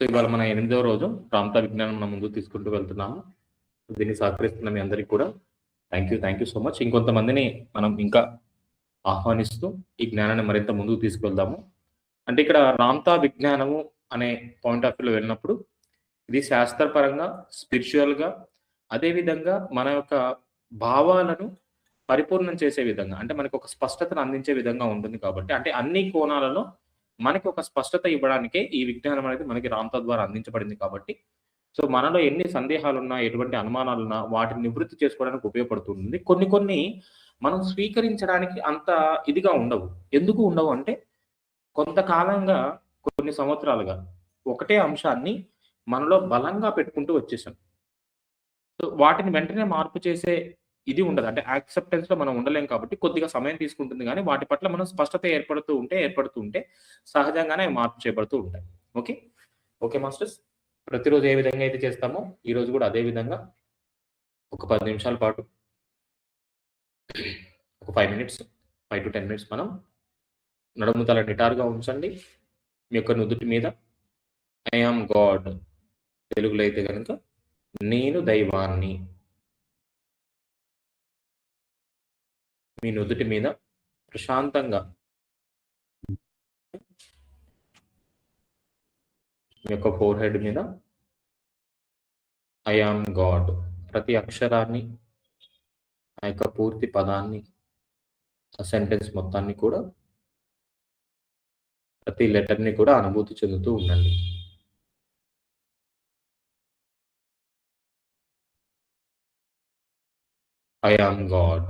So ఇవాళ మన 8వ రోజు ప్రాంత విజ్ఞానం మనం ముందుకు తీసుకుంటూ వెళ్తున్నాము. దీన్ని సహకరిస్తున్న మీ అందరికీ కూడా థ్యాంక్ యూ సో మచ్. ఇంకొంతమందిని మనం ఇంకా ఆహ్వానిస్తూ ఈ జ్ఞానాన్ని మరింత ముందుకు తీసుకెళ్దాము. అంటే ఇక్కడ రామ్తా విజ్ఞానము అనే పాయింట్ ఆఫ్ వ్యూలో వెళ్ళినప్పుడు ఇది శాస్త్రపరంగా, స్పిరిచువల్‌గా అదేవిధంగా మన యొక్క భావాలను పరిపూర్ణం చేసే విధంగా అంటే మనకొక స్పష్టతను అందించే విధంగా ఉంటుంది కాబట్టి అంటే అన్ని కోణాలలో మనకి ఒక స్పష్టత ఇవ్వడానికే ఈ విజ్ఞానం అనేది మనకి రామ్తా ద్వారా అందించబడింది కాబట్టి, సో మనలో ఎన్ని సందేహాలున్నా, ఎటువంటి అనుమానాలున్నా వాటిని నివృత్తి చేసుకోవడానికి ఉపయోగపడుతుంది. కొన్ని కొన్ని మనం స్వీకరించడానికి అంత ఇదిగా ఉండవు. ఎందుకు ఉండవు అంటే కొంతకాలంగా కొన్ని సంవత్సరాలుగా ఒకటే అంశాన్ని మనలో బలంగా పెట్టుకుంటూ వచ్చేసాం. సో వాటిని వెంటనే మార్పు చేసే ఇది ఉండదు. అంటే యాక్సెప్టెన్స్‌లో మనం ఉండలేం కాబట్టి కొద్దిగా సమయం తీసుకుంటుంది గానీ, వాటి పట్ల మనం స్పష్టత ఏర్పడుతూ ఉంటే సహజంగానే అవి మార్పు చేయబడుతూ ఉంటాయి. ఓకే. Okay masters. ప్రతిరోజు ఏ విధంగా అయితే చేస్తామో ఈరోజు గూడా అదే విధంగా ఒక 10 నిమిషాల పాటు ఒక 5 మినిట్స్ 5-10 మినిట్స్ మనం నడుము తల నిటారుగా ఉంచండి. మీ యొక్క నుదుటి మీద ఐ యామ్ గాడ్ తెలుగులో అయితే గనుక నేను దైవాన్ని మీ నుదుటి మీద ప్రశాంతంగా మీ యొక్క ఫోర్‌హెడ్ మీద ఐ యామ్ గాడ్ ప్రతి అక్షరాన్ని, ఆ యొక్క పూర్తి పదాన్ని, ఆ సెంటెన్స్ మొత్తాన్ని కూడా ప్రతి లెటర్‌ని కూడా అనుభూతి చెందుతూ ఉండండి. I am God.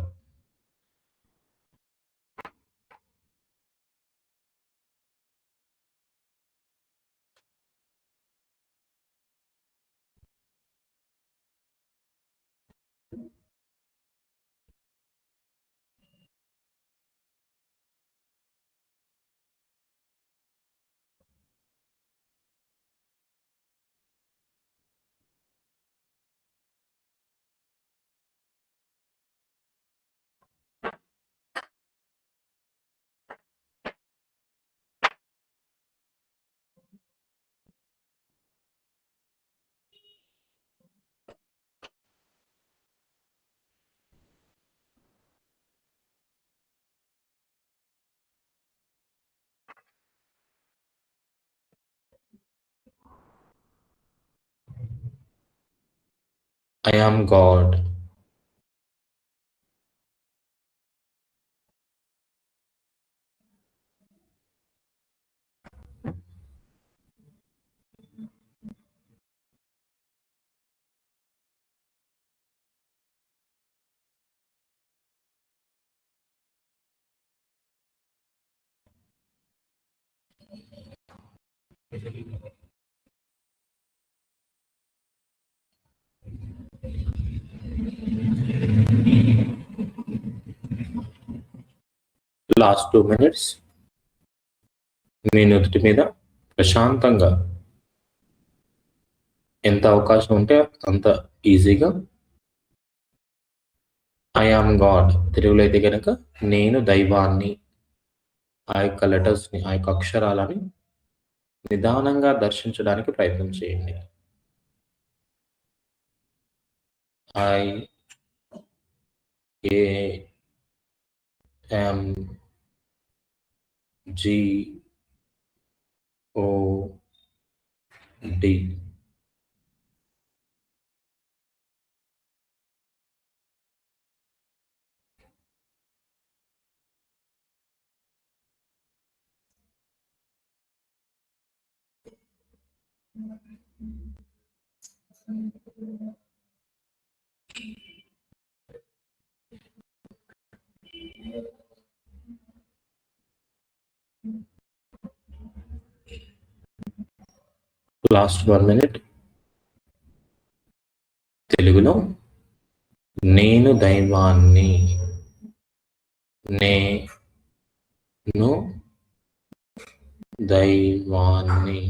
I am God. Last 2 minutes మీ నుదుటి మీద ప్రశాంతంగా ఎంత అవకాశం ఉంటే అంత ఈజీగా ఐ యామ్ గాడ్ తెలుగులో అయితే గనక నేను దైవాన్ని ఆ యొక్క లెటర్స్‌ని, ఆ యొక్క అక్షరాలని నిదానంగా దర్శించడానికి ప్రయత్నం చేయండి. I A M G O D. Last 1 minute తెలుగులో నేను దైవాన్ని, నేను దైవాన్ని.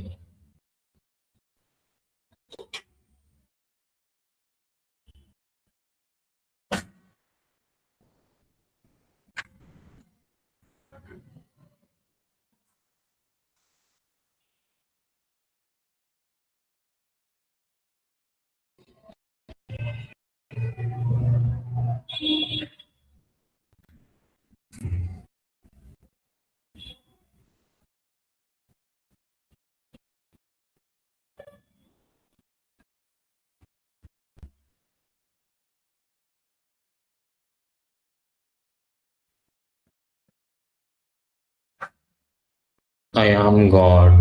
I am God.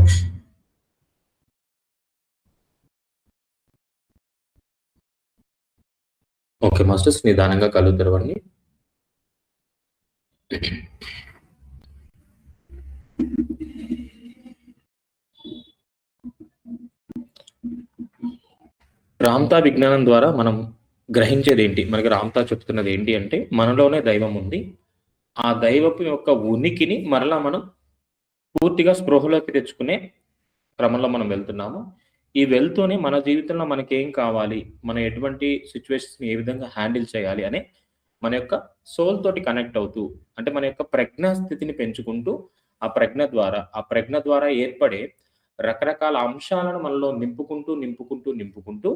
Okay masters, నిదానంగా కళ్ళు తెరవండి. రామ్తా విజ్ఞానం ద్వారా మనం గ్రహించేది ఏంటి? మనకి రామ్తా చెప్తున్నది ఏంటి అంటే, మనలోనే దైవం ఉంది. ఆ దైవపు యొక్క ఉనికిని మరలా మనం పూర్తిగా స్పృహలోకి తెచ్చుకునే క్రమంలో మనం వెళ్తున్నాము. ఈ వెళ్తూనే మన జీవితంలో మనకేం కావాలి? మనం ఎటువంటి సిట్యుయేషన్స్‌ని ఏ విధంగా హ్యాండిల్ చేయాలి అనే మన యొక్క సోల్ తోటి కనెక్ట్ అవుతూ, అంటే మన యొక్క ప్రజ్ఞా స్థితిని పెంచుకుంటూ, ఆ ప్రజ్ఞ ద్వారా ఏర్పడే రకరకాల అంశాలను మనలో నింపుకుంటూ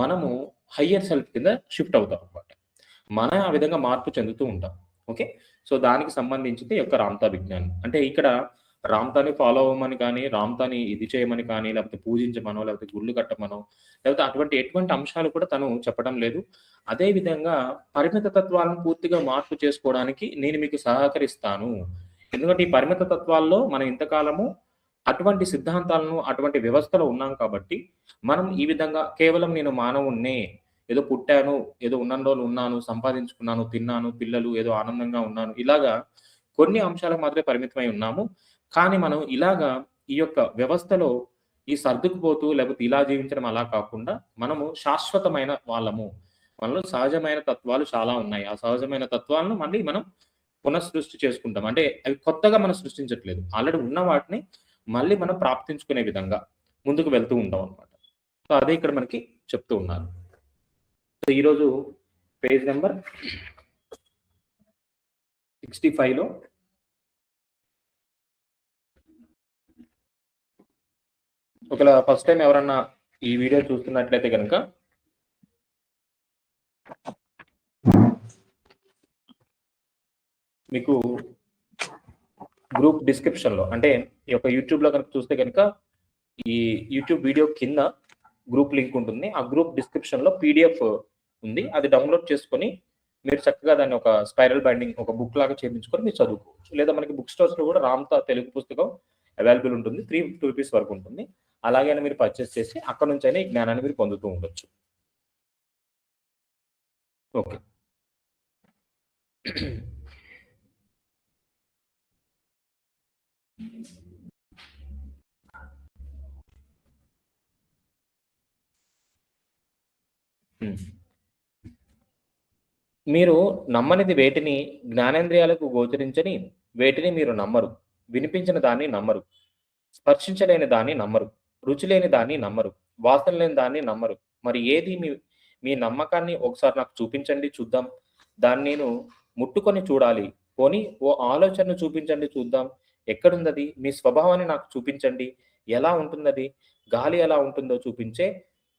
మనము హయ్యర్ సెల్ఫ్ కింద షిఫ్ట్ అవుతామనమాట. మనం ఆ విధంగా మార్పు చెందుతూ ఉంటాం. ఓకే. సో, దానికి సంబంధించింది ఈ యొక్క రామ్తా విజ్ఞానం. అంటే ఇక్కడ రామ్తాని ఫాలో అవ్వమని కానీ, రామ్తాని ఇది చేయమని కానీ, లేకపోతే పూజించమనో, లేకపోతే గుళ్ళు కట్టమనో, లేకపోతే ఎటువంటి అంశాలు కూడా తను చెప్పడం లేదు. అదే విధంగా పరిమిత తత్వాలను పూర్తిగా మార్పు చేసుకోవడానికి నేను మీకు సహకరిస్తాను. ఎందుకంటే ఈ పరిమిత తత్వాల్లో మనం ఇంతకాలము అటువంటి సిద్ధాంతాలను, అటువంటి వ్యవస్థలో ఉన్నాం కాబట్టి, మనం ఈ విధంగా కేవలం నేను మానవుడినే, ఏదో పుట్టాను, ఏదో ఉన్నన్ని రోజులు ఉన్నాను, సంపాదించుకున్నాను, తిన్నాను, పిల్లలు, ఏదో ఆనందంగా ఉన్నాను. ఇలాగా కొన్ని అంశాలకు మాత్రమే పరిమితమై ఉన్నాము. కానీ మనం ఇలాగా ఈ యొక్క వ్యవస్థలో ఈ సర్దుకుపోతూ లేకపోతే ఇలా జీవించడం అలా కాకుండా, మనము శాశ్వతమైన వాళ్ళము. మనలో సహజమైన తత్వాలు చాలా ఉన్నాయి. ఆ సహజమైన తత్వాలను మళ్ళీ మనం పునఃసృష్టి చేసుకుంటాం. అంటే అవి కొత్తగా మనం సృష్టించట్లేదు. ఆల్రెడీ ఉన్న వాటిని మళ్ళీ మనం ప్రాప్తించుకునే విధంగా ముందుకు వెళ్తూ ఉంటాం అన్నమాట. సో, అదే ఇక్కడ మనకి చెప్తూ ఉన్నారు. సో, ఈరోజు పేజ్ నెంబర్ 65లో ఒకవేళ ఫస్ట్ టైం ఎవరన్నా ఈ వీడియో చూస్తున్నట్లయితే గనక మీకు గ్రూప్ డిస్క్రిప్షన్‌లో, అంటే ఈ యొక్క యూట్యూబ్‌లో కనుక చూస్తే గనక ఈ యూట్యూబ్ వీడియో కింద గ్రూప్ లింక్ ఉంటుంది. ఆ గ్రూప్ డిస్క్రిప్షన్‌లో పీడీఎఫ్ ఉంది. అది డౌన్‌లోడ్ చేసుకొని మీరు చక్కగా దాన్ని ఒక స్పైరల్ బైండింగ్, ఒక బుక్ లాగా చేపించుకొని మీరు చదువుకోవచ్చు. లేదా మనకి బుక్ స్టోర్స్‌లో కూడా రామ్తా తెలుగు పుస్తకం అవైలబుల్ ఉంటుంది. ₹350 వరకు ఉంటుంది. అలాగైనా మీరు పర్చేస్ చేసి అక్కడ నుంచైనా ఈ జ్ఞానాన్ని మీరు పొందుతూ ఉండొచ్చు. ఓకే. హ్మ్. మీరు నమ్మనిది వేటిని, జ్ఞానేంద్రియాలకు గోచరించని వేటిని మీరు నమ్మరు. వినిపించిన దాన్ని నమ్మరు. స్పర్శించలేని దాన్ని నమ్మరు. రుచి లేని దాన్ని నమ్మరు. వాసన లేని దాన్ని నమ్మరు. మరి ఏది మీ మీ నమ్మకాన్ని ఒకసారి నాకు చూపించండి చూద్దాం. దాన్ని నేను ముట్టుకొని చూడాలి. పోనీ ఓ ఆలోచనను చూపించండి చూద్దాం. ఎక్కడుందది? మీ స్వభావాన్ని నాకు చూపించండి. ఎలా ఉంటుందది? గాలి ఎలా ఉంటుందో చూపించే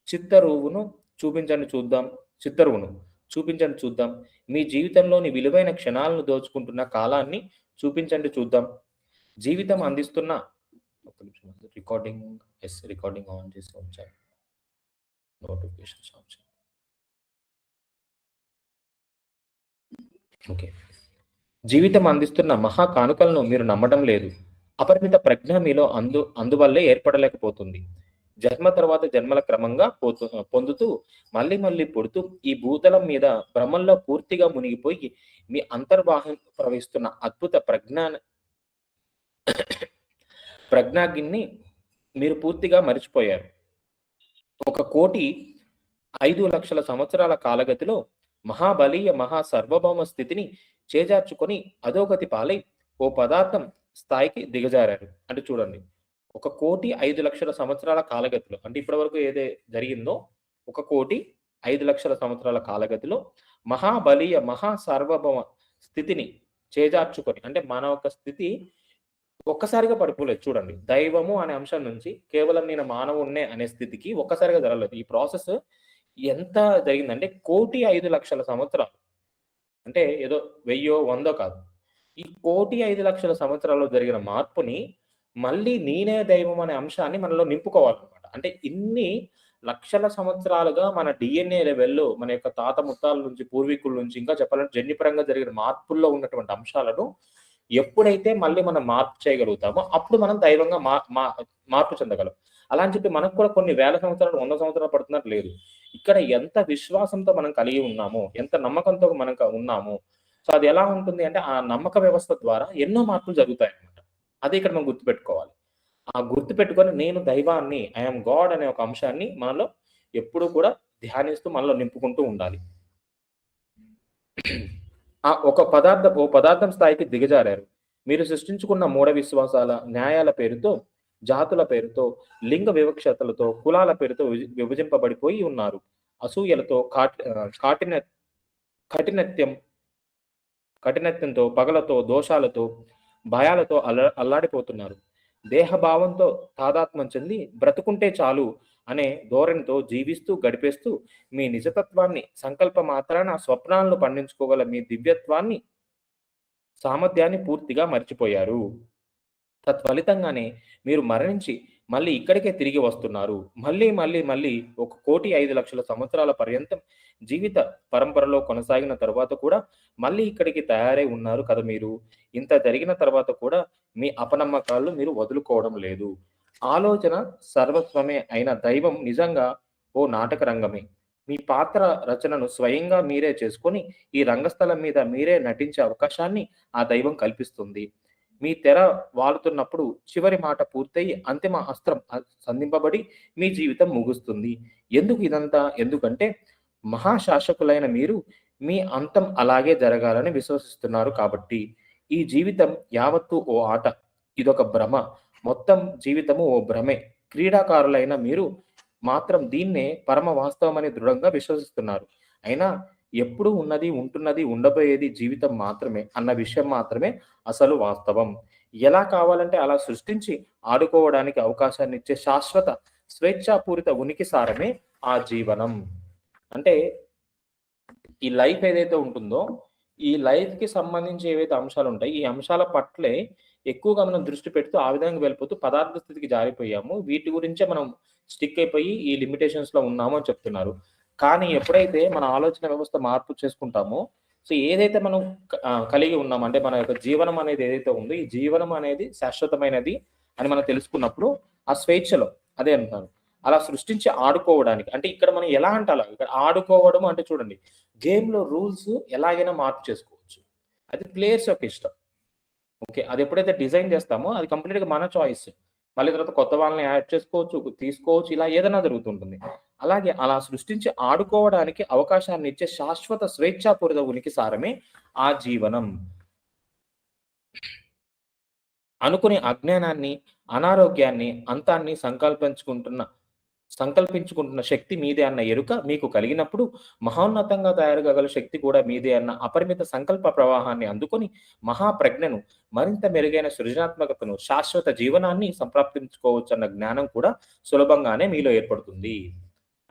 చిత్తరువును చూపించండి చూద్దాం. చిత్తరువును చూపించండి చూద్దాం. మీ జీవితంలోని విలువైన క్షణాలను దోచుకుంటున్న కాలాన్ని చూపించండి చూద్దాం. జీవితం అందిస్తున్న ఒక్క నిమిషం రికార్డింగ్ రికార్డింగ్ ఆన్ చేసి ఉంచాను. నోటిఫికేషన్స్ ఆన్ చేయాలి. ఓకే. జీవితం అందిస్తున్న మహా కానుకలను మీరు నమ్మడం లేదు. అపరిమిత ప్రజ్ఞ మీలో అందువల్లే ఏర్పడలేకపోతుంది. జన్మ తర్వాత జన్మల క్రమంగా పొందుతూ మళ్ళీ మళ్ళీ పుడుతూ ఈ భూతలం మీద భ్రమల్లో పూర్తిగా మునిగిపోయి మీ అంతర్వాహం ప్రవహిస్తున్న అద్భుత ప్రజ్ఞాగ్ని మీరు పూర్తిగా మరిచిపోయారు. 1,05,00,000 సంవత్సరాల కాలగతిలో మహాబలీయ మహాసర్వభౌమ స్థితిని చేజార్చుకొని అధోగతి పాలై ఓ పదార్థం స్థాయికి దిగజారారు. అంటే చూడండి, 1,05,00,000 సంవత్సరాల కాలగతిలో, అంటే ఇప్పటి వరకు ఏదే జరిగిందో 1,05,00,000 సంవత్సరాల కాలగతిలో మహాబలీయ మహాసార్వభౌమ స్థితిని చేజార్చుకొని, అంటే మన యొక్క స్థితి ఒక్కసారిగా పడిపోలేదు చూడండి. దైవము అనే అంశం నుంచి కేవలం నేను మానవుడినే అనే స్థితికి ఒక్కసారిగా జరగలేదు. ఈ ప్రాసెస్ ఎంత జరిగిందంటే 1,05,00,000 సంవత్సరాలు. అంటే ఏదో 1000 100 కాదు. ఈ 1,05,00,000 సంవత్సరాల్లో జరిగిన మార్పుని మళ్ళీ నేనే దైవం అనే అంశాన్ని మనలో నింపుకోవాలన్నమాట. అంటే ఇన్ని లక్షల సంవత్సరాలుగా మన డీఎన్ఏ లెవెల్‌లో మన యొక్క తాత ముత్తాల నుంచి, పూర్వీకుల నుంచి, ఇంకా చెప్పాలంటే జన్యుపరంగా జరిగిన మార్పుల్లో ఉన్నటువంటి అంశాలను ఎప్పుడైతే మళ్ళీ మనం మార్పు చేయగలుగుతామో అప్పుడు మనం ధైర్యంగా మార్పు చెందగలం. అలా అని చెప్పి మనకు కూడా కొన్ని వేల సంవత్సరాలు, 100 సంవత్సరాలు పడుతున్నట్టు లేదు. ఇక్కడ ఎంత విశ్వాసంతో మనం కలిగి ఉన్నామో, ఎంత నమ్మకంతో మనం ఉన్నామో, సో అది ఎలా ఉంటుంది అంటే ఆ నమ్మక వ్యవస్థ ద్వారా ఎన్నో మార్పులు జరుగుతాయన్నమాట. అదే ఇక్కడ మనం గుర్తుపెట్టుకోవాలి. ఆ గుర్తుపెట్టుకొని నేను దైవాన్ని, ఐ యామ్ గాడ్ అనే ఒక అంశాన్ని మనలో ఎప్పుడూ కూడా ధ్యానిస్తూ మనలో నింపుకుంటూ ఉండాలి. ఓ పదార్థం స్థాయికి దిగజారారు. మీరు సృష్టించుకున్న మూఢ విశ్వాసాల, న్యాయాల పేరుతో, జాతుల పేరుతో, లింగ వివక్షతలతో, కులాల పేరుతో విభజింపబడిపోయి ఉన్నారు. అసూయలతో, కఠినత్యంతో, పగలతో, దోషాలతో, భయాలతో అల్లాడిపోతున్నారు. దేహభావంతో తాదాత్మ్యం చెంది బ్రతుకుంటే చాలు అనే ధోరణితో జీవిస్తూ గడిపేస్తూ మీ నిజతత్వాన్ని, సంకల్ప మాత్రాన స్వప్నాలను పండించుకోగల మీ దివ్యత్వాన్ని, సామర్థ్యాన్ని పూర్తిగా మర్చిపోయారు. తత్ఫలితంగానే మీరు మరణించి మళ్ళీ ఇక్కడికే తిరిగి వస్తున్నారు. మళ్ళీ 1,05,00,000 సంవత్సరాల పర్యంతం జీవిత పరంపరలో కొనసాగిన తర్వాత కూడా మళ్ళీ ఇక్కడికి తయారై ఉన్నారు కదా మీరు. ఇంత జరిగిన తర్వాత కూడా మీ అపనమ్మకాలు మీరు వదులుకోవడం లేదు. ఆలోచన సర్వస్వమే అయిన దైవం నిజంగా ఓ నాటక రంగమే. మీ పాత్ర రచనను స్వయంగా మీరే చేసుకొని ఈ రంగస్థలం మీద మీరే నటించే అవకాశాన్ని ఆ దైవం కల్పిస్తుంది. మీ తెర వాలుతున్నప్పుడు చివరి మాట పూర్తయి అంతిమ అస్త్రం సంధింపబడి మీ జీవితం ముగుస్తుంది. ఎందుకు ఇదంతా? ఎందుకంటే మహాశాసకులైన మీరు మీ అంతం అలాగే జరగాలని విశ్వసిస్తున్నారు కాబట్టి. ఈ జీవితం యావత్తు ఓ ఆట, ఇదొక భ్రమ, మొత్తం జీవితము ఓ భ్రమే. క్రీడాకారులైన మీరు మాత్రం దీన్నే పరమ వాస్తవమని దృఢంగా విశ్వసిస్తున్నారు. అయినా ఎప్పుడు ఉన్నది, ఉంటున్నది, ఉండబోయేది జీవితం మాత్రమే అన్న విషయం మాత్రమే అసలు వాస్తవం. ఎలా కావాలంటే అలా సృష్టించి ఆడుకోవడానికి అవకాశాన్ని ఇచ్చే శాశ్వత స్వేచ్ఛాపూరిత ఉనికి సారమే ఆ జీవనం. అంటే ఈ లైఫ్ ఏదైతే ఉంటుందో, ఈ లైఫ్‌కి సంబంధించి ఏవైతే అంశాలు ఉంటాయి, ఈ అంశాల పట్లే ఎక్కువగా మనం దృష్టి పెడుతూ ఆ విధంగా వెళ్ళిపోతూ పదార్థ స్థితికి జారిపోయాము. వీటి గురించే మనం స్టిక్ అయిపోయి ఈ లిమిటేషన్స్‌లో ఉన్నాము అని చెప్తున్నారు. కానీ ఎప్పుడైతే మన ఆలోచన వ్యవస్థ మార్పు చేసుకుంటామో, సో ఏదైతే మనం కలిగి ఉన్నామో, అంటే మన యొక్క జీవనం అనేది ఏదైతే ఉందో, ఈ జీవనం అనేది శాశ్వతమైనది అని మనం తెలుసుకున్నప్పుడు ఆ స్వేచ్ఛలో అదే అంటున్నాను. అలా సృష్టించి ఆడుకోవడానికి, అంటే ఇక్కడ మనం ఎలా అంటే అలా ఇక్కడ ఆడుకోవడం అంటే చూడండి, గేమ్‌లో రూల్స్ ఎలాగైనా మార్పు చేసుకోవచ్చు. అది ప్లేయర్స్ యొక్క ఇష్టం. ఓకే. అది ఎప్పుడైతే డిజైన్ చేస్తామో అది కంప్లీట్‌గా మన చాయిస్. మళ్ళీ తర్వాత కొత్త వాళ్ళని యాడ్ చేసుకోవచ్చు, తీసుకోవచ్చు, ఇలా ఏదైనా జరుగుతుంటుంది. అలాగే అలా సృష్టించి ఆడుకోవడానికి అవకాశాన్ని ఇచ్చే శాశ్వత స్వేచ్ఛాపూరిత ఉనికి సారమే ఆ జీవనం. అనుకునే అజ్ఞానాన్ని, అనారోగ్యాన్ని, అంతాన్ని సంకల్పించుకుంటున్న శక్తి మీదే అన్న ఎరుక మీకు కలిగినప్పుడు మహోన్నతంగా తయారు కాగల శక్తి కూడా మీదే అన్న అపరిమిత సంకల్ప ప్రవాహాన్ని అందుకొని మహాప్రజ్ఞను, మరింత మెరుగైన సృజనాత్మకతను, శాశ్వత జీవనాన్ని సంప్రాప్తించుకోవచ్చు అన్న జ్ఞానం కూడా సులభంగానే మీలో ఏర్పడుతుంది.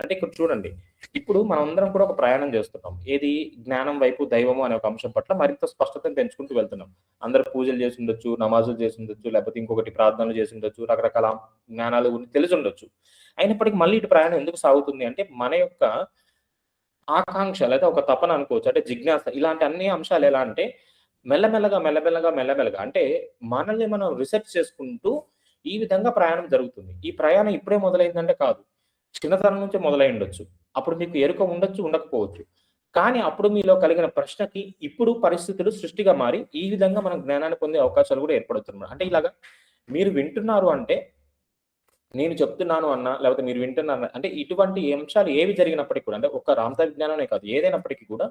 అంటే ఇక్కడ చూడండి, ఇప్పుడు మనమందరం కూడా ఒక ప్రయాణం చేస్తున్నాం. ఏది? జ్ఞానం వైపు, దైవము అనే ఒక అంశం పట్ల మరింత స్పష్టతను పెంచుకుంటూ వెళ్తున్నాం. అందరూ పూజలు చేసుండొచ్చు, నమాజులు చేసుండొచ్చు, లేకపోతే ఇంకొకటి ప్రార్థనలు చేసుండొచ్చు, రకరకాల జ్ఞానాలు గురించి తెలిసుండొచ్చు. అయినప్పటికీ మళ్ళీ ఇటు ప్రయాణం ఎందుకు సాగుతుంది అంటే మన యొక్క ఆకాంక్ష లేదా ఒక తపన అనుకోవచ్చు, అంటే జిజ్ఞాస. ఇలాంటి అన్ని అంశాలు ఎలా అంటే మెల్లమెల్లగా అంటే మనల్ని మనం రిసెర్చ్ చేసుకుంటూ ఈ విధంగా ప్రయాణం జరుగుతుంది. ఈ ప్రయాణం ఇప్పుడే మొదలైందంటే కాదు, చిన్నతనం నుంచే మొదలై ఉండొచ్చు. అప్పుడు మీకు ఎరుక ఉండొచ్చు, ఉండకపోవచ్చు. కానీ అప్పుడు మీలో కలిగిన ప్రశ్నకి ఇప్పుడు పరిస్థితులు సృష్టిగా మారి ఈ విధంగా మనం జ్ఞానాన్ని పొందే అవకాశాలు కూడా ఏర్పడుతున్నాయి. అంటే ఇలాగా మీరు వింటున్నారు అంటే, నేను చెప్తున్నాను అన్నా, లేకపోతే మీరు వింటున్నారు అంటే ఇటువంటి అంశాలు ఏవి జరిగినప్పటికీ కూడా, అంటే ఒక్క రామతా విజ్ఞానమే కాదు, ఏదైనప్పటికీ కూడా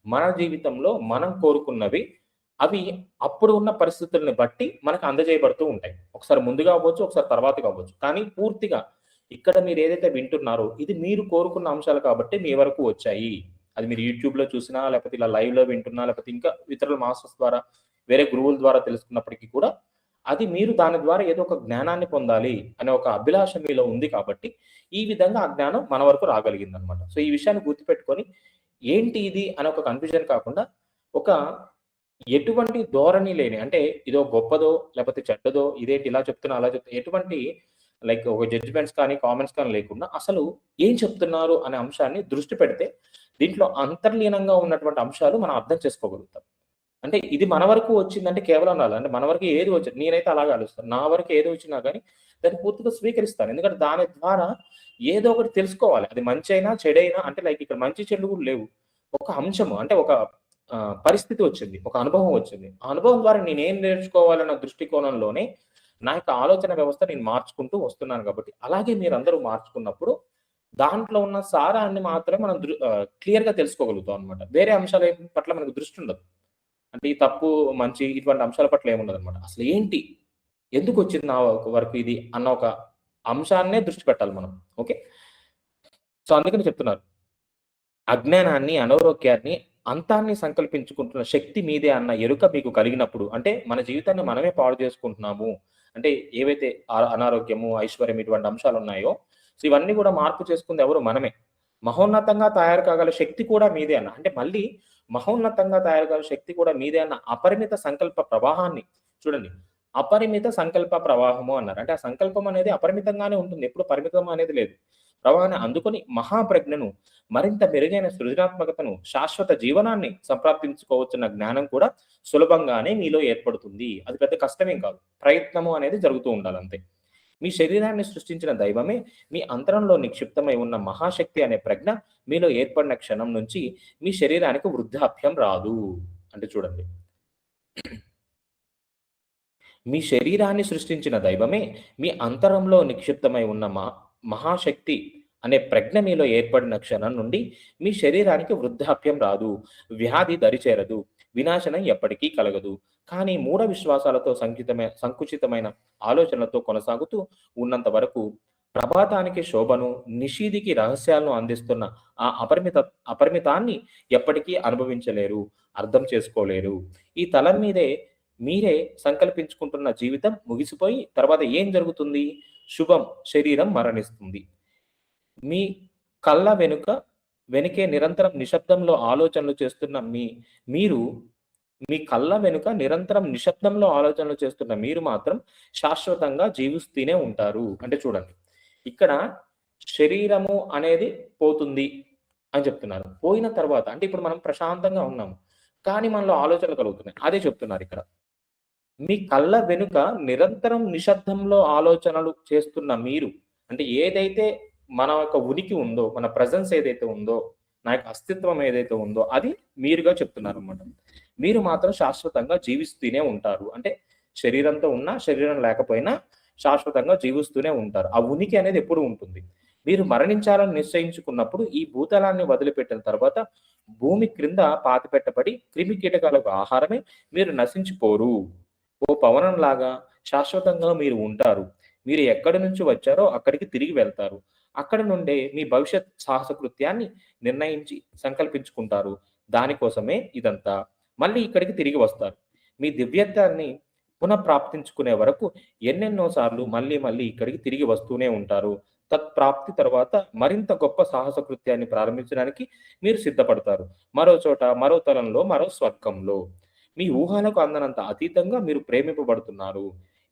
మన జీవితంలో మనం కోరుకున్నవి అవి అప్పుడు ఉన్న పరిస్థితుల్ని బట్టి మనకు అందజేయబడుతూ ఉంటాయి. ఒకసారి ముందుగా అవ్వచ్చు, ఒకసారి తర్వాత కావచ్చు. కానీ పూర్తిగా ఇక్కడ మీరు ఏదైతే వింటున్నారో ఇది మీరు కోరుకున్న అంశాలు కాబట్టి మీ వరకు వచ్చాయి. అది మీరు యూట్యూబ్‌లో చూసినా, లేకపోతే ఇలా లైవ్‌లో వింటున్నా, లేకపోతే ఇంకా ఇతరుల మాస్టర్స్ ద్వారా, వేరే గురువుల ద్వారా తెలుసుకున్నప్పటికీ కూడా అది మీరు దాని ద్వారా ఏదో ఒక జ్ఞానాన్ని పొందాలి అనే ఒక అభిలాష మీలో ఉంది కాబట్టి ఈ విధంగా ఆ జ్ఞానం మన వరకు రాగలిగిందనమాట. సో ఈ విషయాన్ని గుర్తుపెట్టుకొని ఏంటి ఇది అనే ఒక కన్‌ఫ్యూజన్ కాకుండా ఒక ఎటువంటి ధోరణి లేని, అంటే ఇదో గొప్పదో లేకపోతే చెడ్డదో, ఇదేంటి ఇలా చెప్తున్నా అలా చెప్తున్నా, ఎటువంటి లైక్ ఒక జడ్జ్‌మెంట్స్ కానీ, కామెంట్స్ కానీ లేకుండా అసలు ఏం చెప్తున్నారు అనే అంశాన్ని దృష్టి పెడితే దీంట్లో అంతర్లీనంగా ఉన్నటువంటి అంశాలు మనం అర్థం చేసుకోగలుగుతాం. అంటే ఇది మన వరకు వచ్చిందంటే కేవలం రాలేదు. అంటే మన వరకు ఏది వచ్చింది నేనైతే అలాగే ఆలోచిస్తాను. నా వరకు ఏది వచ్చినా గాని దాన్ని పూర్తిగా స్వీకరిస్తాను. ఎందుకంటే దాని ద్వారా ఏదో ఒకటి తెలుసుకోవాలి. అది మంచైనా, చెడైనా అంటే లైక్ ఇక్కడ మంచి చెడులు కూడా లేవు. ఒక అంశము అంటే ఒక పరిస్థితి వచ్చింది. ఒక అనుభవం వచ్చింది. ఆ అనుభవం ద్వారా నేనేం నేర్చుకోవాలన్న దృష్టికోణంలోనే నా యొక్క ఆలోచన వ్యవస్థ నేను మార్చుకుంటూ వస్తున్నాను కాబట్టి, అలాగే మీరందరూ మార్చుకున్నప్పుడు దాంట్లో ఉన్న సారాన్ని మాత్రమే మనం క్లియర్‌గా తెలుసుకోగలుగుతాం అన్నమాట. వేరే అంశాల పట్ల మనకు దృష్టి ఉండదు. అంటే ఈ తప్పు, మంచి ఇటువంటి అంశాల పట్ల ఏముండదనమాట. అసలు ఏంటి? ఎందుకొచ్చింది నా వరకు ఇది అన్న ఒక అంశాన్నే దృష్టి పెట్టాలి మనం. ఓకే. సో, అందుకని చెప్తున్నారు. అజ్ఞానాన్ని, అనారోగ్యాన్ని, అంతాన్ని సంకల్పించుకుంటున్న శక్తి మీదే అన్న ఎరుక మీకు కలిగినప్పుడు, అంటే మన జీవితాన్ని మనమే పాడు చేసుకుంటున్నాము. అంటే ఏవైతే అనారోగ్యము, ఐశ్వర్యం ఇటువంటి అంశాలున్నాయో, సో, ఇవన్నీ కూడా మార్పు చేసుకుంది ఎవరు? మనమే. మహోన్నతంగా తయారు కాగల శక్తి కూడా మీదే అన్న. అంటే మళ్ళీ మహోన్నతంగా తయారు కాగల శక్తి కూడా మీదే అన్న అపరిమిత సంకల్ప ప్రవాహాన్ని చూడండి. అపరిమిత సంకల్ప ప్రవాహము అన్నారు. అంటే ఆ సంకల్పం అనేది అపరిమితంగానే ఉంటుంది. ఎప్పుడు పరిమితం అనేది లేదు. ప్రవాహాన్ని అందుకొని మహాప్రజ్ఞను, మరింత మెరుగైన సృజనాత్మకతను, శాశ్వత జీవనాన్ని సంప్రాప్తించుకోవచ్చున్న జ్ఞానం కూడా సులభంగానే మీలో ఏర్పడుతుంది. అది పెద్ద కష్టమేం కాదు. ప్రయత్నము అనేది జరుగుతూ ఉండాలంతే. మీ శరీరాన్ని సృష్టించిన దైవమే మీ అంతరంలో నిక్షిప్తమై ఉన్న మహాశక్తి అనే ప్రజ్ఞ మీలో ఏర్పడిన క్షణం నుంచి మీ శరీరానికి వృద్ధాప్యం రాదు. అంటే చూడండి. మీ శరీరాన్ని సృష్టించిన దైవమే మీ అంతరంలో నిక్షిప్తమై ఉన్న మహాశక్తి అనే ప్రజ్ఞ మీలో ఏర్పడిన క్షణం నుండి మీ శరీరానికి వృద్ధాప్యం రాదు, వ్యాధి దరిచేరదు, వినాశనం ఎప్పటికీ కలగదు. కానీ మూఢ విశ్వాసాలతో సంకుచితమైన ఆలోచనలతో కొనసాగుతూ ఉన్నంత వరకు ప్రభాతానికి శోభను, నిషీదికి రహస్యాలను అందిస్తున్న ఆ అపరిమితాన్ని ఎప్పటికీ అనుభవించలేరు, అర్థం చేసుకోలేరు. ఈ తలం మీదే మీరే సంకల్పించుకుంటున్న జీవితం ముగిసిపోయి తర్వాత ఏం జరుగుతుంది? శుభం, శరీరం మరణిస్తుంది. మీ కళ్ళ వెనుకే నిరంతరం నిశ్శబ్దంలో ఆలోచనలు చేస్తున్న మీరు మీ కళ్ళ వెనుక నిరంతరం నిశ్శబ్దంలో ఆలోచనలు చేస్తున్న మీరు మాత్రం శాశ్వతంగా జీవిస్తూనే ఉంటారు. అంటే చూడండి. ఇక్కడ శరీరము అనేది పోతుంది అని చెప్తున్నారు. పోయిన తర్వాత అంటే ఇప్పుడు మనం ప్రశాంతంగా ఉన్నాము. కానీ మనలో ఆలోచనలు కలుగుతున్నాయి. అదే చెప్తున్నారిక్కడ. మీ కళ్ళ వెనుక నిరంతరం నిశ్శబ్దంలో ఆలోచనలు చేస్తున్న మీరు, అంటే ఏదైతే మన యొక్క ఉనికి ఉందో, మన ప్రెజెన్స్ ఏదైతే ఉందో, నా యొక్క అస్తిత్వం ఏదైతే ఉందో, అది మీరుగా చెప్తున్నారనమాట. మీరు మాత్రం శాశ్వతంగా జీవిస్తూనే ఉంటారు. అంటే శరీరంతో ఉన్నా, శరీరం లేకపోయినా శాశ్వతంగా జీవిస్తూనే ఉంటారు. ఆ ఉనికి అనేది ఎప్పుడూ ఉంటుంది. మీరు మరణించాలని నిశ్చయించుకున్నప్పుడు ఈ భూతలాన్ని వదిలిపెట్టిన తర్వాత భూమి క్రింద పాతిపెట్టబడి క్రిమి కీటకాలకు ఆహారమే మీరు నశించిపోరు. ఓ పవనంలాగా శాశ్వతంగా మీరు ఉంటారు. మీరు ఎక్కడి నుంచి వచ్చారో అక్కడికి తిరిగి వెళ్తారు. అక్కడి నుండే మీ భవిష్యత్ సాహసకృత్యాన్ని నిర్ణయించి సంకల్పించుకుంటారు. దానికోసమే ఇదంతా. మళ్ళీ ఇక్కడికి తిరిగి వస్తారు. మీ దివ్యత్వాన్ని పునఃప్రాప్తించుకునే వరకు ఎన్నెన్నో సార్లు మళ్ళీ మళ్ళీ ఇక్కడికి తిరిగి వస్తూనే ఉంటారు. తత్ప్రాప్తి తర్వాత మరింత గొప్ప సాహసకృత్యాన్ని ప్రారంభించడానికి మీరు సిద్ధపడతారు. మరో చోట, మరో తలంలో, మరో స్వర్గంలో. మీ ఊహలకు అందనంత అతీతంగా మీరు ప్రేమింపబడుతున్నారు.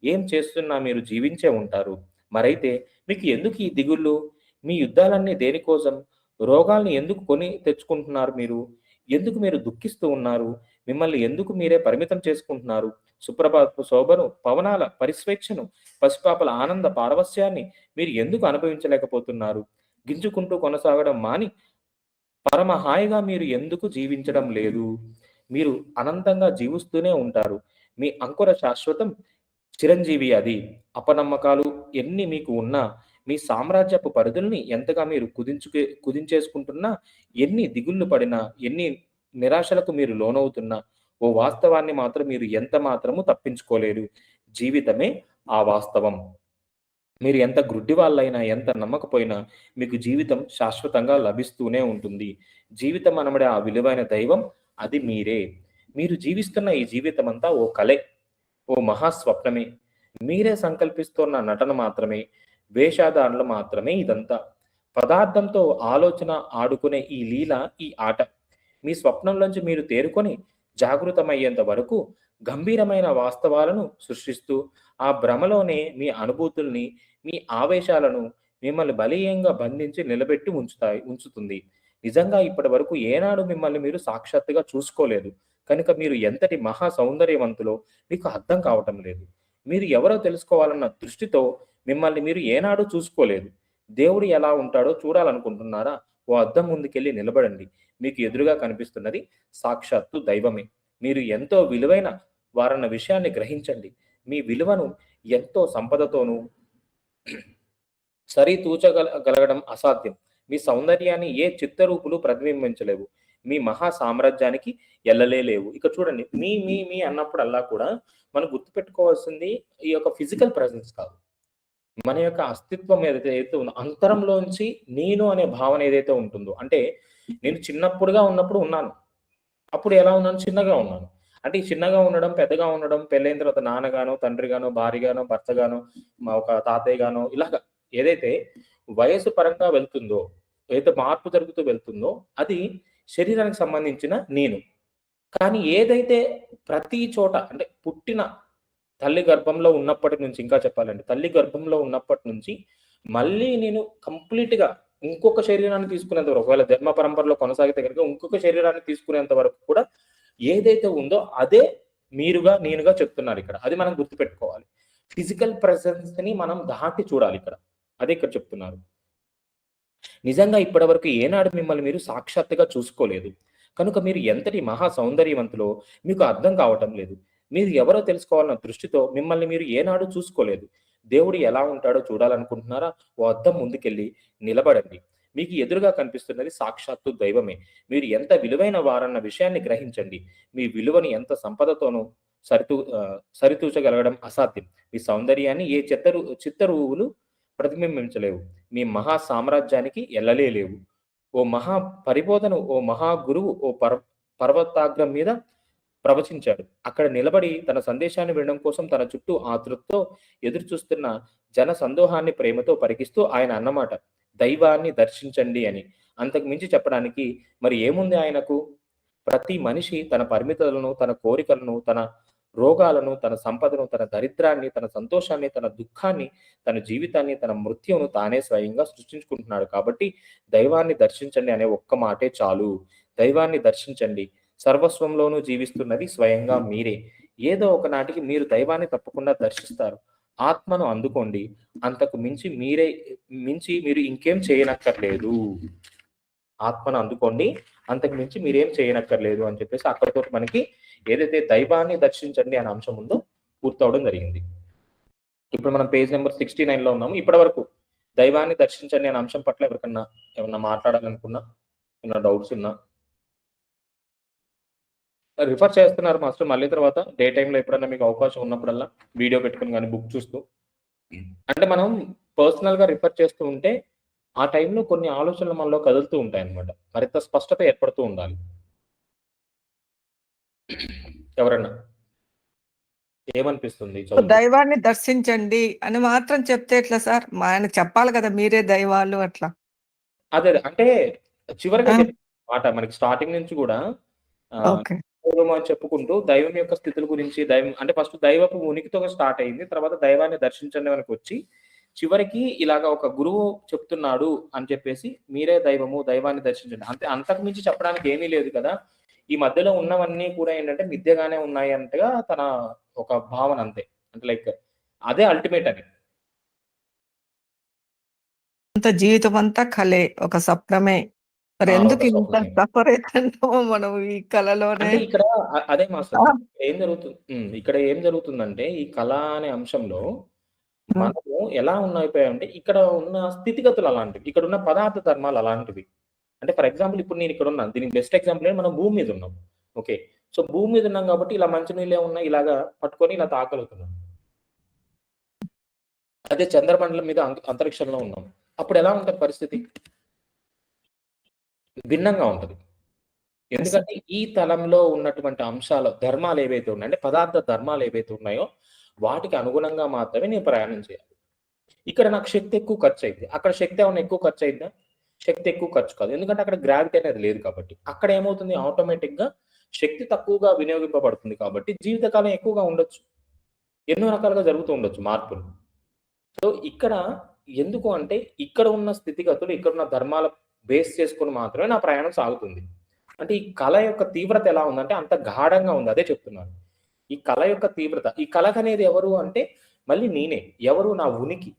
ఏం చేస్తున్నా మీరు జీవించే ఉంటారు. మరైతే మీకు ఎందుకు ఈ దిగుళ్ళు? మీ యుద్ధాలన్నీ దేనికోసం? రోగాల్ని ఎందుకు కొని తెచ్చుకుంటున్నారు మీరు? ఎందుకు మీరు దుఃఖిస్తూ ఉన్నారు? మిమ్మల్ని ఎందుకు మీరే పరిమితం చేసుకుంటున్నారు? సుప్రభాతపు శోభను, పవనాల పరిస్వేచ్ఛను, పసిపాపల ఆనంద పారవస్యాన్ని మీరు ఎందుకు అనుభవించలేకపోతున్నారు? గింజుకుంటూ కొనసాగడం మాని పరమ హాయిగా మీరు ఎందుకు జీవించడం లేదు? మీరు అనంతంగా జీవిస్తూనే ఉంటారు. మీ అంకుర శాశ్వతం, చిరంజీవి అది. అపనమ్మకాలు ఎన్ని మీకు ఉన్నా, మీ సామ్రాజ్యపు పరిధుల్ని ఎంతగా మీరు కుదించేసుకుంటున్నా, ఎన్ని దిగుళ్ళు పడినా, ఎన్ని నిరాశలకు మీరు లోనవుతున్నా, ఓ వాస్తవాన్ని మాత్రం మీరు ఎంత మాత్రము తప్పించుకోలేరు. జీవితమే ఆ వాస్తవం. మీరు ఎంత గ్రుడ్డివాళ్ళైనా, ఎంత నమ్మకపోయినా మీకు జీవితం శాశ్వతంగా లభిస్తూనే ఉంటుంది. జీవితం అనబడే ఆ విలువైన దైవం అది మీరే. మీరు జీవిస్తున్న ఈ జీవితమంతా ఓ కలే, ఓ మహాస్వప్నమే. మీరే సంకల్పిస్తున్న నటన మాత్రమే, వేషధారణలు మాత్రమే ఇదంతా. పదార్థంతో ఆలోచన ఆడుకునే ఈ లీల, ఈ ఆట. మీ స్వప్నంలోంచి మీరు తేరుకొని జాగృతమయ్యేంత వరకు గంభీరమైన వాస్తవాలను సృష్టిస్తూ, ఆ భ్రమలోనే మీ అనుభూతుల్ని, మీ ఆవేశాలను మిమ్మల్ని బలీయంగా బంధించి నిలబెట్టి ఉంచుతుంది. నిజంగా ఇప్పటి వరకు ఏనాడు మిమ్మల్ని మీరు సాక్షాత్తుగా చూసుకోలేదు. కనుక మీరు ఎంతటి మహా సౌందర్యవంతులో మీకు అర్థం కావటం లేదు. మీరు ఎవరో తెలుసుకోవాలన్న దృష్టితో మిమ్మల్ని మీరు ఏనాడూ చూసుకోలేదు. దేవుడు ఎలా ఉంటాడో చూడాలనుకుంటున్నారా? ఓ అద్దం ముందుకెళ్ళి నిలబడండి. మీకు ఎదురుగా కనిపిస్తున్నది సాక్షాత్తు దైవమే. మీరు ఎంతో విలువైన వారన్న విషయాన్ని గ్రహించండి. మీ విలువను ఎంతో సంపదతోనూ గలగడం అసాధ్యం. మీ సౌందర్యాన్ని ఏ చిత్తరూపులు ప్రతిబింబించలేవు. మీ మహా సామ్రాజ్యానికి ఎల్లలేలేవు. ఇక చూడండి, మీ మీ మీ అన్నప్పుడల్లా కూడా మనం గుర్తుపెట్టుకోవాల్సింది ఈ యొక్క ఫిజికల్ ప్రెజెన్స్ కాదు. మన యొక్క అస్తిత్వం ఏదైతే ఉందో అంతరంలోంచి నేను అనే భావన ఏదైతే ఉంటుందో, అంటే నేను చిన్నప్పుడుగా ఉన్నప్పుడు ఉన్నాను. అప్పుడు ఎలా ఉన్నాను? చిన్నగా ఉన్నాను. అంటే ఈ చిన్నగా ఉండడం, పెద్దగా ఉండడం, పెళ్ళైన తర్వాత నాన్నగానో, తండ్రిగానో, భార్యగానో, భర్తగానో, ఒక తాతయ్యగానో ఇలాగ ఏదైతే వయస్సు పరంగా వెళ్తుందో, ఏదైతే మార్పు జరుగుతూ వెళ్తుందో అది శరీరానికి సంబంధించిన నేను. కానీ ఏదైతే ప్రతి చోట అంటే పుట్టిన తల్లి గర్భంలో ఉన్నప్పటి నుంచి, ఇంకా చెప్పాలంటే తల్లి గర్భంలో ఉన్నప్పటి నుంచి మళ్ళీ నేను కంప్లీట్‌గా ఇంకొక శరీరాన్ని తీసుకునేంత వరకు, ఒకవేళ జన్మ పరంపరలో కొనసాగితే గనుక ఇంకొక శరీరాన్ని తీసుకునేంత వరకు కూడా ఏదైతే ఉందో అదే మీరుగా, నేనుగా చెప్తున్నారిక్కడ. అది మనం గుర్తుపెట్టుకోవాలి. ఫిజికల్ ప్రెజెన్స్‌ని మనం దాటి చూడాలిక్కడ. అదే ఇక్కడ చెప్తున్నారు. నిజంగా ఇప్పటివరకు ఏనాడు మిమ్మల్ని మీరు సాక్షాత్తుగా చూసుకోలేదు. కనుక మీరు ఎంతటి మహా సౌందర్యవంతులో మీకు అర్థం కావటం లేదు. మీరు ఎవరో తెలుసుకోవాలన్న దృష్టితో మిమ్మల్ని మీరు ఏనాడు చూసుకోలేదు. దేవుడు ఎలా ఉంటాడో చూడాలనుకుంటున్నారా? ఓ అద్దం ముందుకెళ్ళి నిలబడండి. మీకు ఎదురుగా కనిపిస్తున్నది సాక్షాత్తు దైవమే. మీరు ఎంత విలువైన వారన్న విషయాన్ని గ్రహించండి. మీ విలువని ఎంత సంపదతోనూ సరితూచగలగడం అసాధ్యం. మీ సౌందర్యాన్ని ఏ చిత్తరువులు ప్రతిబింబించలేవు. మీ మహా సామ్రాజ్యానికి ఎల్లలేలేవు. ఓ మహా పరిబోధను, ఓ మహా గురువు ఓ పర్వతాగ్రం మీద ప్రవచించాడు. అక్కడ నిలబడి తన సందేశాన్ని వినడం కోసం తన చుట్టూ ఆతృతతో ఎదురు చూస్తున్న జన సందోహాన్ని ప్రేమతో పరికిస్తూ ఆయన అన్నమాట, దైవాన్ని దర్శించండి అని. అంతకు మించి చెప్పడానికి మరి ఏముంది ఆయనకు? ప్రతి మనిషి తన పరిమితులను, తన కోరికలను, తన రోగాలను, తన సంపదను, తన దరిద్రాన్ని, తన సంతోషాన్ని, తన దుఃఖాన్ని, తన జీవితాన్ని, తన మృత్యువును తానే స్వయంగా సృష్టించుకుంటున్నాడు. కాబట్టి దైవాన్ని దర్శించండి అనే ఒక్క మాటే చాలు. దైవాన్ని దర్శించండి. సర్వస్వంలోనూ జీవిస్తున్నది స్వయంగా మీరే. ఏదో ఒక నాటికి మీరు దైవాన్ని తప్పకుండా దర్శిస్తారు. ఆత్మను అందుకోండి. అంతకు మించి మీరు ఇంకేం చేయనక్కర్లేదు. ఆత్మను అందుకోండి. అంతకు మించి మీరేం చేయనక్కర్లేదు అని చెప్పేసి అక్కడితో మనకి ఏదైతే దైవాన్ని దర్శించండి అనే అంశం ఉందో పూర్తవడం జరిగింది. ఇప్పుడు మనం పేజ్ నెంబర్ 69లో ఉన్నాము. ఇప్పటి వరకు దైవాన్ని దర్శించండి అనే అంశం పట్ల ఎవరికన్నా ఏమన్నా మాట్లాడాలనుకున్నా, ఏమన్నా డౌట్స్ ఉన్నా రిఫర్ చేస్తున్నారు మాస్టర్. మళ్ళీ తర్వాత డే టైమ్‌లో ఎప్పుడన్నా మీకు అవకాశం ఉన్నప్పుడల్లా వీడియో పెట్టుకొని గాని, బుక్ చూస్తూ అంటే మనం పర్సనల్‌గా రిఫర్ చేస్తూ ఉంటే ఆ టైంలో కొన్ని ఆలోచనలు మనలో కదులుతూ ఉంటాయన్నమాట. మరింత స్పష్టత ఏర్పడుతూ ఉండాలి. ఎవరన్నా ఏమనిపిస్తుంది చదువుతూ? దైవాన్ని దర్శించండి అని మాత్రం చెప్తే ఎట్లా సార్? ఆయనకు చెప్పాలి కదా! మీరే దైవాలు అట్లా. అదే. అంటే చివరగా ఆ! చెప్పిన మాట మనకి స్టార్టింగ్ నుంచి గూడా ఓకే. దైవం అని చెప్పుకుంటూ దైవం యొక్క స్థితుల గురించి అంటే ఫస్ట్ దైవపు ఉనికితో స్టార్ట్ అయింది. తర్వాత దైవాన్ని దర్శించండి వరకొచ్చి చివరికి ఇలాగ ఒక గురువు చెప్తున్నాడు అని చెప్పేసి మీరే దైవము, దైవాన్ని దర్శించండి. అంతే, అంతకు మించి చెప్పడానికి ఏమీ లేదు కదా! ఈ మధ్యలో ఉన్నవన్నీ కూడా ఏంటంటే మిథ్యగానే ఉన్నాయి అన్నట్టుగా తన ఒక భావన అంతే. అంటే లైక్ అదే అల్టిమేట్ అని. అంత జీవితం అంతా కలే. ఒక స్వప్నమే. మరి ఎందుకు ఒక ఇంత స్వప్నమే. సఫర్ అయితున్నామో మనం ఈ కలలోనే. అంటే ఇక్కడ అదే మాస్టర్. ఆ! ఇక్కడ ఏం జరుగుతుందంటే ఈ కళ అనే అంశంలో ఆ! మనము ఎలా అయిపోయామంటే ఇక్కడ ఉన్న స్థితిగతులు అలాంటివి. ఇక్కడున్న పదార్థ ధర్మాలు అలాంటివి. అంటే ఫర్ ఎగ్జాంపుల్ ఇప్పుడు నేను ఇక్కడ ఉన్నాను. దీనికి బెస్ట్ ఎగ్జాంపుల్ మనం భూమి మీద ఉన్నాం. ఓకే. సో భూమి మీద ఉన్నాం కాబట్టి ఇలా మంచినీళ్ళే ఉన్నాయి. ఇలాగా పట్టుకొని ఇలా తాగలుగుతున్నాం. అదే చంద్రమండలం మీద అంతరిక్షంలో ఉన్నాం. అప్పుడు ఎలా ఉంటది పరిస్థితి? భిన్నంగా ఉంటది. ఎందుకంటే ఈ తలంలో ఉన్నటువంటి అంశాలు, ధర్మాలు ఏవైతే ఉన్నాయో, అంటే పదార్థ ధర్మాలు ఏవైతే ఉన్నాయో వాటికి అనుగుణంగా మాత్రమే నేను ప్రయాణం చేయాలి. ఇక్కడ నాకు శక్తి ఎక్కువ ఖర్చయిద్ది. అక్కడ శక్తి ఏమన్నా ఎక్కువ ఖర్చయిద్దా? శక్తి ఎక్కువ ఖర్చు కాదు. ఎందుకంటే అక్కడ గ్రావిటీ అనేది లేదు కాబట్టి. అక్కడ ఏమవుతుంది ఆటోమేటిక్‌గా శక్తి తక్కువగా వినియోగింపబడుతుంది కాబట్టి జీవితకాలం ఎక్కువగా ఉండొచ్చు. ఎన్నో రకాలుగా జరుగుతూ ఉండొచ్చు మార్పులు. సో ఇక్కడ ఎందుకు అంటే ఇక్కడ ఉన్న స్థితిగతులు, ఇక్కడున్న ధర్మాల బేస్ చేసుకొని మాత్రమే నా ప్రయాణం సాగుతుంది. అంటే ఈ కళ యొక్క తీవ్రత ఎలా ఉందంటే అంత గాఢంగా ఉంది. అదే చెప్తున్నాను. ఈ కళ యొక్క తీవ్రత, ఈ కళకనేది ఎవరు అంటే మళ్ళీ నేనే. ఎవరు? నా ఉనికి.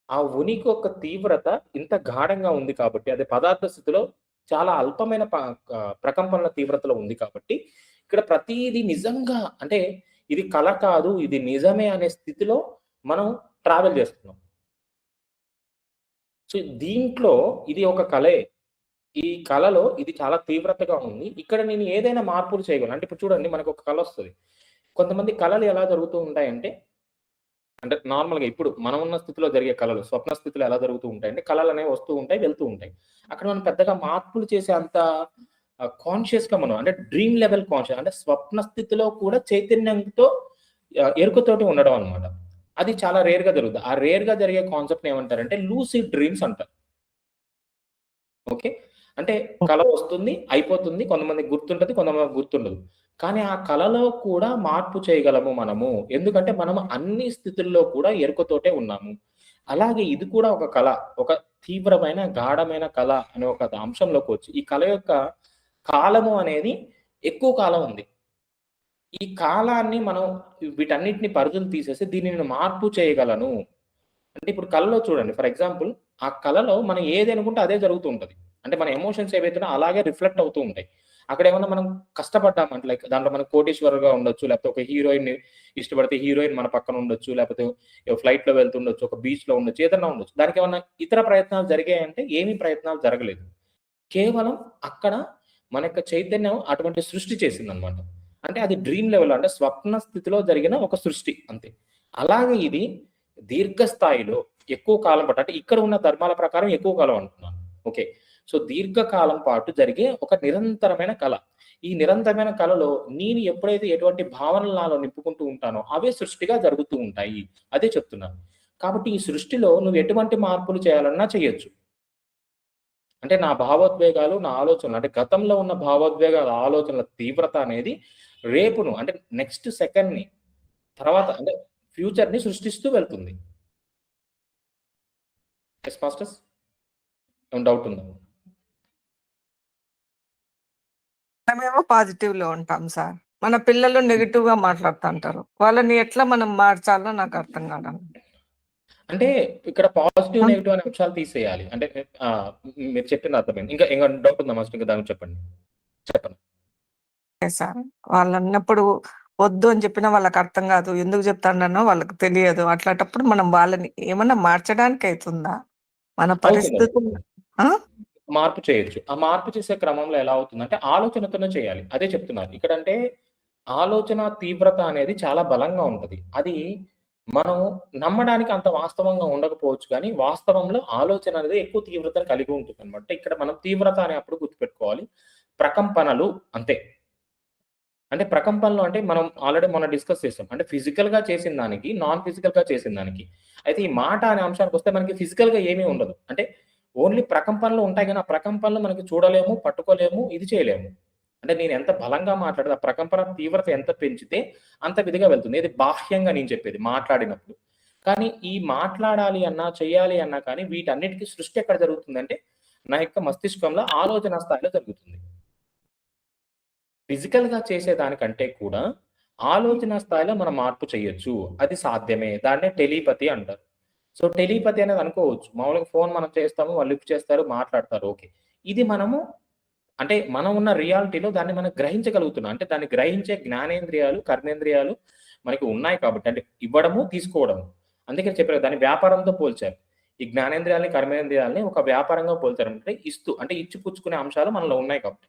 ఆ ఉనికి యొక్క తీవ్రత ఇంత గాఢంగా ఉంది కాబట్టి, అది పదార్థ స్థితిలో చాలా అల్పమైన ప్రకంపనల తీవ్రతలో ఉంది కాబట్టి, ఇక్కడ ప్రతీది నిజంగా అంటే ఇది కళ కాదు, ఇది నిజమే అనే స్థితిలో మనం ట్రావెల్ చేస్తున్నాం. సో, దీంట్లో ఇది ఒక కళే. ఈ కళలో ఇది చాలా తీవ్రతగా ఉంది. ఇక్కడ నేను ఏదైనా మార్పులు చేయగలను. అంటే ఇప్పుడు చూడండి మనకొక కళొస్తది. కొంతమంది కళలు ఎలా జరుగుతూ ఉంటాయంటే, అంటే నార్మల్‌గా ఇప్పుడు మనం ఉన్న స్థితిలో జరిగే కళలు, స్వప్న స్థితిలో ఎలా జరుగుతూ ఉంటాయంటే, కళలనేవి వస్తూ ఉంటాయి, వెళ్తూ ఉంటాయి. అక్కడ మనం పెద్దగా మార్పులు చేసే అంత కాన్షియస్‌గా మనం అంటే డ్రీమ్ లెవెల్ కాన్షియస్ అంటే స్వప్న స్థితిలో కూడా చైతన్యంతో ఎరుకతోటి ఉండడం అన్నమాట. అది చాలా రేర్‌గా జరుగుతది. ఆ రేర్‌గా జరిగే కాన్సెప్ట్‌ని ఏమంటారంటే లూసిడ్ డ్రీమ్స్ అంటారు. ఓకే. అంటే కల వస్తుంది, అయిపోతుంది. కొంతమందికి గుర్తుంటది, కొంతమందికి గుర్తుండదు. కానీ ఆ కలలో కూడా మార్పు చేయగలము మనము. ఎందుకంటే మనం అన్ని స్థితుల్లో కూడా ఎరుకతోటే ఉన్నాము. అలాగే ఇది కూడా ఒక కళ. ఒక తీవ్రమైన, గాఢమైన కళ అనే ఒక అంశంలోకొచ్చి ఈ కళ యొక్క కాలము అనేది ఎక్కువ కాలం ఉంది. ఈ కాలాన్ని మనం వీటన్నిటిని పరిధులు తీసేసి దీన్ని నేను మార్పు చేయగలను. అంటే ఇప్పుడు కళలో చూడండి ఫర్ ఎగ్జాంపుల్ ఆ కళలో మనం ఏది అనుకుంటే అదే జరుగుతూ ఉంటది. అంటే మన ఎమోషన్స్ ఏవైతున్నాయో అలాగే రిఫ్లెక్ట్ అవుతూ ఉంటాయి. అక్కడ ఏమన్నా మనం కష్టపడ్డామంటే లైక్ దాంట్లో మనం కోటీశ్వరుడుగా ఉండొచ్చు. లేకపోతే ఒక హీరోయిన్‌ని ఇష్టపడితే హీరోయిన్ మన పక్కన ఉండొచ్చు. లేకపోతే ఫ్లైట్‌లో వెళ్తుండొచ్చు. ఒక బీచ్‌లో ఉండొచ్చు. ఏదన్నా ఉండొచ్చు. దానికేమన్నా ఇతర ప్రయత్నాలు జరిగాయంటే ఏమి ప్రయత్నాలు జరగలేదు. కేవలం అక్కడ మన యొక్క చైతన్యం అటువంటి సృష్టి చేసిందనమాట. అంటే అది డ్రీమ్ లెవెల్ అంటే స్వప్న స్థితిలో జరిగిన ఒక సృష్టి అంతే. అలాగే ఇది దీర్ఘస్థాయిలో ఎక్కువ కాలం పాటు అంటే ఇక్కడ ఉన్న ధర్మాల ప్రకారం ఎక్కువ కాలం అంటున్నాను. ఓకే. సో దీర్ఘకాలం పాటు జరిగే ఒక నిరంతరమైన కళ. ఈ నిరంతరమైన కళలో నేను ఎప్పుడైతే ఎటువంటి భావనలు నాలో నింపుకుంటూ ఉంటానో అవే సృష్టిగా జరుగుతూ ఉంటాయి. అదే చెప్తున్నాను. కాబట్టి ఈ సృష్టిలో నువ్వు ఎటువంటి మార్పులు చేయాలన్నా చేయొచ్చు. అంటే నా భావోద్వేగాలు, నా ఆలోచనలు అంటే గతంలో ఉన్న భావోద్వేగాల, ఆలోచనల తీవ్రత అనేది రేపును అంటే నెక్స్ట్ సెకండ్‌ని తర్వాత అంటే ఫ్యూచర్‌ని సృష్టిస్తూ వెళ్తుంది. Yes masters? ఏమైనా డౌట్ ఉందా? మనమేమో పాజిటివ్‌లో ఉంటాం సార్. మన పిల్లలు నెగెటివ్‌గా మాట్లాడుతుంటారు. వాళ్ళని ఎట్లా మనం మార్చాలో నాకు అర్థం కావడం. అంటే ఇక్కడ పాజిటివ్, హ్మ్. నెగెటివ్ అనే అంశాలు తీసేయాలి. అంటే మీరు చెప్పింది అర్థమైంది. ఇంకా డౌట్ ఉందా మాస్టర్? ఇంకా దాని గురించి చెప్పండి. చెప్పండి. Okay sir. వాళ్ళన్నప్పుడు వద్దు అని చెప్పినా వాళ్ళకి అర్థం కాదు. ఎందుకు చెప్తాన్నానో వాళ్ళకి తెలియదు. అట్లాంటప్పుడు మనం వాళ్ళని ఏమన్నా మార్చడానికి అయితుందా? మన అవుతుందండి. పరిస్థితులు ఆ? మార్పు చేయొచ్చు. ఆ మార్పు చేసే క్రమంలో ఎలా అవుతుందంటే ఆలోచనతోనే చేయాలి. అదే చెప్తున్నాను. ఇక్కడంటే ఆలోచన తీవ్రత అనేది చాలా బలంగా ఉంటది. అది మనం నమ్మడానికి అంత వాస్తవంగా ఉండకపోవచ్చు గానీ, వాస్తవంలో ఆలోచన అనేది ఎక్కువ తీవ్రతను కలిగి ఉంటుందనమాట. ఇక్కడ మనం తీవ్రత అనేప్పుడు గుర్తుపెట్టుకోవాలి. ప్రకంపనలు అంతే. అంటే ప్రకంపనలు అంటే మనం ఆల్రెడీ మొన్న డిస్కస్ చేసాం. అంటే ఫిజికల్‌గా చేసిన దానికి, నాన్ ఫిజికల్‌గా చేసిన దానికి. అయితే ఈ మాట అనే అంశానికొస్తే మనకి ఫిజికల్‌గా ఏమీ ఉండదు. అంటే ఓన్లీ ప్రకంపనలు ఉంటాయి గానీ, ఆ ప్రకంపనలు మనకి చూడలేము, పట్టుకోలేము, ఇది చేయలేము. అంటే నేను ఎంత బలంగా మాట్లాడితే, ఆ ప్రకంపన తీవ్రత ఎంత పెంచితే అంత విధిగా వెళ్తుంది. ఇది బాహ్యంగా నేను చెప్పేది మాట్లాడినప్పుడు. కానీ ఈ మాట్లాడాలి అన్నా, చేయాలి అన్నా కానీ వీటన్నిటికి సృష్టి ఎక్కడ జరుగుతుందంటే, నా యొక్క మస్తిష్కంలో ఆలోచన స్థాయిలో జరుగుతుంది. ఫిజికల్‌గా చేసేదానికంటే కూడా ఆలోచన స్థాయిలో మనం మార్పు చేయొచ్చు. అది సాధ్యమే. దాన్నే టెలిపతి అంటారు. సో, టెలిపతి అనేది అనుకోవచ్చు. మామూలుగా ఫోన్ మనం చేస్తాము, వాళ్ళు లిఫ్ట్ చేస్తారు, మాట్లాడతారు. ఓకే. ఇది మనము అంటే మనం ఉన్న రియాలిటీలో దాన్ని మనం గ్రహించగలుగుతున్నాం. అంటే దాన్ని గ్రహించే జ్ఞానేంద్రియాలు, కర్మేంద్రియాలు మనకి ఉన్నాయి కాబట్టి అంటే ఇవ్వడము, తీసుకోవడము. అందుకే చెప్పారు దాన్ని వ్యాపారంతో పోల్చారు. ఈ జ్ఞానేంద్రియాలని, కర్మేంద్రియాలని ఒక వ్యాపారంగా పోల్చారు. అంటే ఇస్తూ అంటే ఇచ్చి పుచ్చుకునే అంశాలు మనలో ఉన్నాయి కాబట్టి.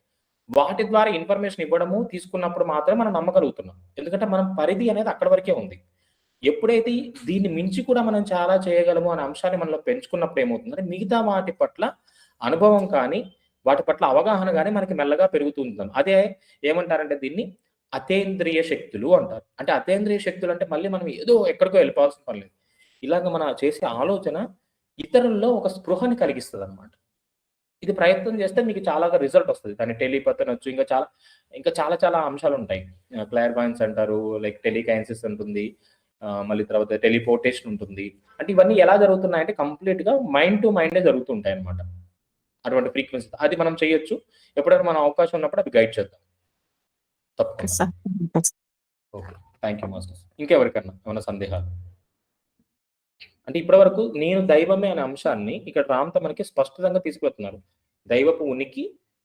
వాటి ద్వారా ఇన్ఫర్మేషన్ ఇవ్వడము, తీసుకున్నప్పుడు మాత్రమే మనం నమ్మగలుగుతున్నాం. ఎందుకంటే మనం పరిధి అనేది అక్కడి వరకే ఉంది. ఎప్పుడైతే దీన్ని మించి కూడా మనం చాలా చేయగలము అనే అంశాన్ని మనలో పెంచుకున్నప్పుడు ఏమవుతుందంటే, మిగతా వాటి పట్ల అనుభవం కానీ, వాటి పట్ల అవగాహన గాని మనకి మెల్లగా పెరుగుతూ ఉంటుంది. అదే ఏమంటారంటే దీన్ని అతేంద్రియ శక్తులు అంటారు. అంటే అతేంద్రియ శక్తులు అంటే మళ్ళీ మనం ఏదో ఎక్కడికో వెళ్ళిపోవాల్సిన పని లేదు. ఇలాగ మనం చేసే ఆలోచన ఇతరుల్లో ఒక స్పృహని కలిగిస్తదనమాట. ఇది ప్రయత్నం చేస్తే మీకు చాలాగా రిజల్ట్ వస్తది. దాన్ని టెలిపతి అనొచ్చు. ఇంకా చాలా చాలా అంశాలుంటాయి. క్లాయిర్వాయన్స్ అంటారు. లైక్ టెలికైనెసిస్ ఉంటుంది. మళ్ళీ తర్వాత టెలిపోర్టేషన్ ఉంటుంది. అంటే ఇవన్నీ ఎలా జరుగుతున్నాయంటే కంప్లీట్‌గా మైండ్ టు మైండే జరుగుతూ ఉంటాయన్నమాట. అటువంటి ఫ్రీక్వెన్సీ అది మనం చేయొచ్చు. ఎప్పుడైనా మన అవకాశం ఉన్నప్పుడు అది గైడ్ చేద్దాం. ఓకే తప్పకుండా. Sir. Okay. Thank you masters. ఇంకెవరికన్నా ఏమైనా సందేహాలు? అంటే ఇప్పటివరకు నేను దైవమే అనే అంశాన్ని ఇక్కడ రామ్‌త మనకి స్పష్టంగా తీసుకువెళ్తున్నారు. దైవపు ఉనికి,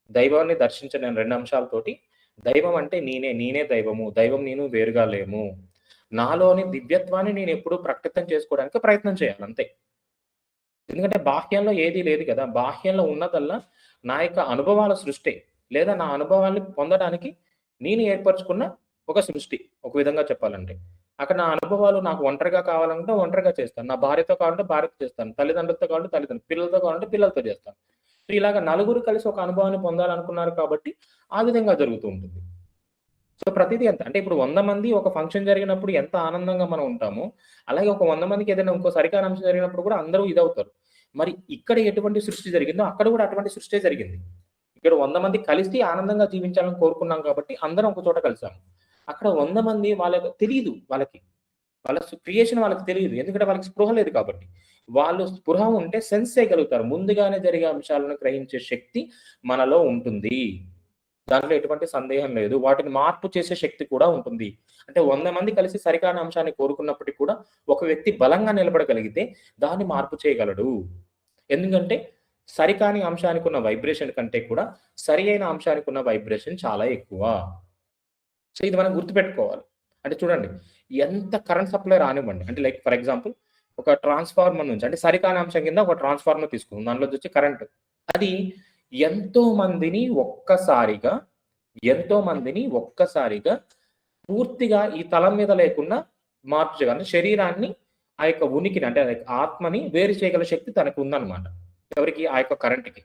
దైవాన్ని దర్శించిన 2 అంశాలతోటి దైవం అంటే నేనే, నేనే దైవము, దైవం నేను వేరుగా లేము. నాలోని దివ్యత్వాన్ని నేనెప్పుడూ ప్రకటితం చేసుకోవడానికి ప్రయత్నం చేయాలి అంతే. ఎందుకంటే బాహ్యంలో ఏది లేదు కదా! బాహ్యంలో ఉన్నదల్లా నా యొక్క అనుభవాల సృష్టే. లేదా నా అనుభవాల్ని పొందడానికి నేను ఏర్పరచుకున్న ఒక సృష్టి. ఒక విధంగా చెప్పాలంటే. అక్కడ నా అనుభవాలు నాకు ఒంటరిగా కావాలంటే ఒంటరిగా చేస్తాను. నా భార్యతో కావాలంటే భార్యతో చేస్తాను. తల్లిదండ్రులతో కావాలంటే తల్లిదండ్రులు, పిల్లలతో కావాలంటే పిల్లలతో చేస్తాను. సో, ఇలాగ నలుగురు కలిసి ఒక అనుభవాన్ని పొందాలనుకున్నారు కాబట్టి ఆ విధంగా జరుగుతూ ఉంటుంది. సో, ప్రతీదీ అంతే. అంటే ఇప్పుడు 100 మంది ఒక ఫంక్షన్ జరిగినప్పుడు ఎంత ఆనందంగా మనం ఉంటామో, అలాగే ఒక 100 మందికి ఏదైనా ఇంకో సరికాని అంశం జరిగినప్పుడు కూడా అందరూ ఇదవుతారు. మరి ఇక్కడ ఎటువంటి సృష్టి జరిగిందో అక్కడ కూడా అటువంటి సృష్టే జరిగింది. ఇక్కడ 100 మంది కలిసి ఆనందంగా జీవించాలని కోరుకున్నాం కాబట్టి అందరం ఒక చోట కలిసాము. అక్కడ 100 మంది వాళ్ళకి తెలీదు వాళ్ళకి. వాళ్ళ క్రియేషన్ వాళ్ళకి తెలీదు. ఎందుకంటే వాళ్ళకి స్పృహ లేదు కాబట్టి. వాళ్ళు స్పృహ ఉంటే సెన్స్ చేయగలుగుతారు. ముందుగానే జరిగే అంశాలను గ్రహించే శక్తి మనలో ఉంటుంది. దాంట్లో ఎటువంటి సందేహం లేదు. వాటిని మార్పు చేసే శక్తి కూడా ఉంటుంది. అంటే 100 మంది కలిసి సరికాని అంశాన్ని కోరుకున్నప్పటికి కూడా ఒక వ్యక్తి బలంగా నిలబడగలిగితే దాన్ని మార్పు చేయగలడు. ఎందుకంటే సరికాని అంశానికి ఉన్న వైబ్రేషన్ కంటే కూడా సరి అయిన అంశానికి ఉన్న వైబ్రేషన్ చాలా ఎక్కువ. సో, ఇది మనం గుర్తుపెట్టుకోవాలి. అంటే చూడండి, ఎంత కరెంట్ సప్లై రానివ్వండి. అంటే లైక్ ఫర్ ఎగ్జాంపుల్ ఒక ట్రాన్స్‌ఫార్మర్ నుంచి అంటే సరికాని అంశం కింద ఒక ట్రాన్స్‌ఫార్మర్ తీసుకుందాం. దాంట్లో నుంచి వచ్చే కరెంట్. అది ఎంతో మందిని ఒక్కసారిగా, ఎంతో మందిని ఒక్కసారిగా పూర్తిగా ఈ తలం మీద లేకుండా మార్పు చేయగలదు. అంటే శరీరాన్ని ఆ యొక్క ఉనికిని అంటే ఆత్మని వేరు చేయగల శక్తి తనకు ఉందన్నమాట. ఎవరికి? ఆ యొక్క కరెంట్‌కి.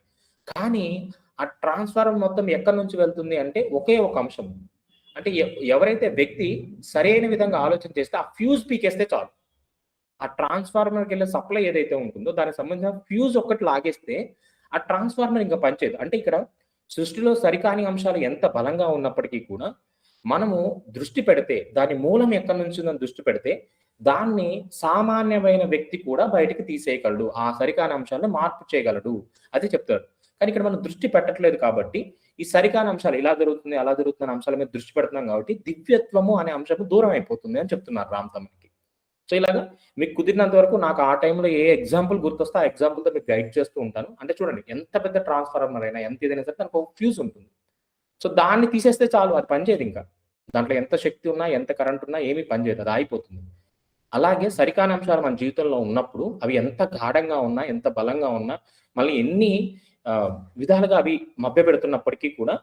కానీ ఆ ట్రాన్స్‌ఫార్మర్ మొత్తం ఎక్కడి నుంచి వెళ్తుంది అంటే ఒకే ఒక అంశం. అంటే ఎవరైతే వ్యక్తి సరైన విధంగా ఆలోచన చేస్తే ఆ ఫ్యూజ్ పీకేస్తే చాలు. ఆ ట్రాన్స్‌ఫార్మర్‌కెళ్ళే సప్లై ఏదైతే ఉంటుందో దానికి సంబంధించిన ఫ్యూజ్ ఒక్కటి లాగేస్తే ఆ ట్రాన్స్‌ఫార్మర్ ఇంక పనిచేయదు. అంటే ఇక్కడ సృష్టిలో సరికాని అంశాలు ఎంత బలంగా ఉన్నప్పటికీ కూడా మనము దృష్టి పెడితే దాని మూలం ఎక్కడి నుంచి ఉందని దృష్టి పెడితే దాన్ని సామాన్యమైన వ్యక్తి కూడా బయటికి తీసేయగలడు. ఆ సరికాని అంశాలను మార్పు చేయగలడు. అది చెప్తారు. కానీ ఇక్కడ మనం దృష్టి పెట్టట్లేదు కాబట్టి ఈ సరికాని అంశాలు ఇలా జరుగుతుంది, అలా జరుగుతుంది అనే అంశాల మీద దృష్టి పెడుతున్నాం కాబట్టి దివ్యత్వము అనే అంశము దూరం అయిపోతుంది అని చెప్తున్నారు రామ్‌తమకి. సో, ఇలాగా మీకు కుదిరినంత వరకు నాకు ఆ టైంలో ఏ ఎగ్జాంపుల్ గుర్తొస్తే ఆ ఎగ్జాంపుల్‌తో మీకు గైడ్ చేస్తూ ఉంటాను. అంటే చూడండి, ఎంత పెద్ద ట్రాన్స్‌ఫార్మర్ అయినా ఎంత ఏదైనా సరే దానికి ఒక ఫ్యూజ్ ఉంటుంది. సో, దాన్ని తీసేస్తే చాలు అది పనిచేయదింకా. దాంట్లో ఎంత శక్తి ఉన్నా, ఎంత కరెంట్ ఉన్నా ఏమీ పనిచేయదు. అది ఆగిపోతుంది. అలాగే సరికాని అంశాలు మన జీవితంలో ఉన్నప్పుడు అవి ఎంత గాఢంగా ఉన్నా, ఎంత బలంగా ఉన్నా, మళ్ళీ ఎన్ని విధాలుగా అవి మభ్యపెడుతున్నప్పటికీ కూడా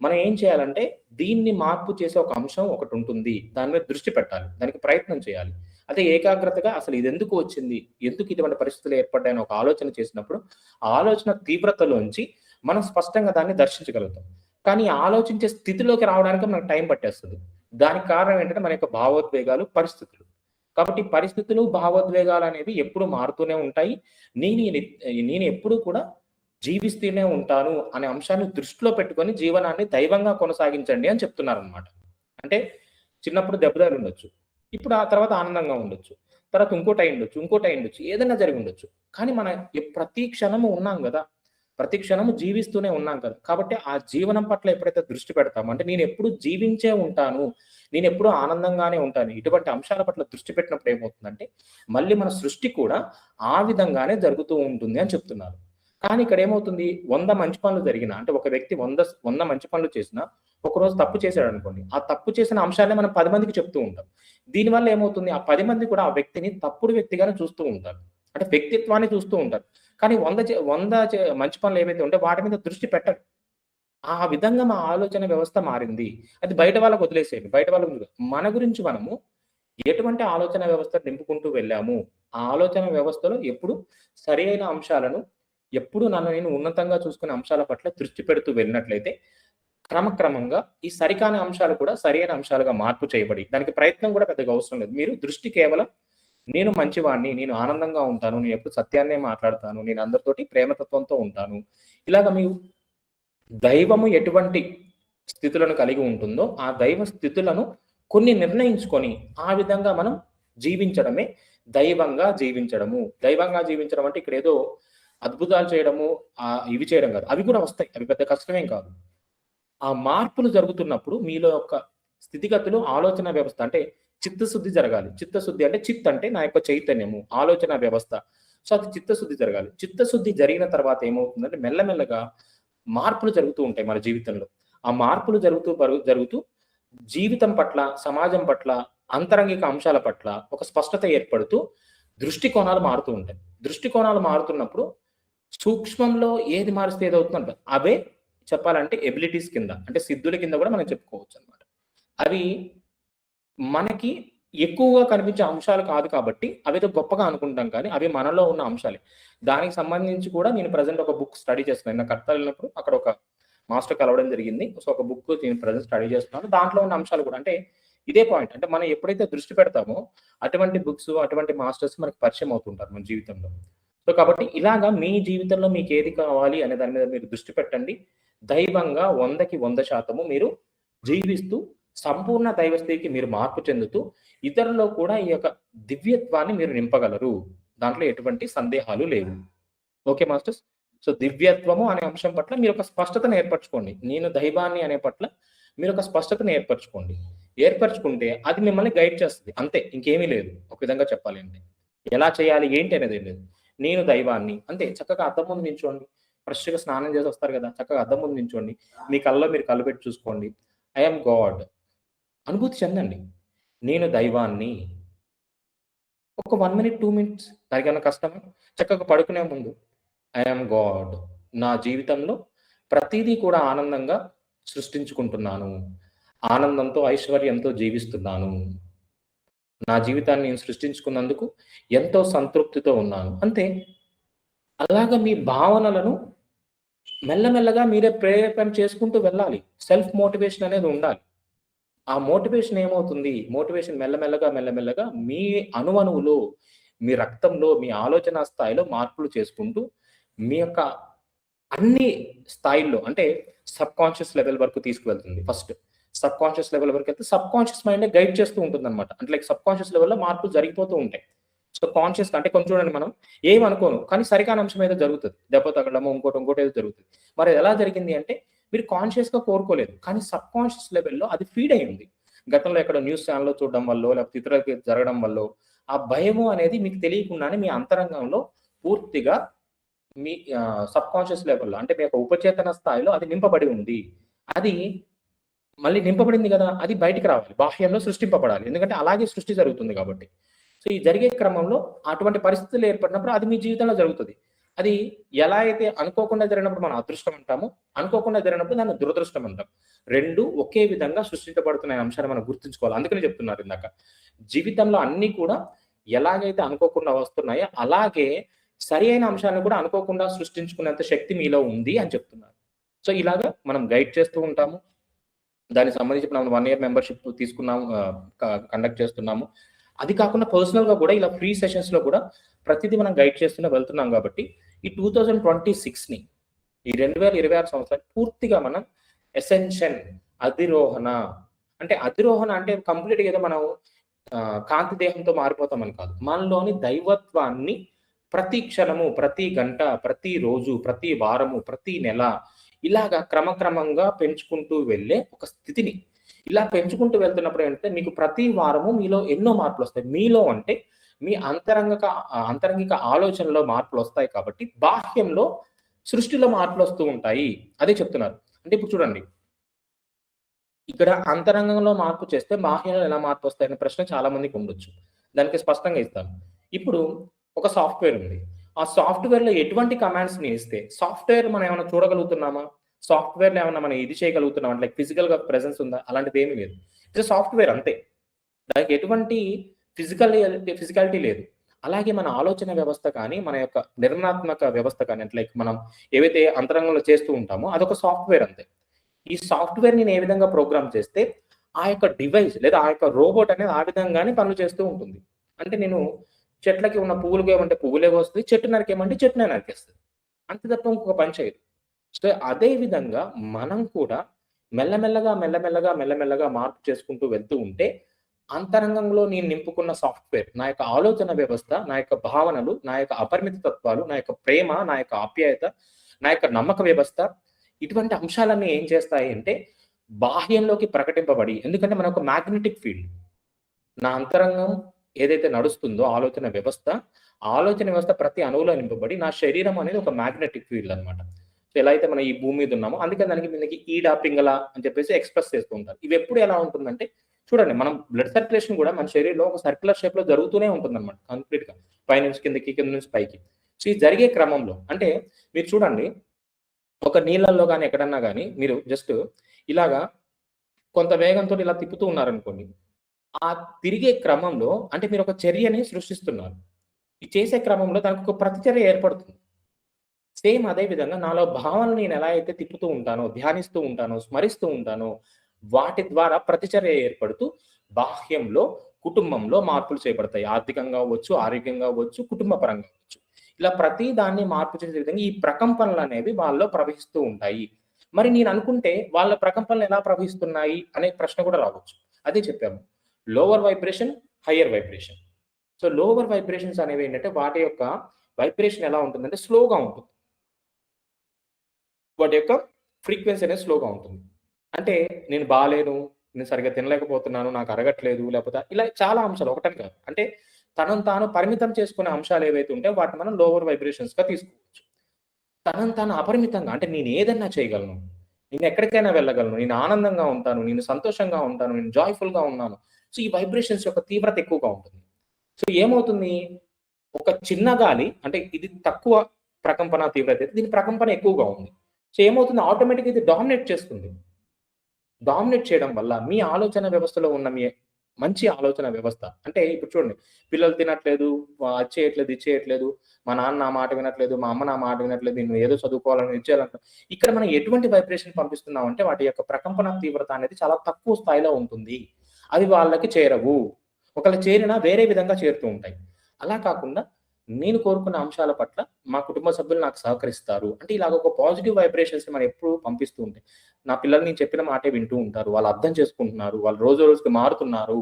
మనం ఏం చేయాలంటే దీన్ని మార్పు చేసే ఒక అంశం ఒకటుంటుంది. దాని మీద దృష్టి పెట్టాలి. దానికి ప్రయత్నం చేయాలి. అదే ఏకాగ్రతగా అసలు ఇదెందుకు వచ్చింది? ఎందుకు ఇటువంటి పరిస్థితులు ఏర్పడ్డాయని ఒక ఆలోచన చేసినప్పుడు, ఆ ఆలోచన తీవ్రతలోంచి మనం స్పష్టంగా దాన్ని దర్శించగలుగుతాం. కానీ ఆలోచించే స్థితిలోకి రావడానికి మనకు టైం పట్టేస్తది. దానికి కారణం ఏంటంటే మన యొక్క భావోద్వేగాలు, పరిస్థితులు. కాబట్టి పరిస్థితులు, భావోద్వేగాలనేవి ఎప్పుడూ మారుతూనే ఉంటాయి. నేను ఎప్పుడూ కూడా జీవిస్తూనే ఉంటాను అనే అంశాన్ని దృష్టిలో పెట్టుకొని జీవనాన్ని దైవంగా కొనసాగించండి అని చెప్తున్నారనమాట. అంటే చిన్నప్పుడు దెబ్బ తగిలుండొచ్చు. ఇప్పుడు ఆ తర్వాత ఆనందంగా ఉండొచ్చు. తర్వాత ఇంకోటి అయ్యుండొచ్చు, ఇంకోటి అయ్యుండొచ్చు. ఏదైనా జరిగి ఉండొచ్చు. కానీ మన ప్రతి క్షణము ఉన్నాం గదా! ప్రతి క్షణము జీవిస్తూనే ఉన్నాం కదా! కాబట్టి ఆ జీవనం పట్ల ఎప్పుడైతే దృష్టి పెడతామో అంటే నేనెప్పుడు జీవించే ఉంటాను. నేనెప్పుడూ ఆనందంగానే ఉంటాను. ఇటువంటి అంశాల పట్ల దృష్టి పెట్టినప్పుడు ఏమవుతుందంటే మళ్ళీ మన సృష్టి కూడా ఆ విధంగానే జరుగుతూ ఉంటుంది అని చెప్తున్నారు. కానీ ఇక్కడ ఏమవుతుంది 100 మంచి పనులు జరిగినా అంటే ఒక వ్యక్తి 100 మంచి పనులు చేసినా ఒకరోజు తప్పు చేశాడనుకోండి. ఆ తప్పు చేసిన అంశాన్నే మనం 10 మందికి చెప్తూ ఉంటాం. దీనివల్ల ఏమవుతుంది ఆ 10 మంది కూడా ఆ వ్యక్తిని తప్పుడు వ్యక్తిగానే చూస్తూ ఉంటారు. అంటే వ్యక్తిత్వాన్ని చూస్తూ ఉంటారు. కానీ 100 మంచి పనులు ఏవైతే ఉంటాయో వాటి మీద దృష్టి పెట్టరు. ఆ విధంగా మా ఆలోచన వ్యవస్థ మారింది. అది బయట వాళ్ళకి వదిలేసేయండి. బయట వాళ్ళ గురించి మన గురించి మనము ఎటువంటి ఆలోచన వ్యవస్థ నింపుకుంటూ వెళ్ళాము. ఆ ఆలోచన వ్యవస్థలో ఎప్పుడు సరైన అంశాలను ఎప్పుడు నన్ను నేను ఉన్నతంగా చూసుకునే అంశాల పట్ల దృష్టి పెడుతూ వెళ్ళినట్లయితే క్రమక్రమంగా ఈ సరికాని అంశాలు కూడా సరైన అంశాలుగా మార్పు చేయబడి దానికి ప్రయత్నం కూడా పెద్దగా అవసరం లేదు. మీరు దృష్టి కేవలం నేను మంచివాడిని, నేను ఆనందంగా ఉంటాను, నేను ఎప్పుడు సత్యాన్నే మాట్లాడతాను, నేను అందరితోటి ప్రేమతత్వంతో ఉంటాను. ఇలాగ మీరు దైవము ఎటువంటి స్థితులను కలిగి ఉంటుందో ఆ దైవ స్థితులను కొన్ని నిర్ణయించుకొని ఆ విధంగా మనం జీవించడమే దైవంగా జీవించడము. దైవంగా జీవించడం అంటే ఇక్కడ ఏదో అద్భుతాలు చేయడము, ఇవి చేయడం కాదు. అవి కూడా వస్తాయి. అవి పెద్ద కష్టమేం కాదు. ఆ మార్పులు జరుగుతున్నప్పుడు మీలో యొక్క స్థితిగతులు, ఆలోచన వ్యవస్థ అంటే చిత్తశుద్ధి జరగాలి. చిత్తశుద్ధి అంటే చిత్ అంటే నా యొక్క చైతన్యము, ఆలోచన వ్యవస్థ. సో, అది చిత్తశుద్ధి జరగాలి. చిత్తశుద్ధి జరిగిన తర్వాత ఏమవుతుందంటే మెల్లమెల్లగా మార్పులు జరుగుతూ ఉంటాయి మన జీవితంలో. ఆ మార్పులు జరుగుతూ జీవితం పట్ల, సమాజం పట్ల, అంతరంగిక అంశాల పట్ల ఒక స్పష్టత ఏర్పడుతూ దృష్టికోణాలు మారుతూ ఉంటాయి. దృష్టికోణాలు మారుతున్నప్పుడు సూక్ష్మంలో ఏది మారిస్తే ఏదవుతుందంట అవే చెప్పాలంటే ఎబిలిటీస్ కింద అంటే సిద్ధుల కింద కూడా మనం చెప్పుకోవచ్చనమాట. అవి మనకి ఎక్కువగా కనిపించే అంశాలు కాదు కాబట్టి అవేదో గొప్పగా అనుకుంటాం కానీ అవి మనలో ఉన్న అంశాలే. దానికి సంబంధించి కూడా నేను ప్రెజెంట్ ఒక బుక్ స్టడీ చేస్తున్నాను. నిన్న కడతాల్ వెళ్ళినప్పుడు అక్కడ ఒక మాస్టర్ కలవడం జరిగింది. సో, ఒక బుక్ నేను ప్రెజెంట్ స్టడీ చేస్తున్నాను. దాంట్లో ఉన్న అంశాలు కూడా అంటే ఇదే పాయింట్. అంటే మనం ఎప్పుడైతే దృష్టి పెడతామో అటువంటి బుక్స్, అటువంటి మాస్టర్స్ మనకు పరిచయం అవుతుంటారు మన జీవితంలో. సో, కాబట్టి ఇలాగా మీ జీవితంలో మీకేది కావాలి అనే దాని మీద మీరు దృష్టి పెట్టండి. దైవంగా 100కి 100% మీరు జీవిస్తూ సంపూర్ణ దైవస్థితికి మీరు మార్పు చెందుతూ ఇతరుల్లో కూడా ఈ యొక్క దివ్యత్వాన్ని మీరు నింపగలరు. దాంట్లో ఎటువంటి సందేహాలు లేవు. Okay masters. సో, దివ్యత్వము అనే అంశం పట్ల మీరు ఒక స్పష్టతను ఏర్పరచుకోండి. నేను దైవాన్ని అనే పట్ల మీరు ఒక స్పష్టతను ఏర్పరచుకోండి. ఏర్పరచుకుంటే అది మిమ్మల్ని గైడ్ చేస్తది. అంతే, ఇంకేమీ లేదు. ఒక విధంగా చెప్పాలి అంటే. ఎలా చేయాలి ఏంటి అనేది ఏం లేదు. నేను దైవాన్ని అంతే. చక్కగా అద్దం ముందు నించోండి. ఫ్రెష్‌గా స్నానం చేసి వస్తారు కదా! చక్కగా అద్దం ముందు నించోండి. మీ కళ్ళలో మీరు కళ్ళు పెట్టి చూసుకోండి. ఐ యామ్ గాడ్ అనుభూతి చెందండి. నేను దైవాన్ని. ఒక 1 మినిట్, 2 మినిట్స్ దానికేమన్నా కష్టమా? చక్కగా పడుకునే ముందు ఐ యామ్ గాడ్. నా జీవితంలో ప్రతీదీ కూడా ఆనందంగా సృష్టించుకుంటున్నాను. ఆనందంతో, ఐశ్వర్యంతో జీవిస్తున్నాను. నా జీవితాన్ని నేను సృష్టించుకున్నందుకు ఎంతో సంతృప్తితో ఉన్నాను. అంతే. అలాగా మీ భావనలను మెల్లమెల్లగా మీరే ప్రేరేపణ చేసుకుంటూ వెళ్ళాలి. సెల్ఫ్ మోటివేషన్ అనేది ఉండాలి. ఆ మోటివేషన్ ఏమవుతుంది? మోటివేషన్ మెల్లమెల్లగా మీ అణువణువులో, మీ రక్తంలో, మీ ఆలోచనా స్థాయిలో మార్పులు చేసుకుంటూ మీ యొక్క అన్ని స్థాయిల్లో అంటే సబ్‌కాన్షియస్ లెవెల్ వరకు తీసుకువెళ్తుంది ఫస్ట్. సబ్‌కాన్షియస్ లెవెల్ వరకెళ్తే సబ్‌కాన్షియస్ మైండే గైడ్ చేస్తూ ఉంటుందన్నమాట. అంటే లైక్ సబ్‌కాన్షియస్ లెవెల్‌లో మార్పులు జరిగిపోతూ ఉంటాయి. సో, కాన్షియస్ అంటే కొంచెం చూడండి మనం ఏమనుకోను. కానీ సరికాని అంశం ఏదో జరుగుతది. దెబ్బ తగలడమో, ఇంకోటి ఏదో జరుగుతది. మరి ఎలా జరిగింది అంటే మీరు కాన్షియస్‌గా కోరుకోలేదు. కానీ సబ్‌కాన్షియస్ లెవెల్‌లో అది ఫీడ్ అయ్యింది. గతంలో ఎక్కడో న్యూస్ ఛానెల్‌లో చూడడం వల్లో, లేకపోతే ఇతరులకి జరగడం వల్లో, ఆ భయము అనేది మీకు తెలియకుండానే మీ అంతరంగంలో పూర్తిగా మీ సబ్‌కాన్షియస్ లెవెల్‌లో అంటే మీ యొక్క ఉపచేతన స్థాయిలో అది నింపబడి ఉంది. అది మళ్ళీ నింపబడింది గదా! అది బయటికి రావాలి. బాహ్యంలో సృష్టింపబడాలి. ఎందుకంటే అలాగే సృష్టి జరుగుతుంది కాబట్టి. సో, ఈ జరిగే క్రమంలో అటువంటి పరిస్థితులు ఏర్పడినప్పుడు అది మీ జీవితంలో జరుగుతది. అది ఎలా అయితే అనుకోకుండా జరిగినప్పుడు మనం అదృష్టం అంటామో, అనుకోకుండా జరిగినప్పుడు దాన్ని దురదృష్టం అంటాం. 2 ఒకే విధంగా సృష్టించబడుతున్న అంశాన్ని మనం గుర్తుంచుకోవాలి. అందుకనే చెప్తున్నారు ఇందాక. జీవితంలో అన్నీ కూడా ఎలాగైతే అనుకోకుండా వస్తున్నాయో, అలాగే సరి అయిన అంశాలను కూడా అనుకోకుండా సృష్టించుకునేంత శక్తి మీలో ఉంది అని చెప్తున్నారు. సో, ఇలాగా మనం గైడ్ చేస్తూ ఉంటాము. దానికి సంబంధించి మనం 1 ఇయర్ మెంబర్‌షిప్ తీసుకున్నాము. కండక్ట్ చేస్తున్నాము. అది కాకుండా పర్సనల్‌గా కూడా ఇలా ఫ్రీ సెషన్స్‌లో కూడా ప్రతిదీ మనం గైడ్ చేస్తూనే వెళ్తున్నాం కాబట్టి, ఈ 2026ని ఈ 2026 సంవత్సరాన్ని పూర్తిగా మనం అసెన్షన్ అధిరోహణ అంటే అధిరోహణ అంటే కంప్లీట్‌గా ఏదో మనం కాంతి దేహంతో మారిపోతామని కాదు. మనలోని దైవత్వాన్ని ప్రతి క్షణము, ప్రతి గంట, ప్రతి రోజు, ప్రతి వారము, ప్రతి నెల ఇలాగా క్రమక్రమంగా పెంచుకుంటూ వెళ్ళే ఒక స్థితిని ఇలా పెంచుకుంటూ వెళ్తున్నప్పుడు ఏంటంటే మీకు ప్రతి వారము మీలో ఎన్నో మార్పులొస్తాయి. మీలో అంటే మీ అంతరంగిక ఆలోచనలో మార్పులొస్తాయి కాబట్టి బాహ్యంలో సృష్టిలో మార్పులొస్తూ ఉంటాయి. అదే చెప్తున్నారు. అంటే ఇప్పుడు చూడండి. ఇక్కడ అంతరంగంలో మార్పు చేస్తే బాహ్యంలో ఎలా మార్పొస్తాయనే ప్రశ్న చాలా మందికుండొచ్చు. దానికి స్పష్టంగా ఇస్తాను. ఇప్పుడు ఒక సాఫ్ట్‌వేర్ ఉంది. ఆ సాఫ్ట్‌వేర్‌లో ఎటువంటి కమాండ్స్‌ని ఇస్తే సాఫ్ట్‌వేర్ మనం ఏమైనా చూడగలుగుతున్నామా? సాఫ్ట్‌వేర్‌లో ఏమన్నా మనం ఇది చేయగలుగుతున్నామా? అంటే లైక్ ఫిజికల్‌గా ప్రెజెన్స్ ఉందా? అలాంటిదేమీ లేదు. ఇట్స్ సాఫ్ట్‌వేర్ అంతే. దానికి ఎటువంటి ఫిజికాలిటీ లేదు. అలాగే మన ఆలోచన వ్యవస్థ కానీ, మన యొక్క నిర్మాణాత్మక వ్యవస్థ కానీ అంటే లైక్ మనం ఏవైతే అంతరంగంలో చేస్తూ ఉంటామో అదొక సాఫ్ట్‌వేర్ అంతే. ఈ సాఫ్ట్‌వేర్ నేను ఏ విధంగా ప్రోగ్రామ్ చేస్తే ఆ యొక్క డివైస్ లేదా ఆ యొక్క రోబోట్ అనేది ఆ విధంగానే పనులు చేస్తూ ఉంటుంది. అంటే నేను చెట్లకి ఉన్న పువ్వులకి ఏమంటే పువ్వులే కోస్తది. చెట్టు నరికేయమంటే చెట్టునే నరికేస్తది. అంతే తప్ప ఇంకొక పని చేయదు. సో, అదే విధంగా మనం కూడా మెల్లమెల్లగా మార్పు చేసుకుంటూ వెళ్తూ ఉంటే అంతరంగంలో నేను నింపుకున్న సాఫ్ట్‌వేర్, నా యొక్క ఆలోచన వ్యవస్థ, నా యొక్క భావనలు, నా యొక్క అపరిమిత తత్వాలు, నా యొక్క ప్రేమ, నా యొక్క ఆప్యాయత, నా యొక్క నమ్మక వ్యవస్థ, ఇటువంటి అంశాలన్నీ ఏం చేస్తాయి అంటే, బాహ్యంలోకి ప్రకటింపబడి ఎందుకంటే మన ఒక మ్యాగ్నెటిక్ ఫీల్డ్. నా అంతరంగం ఏదైతే నడుస్తుందో ఆలోచన వ్యవస్థ, ఆ ఆలోచన వ్యవస్థ ప్రతి అణువులో నింపబడి, నా శరీరం అనేది ఒక మ్యాగ్నెటిక్ ఫీల్డ్ అన్నమాట. సో, ఎలా అయితే మనం ఈ భూమి మీద ఉన్నామో, అందుకే దానికి ఈడ, పింగళ అని చెప్పేసి ఎక్స్‌ప్రెస్ చేస్తూ ఉంటారు. ఇవెప్పుడు ఎలా ఉంటుందంటే, చూడండి మనం బ్లడ్ సర్క్యులేషన్ కూడా మన శరీరంలో ఒక సర్క్యులర్ షేప్‌లో జరుగుతూనే ఉంటుందన్నమాట కంప్లీట్‌గా. పైనుంచి కిందకి, కింద నుంచి పైకి. సో, ఈ జరిగే క్రమంలో అంటే మీరు చూడండి, ఒక నీళ్ళల్లో గాని, ఎక్కడన్నా గాని మీరు జస్ట్ ఇలాగా కొంత వేగంతోటి ఇలా తిప్పుతూ ఉన్నారనుకోండి. ఆ తిరిగే క్రమంలో అంటే మీరొక చర్యని సృష్టిస్తున్నారు. ఈ చేసే క్రమంలో దానికొక ప్రతిచర్య ఏర్పడుతుంది. సేమ్ అదే విధంగా నాలో భావనలు నేనెలా అయితే తిప్పుతూ ఉంటానో, ధ్యానిస్తూ ఉంటానో, స్మరిస్తూ ఉంటానో, వాటి ద్వారా ప్రతిచర్య ఏర్పడుతూ బాహ్యంలో, కుటుంబంలో మార్పులు చేపడతాయి. ఆర్థికంగా అవ్వచ్చు, ఆరోగ్యంగా అవ్వచ్చు, కుటుంబ పరంగా అవ్వచ్చు. ఇలా ప్రతి దాన్ని మార్పు చేసే విధంగా ఈ ప్రకంపనలనేవి వాళ్ళలో ప్రవహిస్తూ ఉంటాయి. మరి నేననుకుంటే వాళ్ళ ప్రకంపనలు ఎలా ప్రవహిస్తున్నాయి అనే ప్రశ్న కూడా రావచ్చు. అదే చెప్పాము. Lower vibration, higher vibration. So, lower vibrations అనేవేంటంటే వాటి యొక్క వైబ్రేషన్ ఎలా ఉంటుందంటే స్లోగా ఉంటుంది. వాటి యొక్క ఫ్రీక్వెన్సీ అనేది స్లోగా ఉంటుంది. అంటే నేను బాలేను, నేను సరిగ్గా తినలేకపోతున్నాను, నాకు అరగట్లేదు, లేపోతే ఇలా చాలా అంశాలు ఒకటని కాదు. అంటే తనను తాను పరిమితం చేసుకునే అంశాలు ఏవైతే ఉంటాయో వాటిని మనం లోవర్ వైబ్రేషన్స్‌గా తీసుకోవచ్చు. తనను తాను అపరిమితంగా అంటే నేనేదన్నా చేయగలను. నేనెక్కడికైనా వెళ్ళగలను. నేను ఆనందంగా ఉంటాను. నేను సంతోషంగా ఉంటాను. నేను జాయ్‌ఫుల్‌గా ఉన్నాను. సో, ఈ వైబ్రేషన్స్ యొక్క తీవ్రత ఎక్కువగా ఉంటుంది. సో, ఏమవుతుంది? ఒక చిన్న గాలి అంటే ఇది తక్కువ ప్రకంపన తీవ్రత అయితే దీని ప్రకంపన ఎక్కువగా ఉంది. సో, ఏమవుతుంది? ఆటోమేటిక్‌గా ఇది డామినేట్ చేస్తుంది. డామినేట్ చేయడం వల్ల మీ ఆలోచన వ్యవస్థలో ఉన్న మీ మంచి ఆలోచన వ్యవస్థ అంటే ఇప్పుడు చూడండి పిల్లలు తినట్లేదు, అది చేయట్లేదు, ఇది చేయట్లేదు, మా నాన్న నా మాట వినట్లేదు, మా అమ్మ నా మాట వినట్లేదు, నేను ఏదో చదువుకోవాలని ఇది చేయాలంట. ఇక్కడ మనం ఎటువంటి వైబ్రేషన్ పంపిస్తున్నాం అంటే వాటి యొక్క ప్రకంపన తీవ్రత అనేది చాలా తక్కువ స్థాయిలో ఉంటుంది. అవి వాళ్ళకి చేరవు. ఒకవేళ చేరినా వేరే విధంగా చేరుతూ ఉంటాయి. అలా కాకుండా నేను కోరుకున్న అంశాల పట్ల మా కుటుంబ సభ్యులు నాకు సహకరిస్తారు. అంటే ఇలాగ ఒక పాజిటివ్ వైబ్రేషన్స్‌ని మనం ఎప్పుడూ పంపిస్తూ ఉంటే, నా పిల్లలు నేను చెప్పిన మాటే వింటూ ఉంటారు. వాళ్ళు అర్థం చేసుకుంటున్నారు. వాళ్ళు రోజు రోజుకి మారుతున్నారు.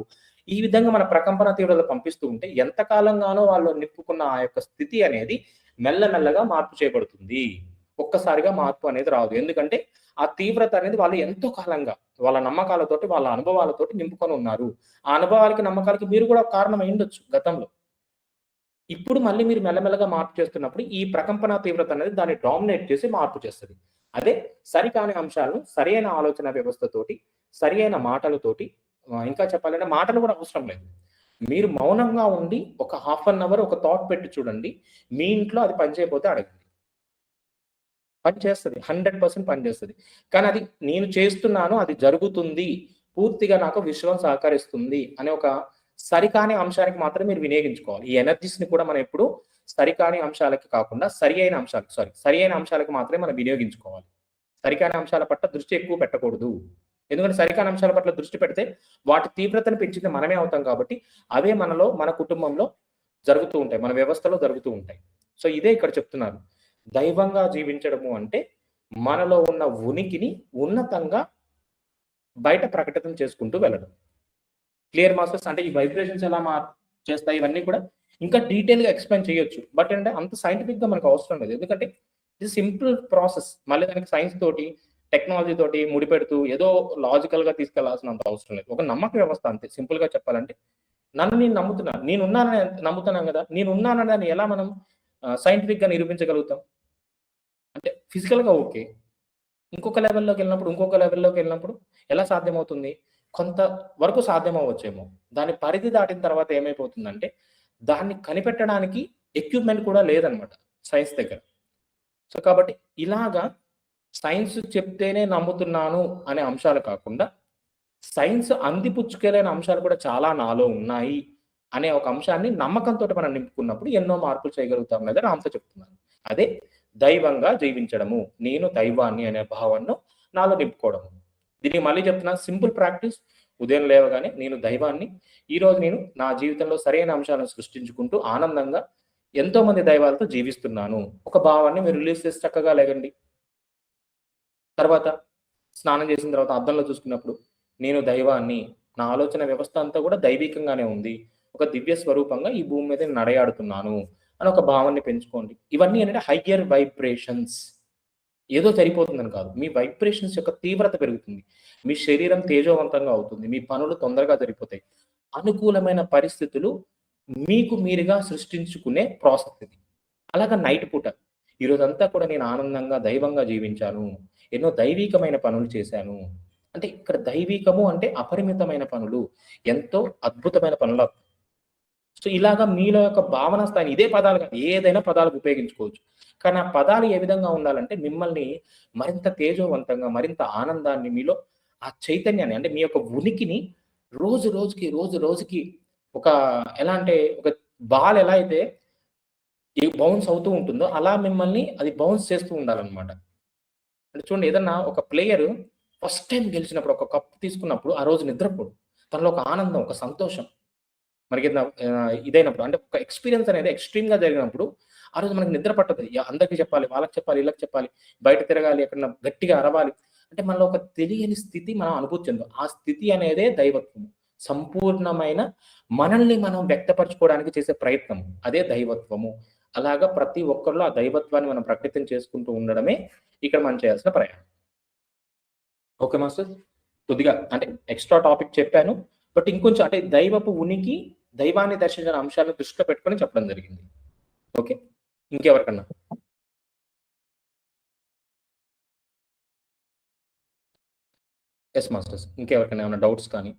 ఈ విధంగా మన ప్రకంపన తీవ్రత పంపిస్తూ ఉంటే ఎంత కాలంగానో వాళ్ళు నింపుకున్న ఆ యొక్క స్థితి అనేది మెల్లమెల్లగా మార్పు చేయబడుతుంది. ఒక్కసారిగా మార్పు అనేది రాదు. ఎందుకంటే ఆ తీవ్రత అనేది వాళ్ళు ఎంతో కాలంగా వాళ్ళ నమ్మకాలతోటి, వాళ్ళ అనుభవాలతోటి నింపుకొని ఉన్నారు. ఆ అనుభవాలకి, నమ్మకాలకి మీరు కూడా కారణం అయ్యుండొచ్చు గతంలో. ఇప్పుడు మళ్ళీ మీరు మెల్లమెల్లగా మార్పు చేస్తున్నప్పుడు ఈ ప్రకంపన తీవ్రత అనేది దాన్ని డామినేట్ చేసి మార్పు చేస్తది. అదే సరికాని అంశాలను సరియైన ఆలోచన వ్యవస్థతోటి, సరియైన మాటలతోటి ఇంకా చెప్పాలంటే మాటలు కూడా అవసరం లేదు. మీరు మౌనంగా ఉండి ఒక హాఫ్ అన్ అవర్ ఒక థాట్ పెట్టి చూడండి. మీ ఇంట్లో అది పని చేయకపోతే అడగండి. పని చేస్తది. 100% పని చేస్తది. కానీ అది నేను చేస్తున్నాను, అది జరుగుతుంది. పూర్తిగా నాకు విశ్వం సహకరిస్తుంది అనే ఒక సరికాని అంశానికి మాత్రం మీరు వినియోగించుకోవాలి. ఈ ఎనర్జీస్‌ని కూడా మనం ఎప్పుడు సరికాని అంశాలకి కాకుండా సరియైన అంశాలకు మాత్రమే మనం వినియోగించుకోవాలి. సరికాని అంశాల పట్ల దృష్టి ఎక్కువ పెట్టకూడదు. ఎందుకంటే సరికాని అంశాల పట్ల దృష్టి పెడితే వాటి తీవ్రతను పెంచింది మనమే అవుతాం కాబట్టి అవే మనలో, మన కుటుంబంలో జరుగుతూ ఉంటాయి. మన వ్యవస్థలో జరుగుతూ ఉంటాయి. సో, ఇదే ఇక్కడ చెప్తున్నారు. దైవంగా జీవించడము అంటే మనలో ఉన్న ఉనికిని ఉన్నతంగా బయట ప్రకటితం చేసుకుంటూ వెళ్ళడం. క్లియర్ మాస్టర్స్ అంటే ఈ వైబ్రేషన్స్ ఎలా చేస్తాయి ఇవన్నీ కూడా ఇంకా డీటెయిల్‌గా ఎక్స్‌ప్లెయిన్ చేయొచ్చు. బట్ అంటే అంత సైంటిఫిక్‌గా మనకు అవసరం లేదు. ఎందుకంటే ఇది సింపుల్ ప్రాసెస్. మళ్ళీ దానికి సైన్స్ తోటి, టెక్నాలజీ తోటి ముడిపెడుతూ ఏదో లాజికల్‌గా తీసుకెళ్లాల్సినంత అవసరం లేదు. ఒక నమ్మక వ్యవస్థ అంతే సింపుల్‌గా చెప్పాలంటే. నన్ను నేను నమ్ముతున్నాను. నేనున్నానని నమ్ముతున్నాను గదా! నేనున్నానని దాన్ని ఎలా మనం సైంటిఫిక్‌గా నిరూపించగలుగుతాం? అంటే ఫిజికల్‌గా ఓకే. ఇంకొక లెవెల్‌లోకెళ్ళినప్పుడు ఎలా సాధ్యమవుతుంది? కొంత వరకు సాధ్యమవ్వచ్చేమో. దాని పరిధి దాటిన తర్వాత ఏమైపోతుందంటే, దాన్ని కనిపెట్టడానికి ఎక్విప్‌మెంట్ కూడా లేదనమాట సైన్స్ దగ్గర. సో, కాబట్టి ఇలాగా సైన్స్ చెప్తేనే నమ్ముతున్నాను అనే అంశాలు కాకుండా, సైన్స్ అందిపుచ్చుకోలేని అంశాలు కూడా చాలా నాలో ఉన్నాయి అనే ఒక అంశాన్ని నమ్మకంతోటి మనం నింపుకున్నప్పుడు ఎన్నో మార్పులు చేయగలుగుతాం అనేది రామ్‌తో చెప్తున్నాను. అదే దైవంగా జీవించడము. నేను దైవాన్ని అనే భావనను నాలో నింపుకోవడము. దీనికి మళ్ళీ చెప్తున్నాను సింపుల్ ప్రాక్టీస్. ఉదయం లేవగానే నేను దైవాన్ని. ఈరోజు నేను నా జీవితంలో సరైన అంశాలను సృష్టించుకుంటూ ఆనందంగా ఎంతోమంది దైవాలతో జీవిస్తున్నాను. ఒక భావాన్ని మీరు రిలీజ్ చేసి చక్కగా లెగండి. తర్వాత స్నానం చేసిన తర్వాత అద్దంలో చూసుకున్నప్పుడు నేను దైవాన్ని, నా ఆలోచన వ్యవస్థ అంతా కూడా దైవికంగానే ఉంది. ఒక దివ్య స్వరూపంగా ఈ భూమి మీద నేను నడయాడుతున్నాను అని ఒక భావనని పెంచుకోండి. ఇవన్నీ ఏంటంటే హయ్యర్ వైబ్రేషన్స్. ఏదో సరిపోతుందని కాదు. మీ వైబ్రేషన్స్ యొక్క తీవ్రత పెరుగుతుంది. మీ శరీరం తేజోవంతంగా అవుతుంది. మీ పనులు తొందరగా జరిగిపోతాయి. అనుకూలమైన పరిస్థితులు మీకు మీరుగా సృష్టించుకునే ప్రాసెస్ ఇది. అలాగా నైట్ పూట ఈరోజంతా కూడా నేను ఆనందంగా, దైవంగా జీవించాను. ఎన్నో దైవీకమైన పనులు చేశాను. అంటే ఇక్కడ దైవీకము అంటే అపరిమితమైన పనులు. ఎంతో అద్భుతమైన పనులు. సో ఇలాగా మీలో యొక్క భావన స్థాయిని ఇదే పదాలు కాదు, ఏదైనా పదాలకు ఉపయోగించుకోవచ్చు. కానీ ఆ పదాలు ఏ విధంగా ఉండాలంటే మిమ్మల్ని మరింత తేజోవంతంగా, మరింత ఆనందాన్ని మీలో ఆ చైతన్యాన్ని అంటే మీ యొక్క ఉనికిని రోజు రోజుకి ఒక ఎలా అంటే ఒక బాల్ ఎలా అయితే బౌన్స్ అవుతూ ఉంటుందో అలా మిమ్మల్ని అది బౌన్స్ చేస్తూ ఉండాలన్నమాట. అంటే చూడండి, ఏదన్నా ఒక ప్లేయర్ ఫస్ట్ టైం గెలిచినప్పుడు ఒక కప్ తీసుకున్నప్పుడు ఆ రోజు నిద్రపోడు. తనలో ఒక ఆనందం, ఒక సంతోషం మనకి ఇదైనప్పుడు అంటే ఒక ఎక్స్పీరియన్స్ అనేది ఎక్స్ట్రీమ్‌గా జరిగినప్పుడు ఆ రోజు మనకు నిద్ర పట్టదు. అందరికి చెప్పాలి, వాళ్ళకి చెప్పాలి, వీళ్ళకి చెప్పాలి, బయట తిరగాలి, ఎక్కడన్నా గట్టిగా అరవాలి. అంటే మనలో ఒక తెలియని స్థితి మనం అనుభూతి చెందాం. ఆ స్థితి అనేదే దైవత్వం. సంపూర్ణమైన మనల్ని మనం వ్యక్తపరచుకోవడానికి చేసే ప్రయత్నం అదే దైవత్వము. అలాగా ప్రతి ఒక్కరిలో ఆ దైవత్వాన్ని మనం ప్రకటితం చేసుకుంటూ ఉండడమే ఇక్కడ మనం చేయాల్సిన ప్రయాణం. ఓకే మాస్టర్, కొద్దిగా అంటే ఎక్స్ట్రా టాపిక్ చెప్పాను. బట్ ఇంకొంచెం అంటే దైవపు ఉనికి, దైవాన్ని దర్శించిన అంశాలను దృష్టిలో పెట్టుకొని చెప్పడం జరిగింది. ఓకే, ఇంకెవరికన్నా? ఎస్ మాస్టర్స్, ఇంకెవరికైనా ఏమైనా డౌట్స్ కానీ?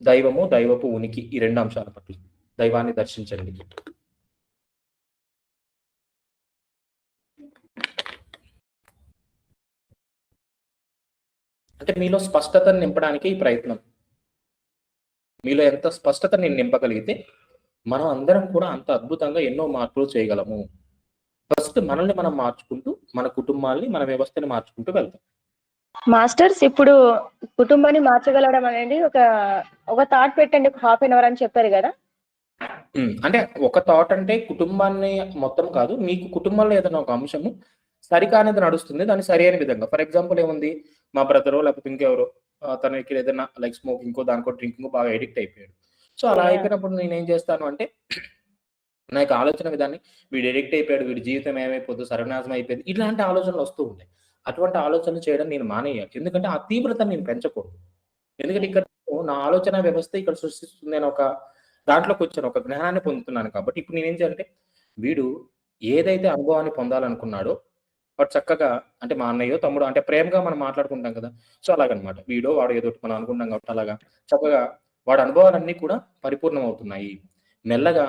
దైవము, దైవపు ఉనికి, ఈ రెండు అంశాల పట్ల దైవాన్ని దర్శించండి. అంటే మీలో స్పష్టతను నింపడానికి ఈ ప్రయత్నం. మీలో ఎంత స్పష్టత నేను నింపగలిగితే మనం అందరం కూడా అంత అద్భుతంగా ఎన్నో మార్పులు చేయగలము. ఫస్ట్ మనల్ని మనం మార్చుకుంటూ, మన కుటుంబాల్ని, మన వ్యవస్థని మార్చుకుంటూ వెళ్తాం. మాస్టర్స్, ఇప్పుడు కుటుంబాన్ని మార్చగలగడం అనేది ఒక థాట్ పెట్టండి, ఒక హాఫ్ అన్ అవర్ అని చెప్పారు కదా. అంటే ఒక థాట్ అంటే కుటుంబాన్ని మొత్తం కాదు, మీకు కుటుంబంలో ఏదైనా ఒక అంశము సరికానేది నడుస్తుంది, దాన్ని సరి అయిన విధంగా. ఫర్ ఎగ్జాంపుల్ ఏముంది, మా బ్రదరో లేకపోతే ఇంకెవరో తనకి ఏదైనా లైక్ స్మోకింగ్, దానికో డ్రింకింగ్ బాగా ఎడిక్ట్ అయిపోయాడు. సో అలా అయిపోయినప్పుడు నేనేం చేస్తాను అంటే నా యొక్క ఆలోచన విధాన్ని, వీడు ఎడిక్ట్ అయిపోయాడు, వీడి జీవితం ఏమైపోద్దు, సర్వనాశనం అయిపోయింది, ఇలాంటి ఆలోచనలు వస్తూ ఉంటాయి. అటువంటి ఆలోచనలు చేయడం నేను మానేయాలి. ఎందుకంటే ఆ తీవ్రతను నేను పెంచకూడదు. ఎందుకంటే ఇక్కడ నా ఆలోచన వ్యవస్థ ఇక్కడ సృష్టిస్తుంది అని ఒక దాంట్లోకి వచ్చాను, ఒక జ్ఞానాన్ని పొందుతున్నాను. కాబట్టి ఇప్పుడు నేనేం చేయాలంటే వీడు ఏదైతే అనుభవాన్ని పొందాలనుకున్నాడో వాడు చక్కగా, అంటే మా అన్నయ్యో తమ్ముడు అంటే ప్రేమగా మనం మాట్లాడుకుంటాం కదా, సో అలాగనమాట. వీడో వాడు ఏదో మనం అనుకుంటాం కాబట్టి అలాగా చక్కగా వాడి అనుభవాలన్నీ కూడా పరిపూర్ణం అవుతున్నాయి. మెల్లగా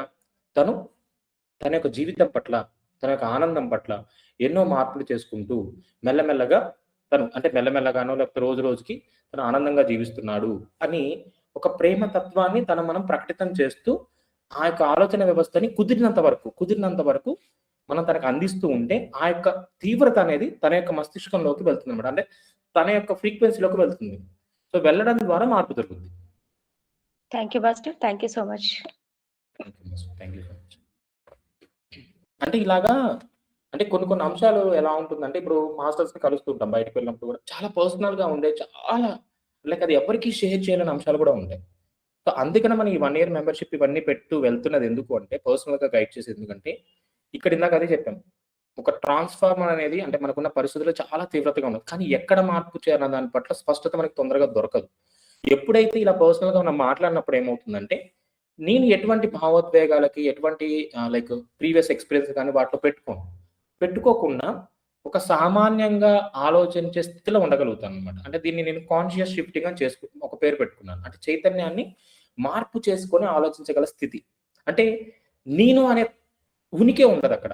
తన యొక్క జీవితం పట్ల, తన యొక్క ఆనందం పట్ల ఎన్నో మార్పులు చేసుకుంటూ మెల్లమెల్లగా అంటే మెల్లమెల్లగానో లేకపోతే రోజు రోజుకి తను ఆనందంగా జీవిస్తున్నాడు అని ఒక ప్రేమ తత్వాన్ని మనం ప్రకటితం చేస్తూ ఆ యొక్క ఆలోచన వ్యవస్థని కుదిరినంత వరకు మనం తనకు అందిస్తూ ఉంటే ఆ యొక్క తీవ్రత అనేది తన యొక్క మస్తిష్కంలోకి వెళ్తుంది అనమాట. అంటే తన యొక్క ఫ్రీక్వెన్సీలోకి వెళ్తుంది. సో వెళ్ళడం ద్వారా మార్పు జరుగుతుంది. Thank you master, thank you so much. అంటే ఇలాగా అంటే కొన్ని అంశాలు ఎలా ఉంటుందంటే, ఇప్పుడు మాస్టర్స్ ని కలుస్తుంటాం బయటకు వెళ్ళినప్పుడు కూడా చాలా పర్సనల్ గా ఉండే, చాలా లైక్ అది ఎవరికి షేర్ చేయలేని అంశాలు కూడా ఉంటాయి. సో అందుకనే మనం ఈ 1 year మెంబర్షిప్ ఇవన్నీ పెట్టు వెళ్తున్నది ఎందుకు అంటే, పర్సనల్ గా గైడ్ చేసేది. ఎందుకంటే ఇక్కడ ఇందాక అదే చెప్పాను, ఒక ట్రాన్స్ఫార్మర్ అనేది అంటే మనకున్న పరిస్థితుల్లో చాలా తీవ్రతగా ఉంది, కానీ ఎక్కడ మార్పు చేయాలన్న దాని పట్ల స్పష్టత మనకి తొందరగా దొరకదు. ఎప్పుడైతే ఇలా పర్సనల్ గా మనం మాట్లాడినప్పుడు ఏమవుతుందంటే, నేను ఎటువంటి భావోద్వేగాలకి, ఎటువంటి లైక్ ప్రీవియస్ ఎక్స్పీరియన్స్ కానీ వాటిలో పెట్టుకోకుండా ఒక సామాన్యంగా ఆలోచించే స్థితిలో ఉండగలుగుతాను అనమాట. అంటే దీన్ని నేను కాన్షియస్ షిఫ్టింగ్ అని ఒక పేరు పెట్టుకున్నాను. అంటే చైతన్యాన్ని మార్పు చేసుకొని ఆలోచించగల స్థితి. అంటే నేను అనే ఉనికే ఉండదు అక్కడ.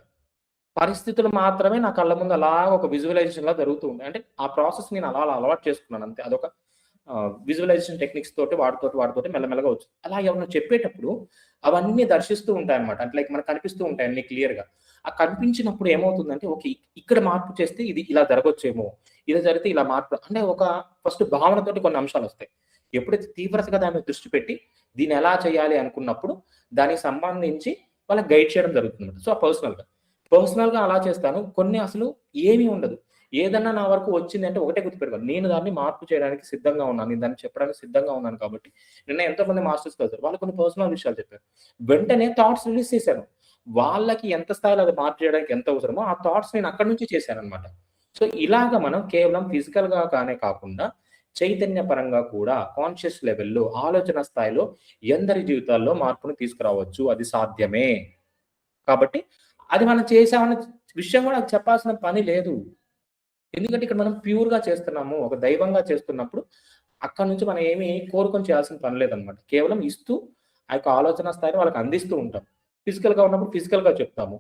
పరిస్థితులు మాత్రమే నా కళ్ళ ముందు అలా ఒక విజువలైజేషన్ లా జరుగుతూ ఉంటాయి. అంటే ఆ ప్రాసెస్ నేను అలా అలవాటు చేసుకున్నాను అంతే. అదొక విజువలైజేషన్ టెక్నిక్స్ తోటి వాడుతోటి మెల్లమెల్లగా వచ్చు. అలా ఎవరైనా చెప్పేటప్పుడు అవన్నీ దర్శిస్తూ ఉంటాయి అనమాట. అంటే లైక్ మనకు కనిపిస్తూ ఉంటాయి అన్ని క్లియర్ గా. ఆ కనిపించినప్పుడు ఏమవుతుందంటే, ఓకే ఇక్కడ మార్పు చేస్తే ఇది ఇలా జరగొచ్చేమో, ఇలా జరిగితే ఇలా మార్పు, అంటే ఒక ఫస్ట్ భావనతోటి కొన్ని అంశాలు వస్తాయి. ఎప్పుడైతే తీవ్రతగా దాన్ని దృష్టి పెట్టి దీన్ని ఎలా చేయాలి అనుకున్నప్పుడు దానికి సంబంధించి వాళ్ళకి గైడ్ చేయడం జరుగుతుంది. సో పర్సనల్ గా అలా చేస్తాను. కొన్ని అసలు ఏమీ ఉండదు, ఏదన్నా నా వరకు వచ్చింది అంటే ఒకటే గుర్తుపెట్టుకోవాలి, నేను దాన్ని మార్పు చేయడానికి సిద్ధంగా ఉన్నాను, నేను దాన్ని చెప్పడానికి సిద్ధంగా ఉన్నాను. కాబట్టి నిన్న ఎంతోమంది మాస్టర్స్ కలిసారు, వాళ్ళు కొన్ని పర్సనల్ విషయాలు చెప్పారు, వెంటనే థాట్స్ రిలీజ్ చేశాను. వాళ్ళకి ఎంత స్థాయిలో అది మార్పు చేయడానికి ఎంత అవసరమో ఆ థాట్స్ నేను అక్కడి నుంచి చేశాను అనమాట. సో ఇలాగ మనం కేవలం ఫిజికల్ గా కాకుండా చైతన్య పరంగా కూడా కాన్షియస్ లెవెల్లో ఆలోచన స్థాయిలో ఎందరి జీవితాల్లో మార్పును తీసుకురావచ్చు, అది సాధ్యమే. కాబట్టి అది మనం చేసామన్న విషయం కూడా నాకు చెప్పాల్సిన పని లేదు. ఎందుకంటే ఇక్కడ మనం ప్యూర్ గా చేస్తున్నాము, ఒక దైవంగా చేస్తున్నప్పుడు అక్కడ నుంచి మనం ఏమి కోరుకొని చేయాల్సిన పని లేదనమాట. కేవలం ఇస్తూ ఆ యొక్క ఆలోచన స్థాయిని వాళ్ళకి అందిస్తూ ఉంటాం. ఫిజికల్ గా ఉన్నప్పుడు ఫిజికల్ గా చెప్తాము,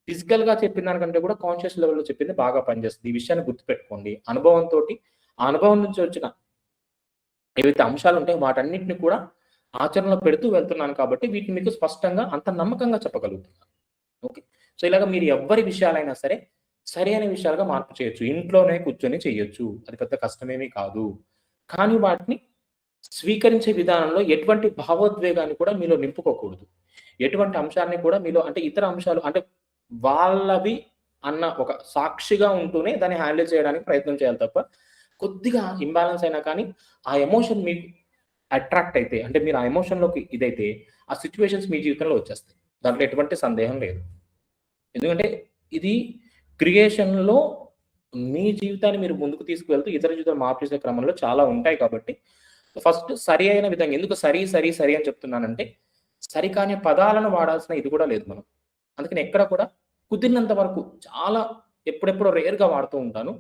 ఫిజికల్ గా చెప్పిన దానికంటే కూడా కాన్షియస్ లెవెల్లో చెప్పింది బాగా పనిచేస్తుంది. ఈ విషయాన్ని గుర్తుపెట్టుకోండి. అనుభవంతో ఆ అనుభవం నుంచి వచ్చిన ఏవైతే అంశాలు ఉంటాయో వాటన్నిటిని కూడా ఆచరణలో పెడుతూ వెళ్తున్నాను కాబట్టి వీటిని మీకు స్పష్టంగా అంత నమ్మకంగా చెప్పగలుగుతున్నాను. ఓకే, సో ఇలాగ మీరు ఎవ్వరి విషయాలైనా సరే సరైన విషయాలుగా మార్పు చేయొచ్చు, ఇంట్లోనే కూర్చొని చేయొచ్చు, అది పెద్ద కష్టమేమీ కాదు. కానీ వాటిని స్వీకరించే విధానంలో ఎటువంటి భావోద్వేగాన్ని కూడా మీలో నింపుకోకూడదు. ఎటువంటి అంశాన్ని కూడా మీలో అంటే ఇతర అంశాలు అంటే వాళ్ళవి అన్న ఒక సాక్షిగా ఉంటూనే దాన్ని హ్యాండిల్ చేయడానికి ప్రయత్నం చేయాలి తప్ప కొద్దిగా ఇంబ్యాలెన్స్ అయినా కానీ ఆ ఎమోషన్ మీకు అట్రాక్ట్ అయితే అంటే మీరు ఆ ఎమోషన్లోకి ఇదైతే ఆ సిచ్యువేషన్స్ మీ జీవితంలో వచ్చేస్తాయి, దాంట్లో ఎటువంటి సందేహం లేదు. ఎందుకంటే ఇది క్రియేషన్లో మీ జీవితాన్ని మీరు ముందుకు తీసుకువెళ్తూ ఇతర జీవితాలు మార్పు చేసే క్రమంలో చాలా ఉంటాయి. కాబట్టి ఫస్ట్ సరి అయిన విధంగా, ఎందుకు సరి సరి సరి అని చెప్తున్నానంటే సరికాని పదాలను వాడాల్సిన ఇది కూడా లేదు మనం. అందుకని ఎక్కడ కూడా కుదిరినంత వరకు చాలా ఎప్పుడెప్పుడో రేర్గా వాడుతూ ఉంటాను.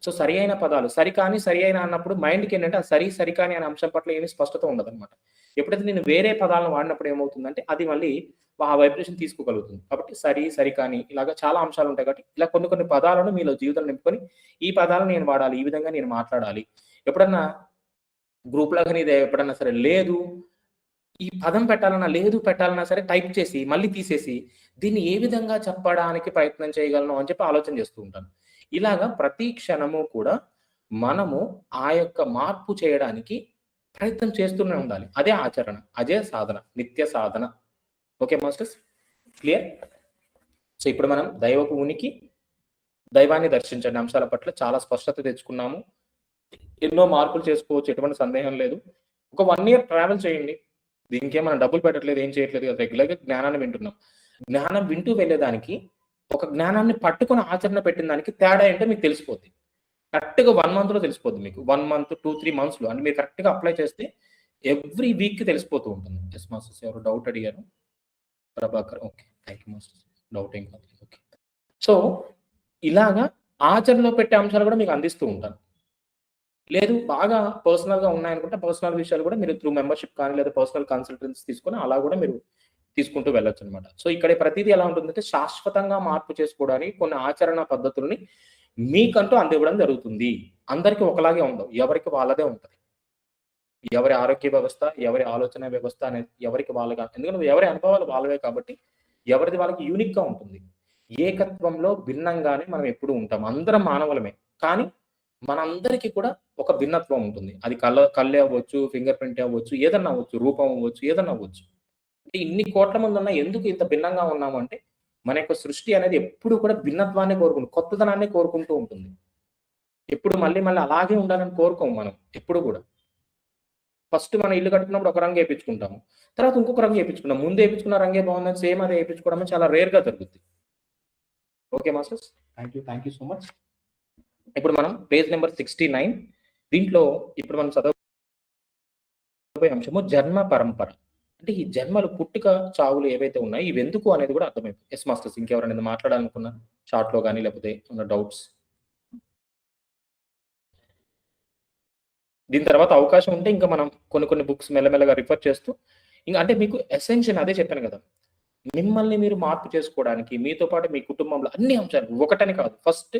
సో సరి అయిన పదాలు, సరికాని సరి అయిన అన్నప్పుడు మైండ్కి ఏంటంటే ఆ సరికాని అనే అంశం పట్ల ఏమీ స్పష్టత ఉండదు అనమాట. ఎప్పుడైతే నేను వేరే పదాలను వాడినప్పుడు ఏమవుతుందంటే అది మళ్ళీ ఆ వైబ్రేషన్ తీసుకోగలుగుతుంది. కాబట్టి సరికాని ఇలాగా చాలా అంశాలు ఉంటాయి. కాబట్టి ఇలా కొన్ని పదాలను మీలో జీవితం నింపుకొని ఈ పదాలను నేను వాడాలి, ఈ విధంగా నేను మాట్లాడాలి. ఎప్పుడన్నా గ్రూప్ లాగా ఇది ఎప్పుడన్నా సరే లేదు ఈ పదం పెట్టాలన్నా సరే టైప్ చేసి మళ్ళీ తీసేసి దీన్ని ఏ విధంగా చెప్పడానికి ప్రయత్నం చేయగలను అని చెప్పి ఆలోచన చేస్తూ ఉంటాను. ఇలాగా ప్రతి క్షణము కూడా మనము ఆ యొక్క మార్పు చేయడానికి ప్రయత్నం చేస్తూనే ఉండాలి. అదే ఆచరణ, అదే సాధన, నిత్య సాధన. Okay masters, clear? సో ఇప్పుడు మనం దైవపు ఉనికి, దైవాన్ని దర్శించండి అంశాల పట్ల చాలా స్పష్టత తెచ్చుకున్నాము. ఎన్నో మార్పులు చేసుకోవచ్చు, ఎటువంటి సందేహం లేదు. ఒక 1 year ట్రావెల్ చేయండి, దీనికే మనం డబ్బులు పెట్టట్లేదు, ఏం చేయట్లేదు కదా, రెగ్యులర్గా జ్ఞానాన్ని వింటున్నాం. జ్ఞానం వింటూ వెళ్ళేదానికి ఒక జ్ఞానాన్ని పట్టుకుని ఆచరణ పెట్టిన దానికి తేడా ఏంటో మీకు తెలిసిపోద్ది. కరెక్ట్గా 1 month లో తెలిసిపోద్ది మీకు. 1 month 2-3 months లో అంటే మీరు కరెక్ట్గా అప్లై చేస్తే ఎవ్రీ వీక్ తెలిసిపోతూ ఉంటుంది. ఎస్ మాస్టర్స్, ఎవరు డౌట్ అడిగారు? Prabhakar, okay, thank you masters. Doubt ఏం కాదు. ఓకే, సో ఇలాగా ఆచరణలో పెట్టే అంశాలు కూడా మీకు అందిస్తూ ఉంటాను. లేదు బాగా పర్సనల్గా ఉన్నాయనుకుంటే పర్సనల్ విషయాలు కూడా మీరు త్రూ మెంబర్షిప్ కానీ లేదా పర్సనల్ కన్సల్టెన్సీ తీసుకొని అలా కూడా మీరు తీసుకుంటూ వెళ్ళొచ్చు అనమాట. సో ఇక్కడ ప్రతిదీ ఎలా ఉంటుందంటే శాశ్వతంగా మార్పు చేసుకోవడానికి కొన్ని ఆచరణ పద్ధతుల్ని మీకంటూ అందివ్వడం జరుగుతుంది. అందరికీ ఒకలాగే ఉండవు, ఎవరికి వాళ్ళదే ఉంటుంది. ఎవరి ఆరోగ్య వ్యవస్థ, ఎవరి ఆలోచన వ్యవస్థ అనేది ఎవరికి వాళ్ళగా, ఎందుకంటే ఎవరి అనుభవాలు వాళ్ళవే కాబట్టి ఎవరిది వాళ్ళకి యూనిక్ గా ఉంటుంది. ఏకత్వంలో భిన్నంగానే మనం ఎప్పుడు ఉంటాం. అందరం మానవులమే, కానీ మనందరికీ కూడా ఒక భిన్నత్వం ఉంటుంది. అది కళ్ళే అవ్వచ్చు, ఫింగర్ ప్రింట్ అవ్వచ్చు, ఏదన్నా అవ్వచ్చు, రూపం అవ్వచ్చు, ఏదన్నా అవ్వచ్చు. అంటే ఇన్ని కోట్ల మంది ఉన్నా ఎందుకు ఇంత భిన్నంగా ఉన్నాము అంటే మన యొక్క సృష్టి అనేది ఎప్పుడు కూడా భిన్నత్వాన్ని కోరుకుంటుంది, కొత్తదనాన్ని కోరుకుంటూ ఉంటుంది. ఎప్పుడు మళ్ళీ అలాగే ఉండాలని కోరుకోము మనం ఎప్పుడు కూడా. ఫస్ట్ మన ఇల్లు కట్టుకున్నప్పుడు ఒక రంగు వేయించుకుంటాము, తర్వాత ఇంకొక రంగు వేయించుకుంటాం. ముందు వేయించుకున్న రంగే బాగుందని సేమ్ అదే వేయించుకోవడం చాలా రేర్గా జరుగుతుంది. Okay masters, thank you so much. ఇప్పుడు మనం పేజ్ నెంబర్ 69, దీంట్లో ఇప్పుడు మనం చదవబోయే అంశము జన్మ పరంపర. అంటే ఈ జన్మలు, పుట్టుక, చావులు ఏవైతే ఉన్నాయో ఇవి ఎందుకు అనేది కూడా అర్థమైపోయింది. ఎస్ మాస్టర్స్, ఇంకెవరైనా మాట్లాడాలనుకున్నారు షార్ట్ లో కానీ లేకపోతే ఉన్న డౌట్స్? దీని తర్వాత అవకాశం ఉంటే ఇంకా మనం కొన్ని బుక్స్ మెల్లమెల్లగా రిఫర్ చేస్తూ ఇంకా అంటే మీకు ఎసెన్షియల్ అదే చెప్పాను కదా, మిమ్మల్ని మీరు మార్పు చేసుకోవడానికి మీతో పాటు మీ కుటుంబంలో అన్ని అంశాలు ఒకటని కాదు. ఫస్ట్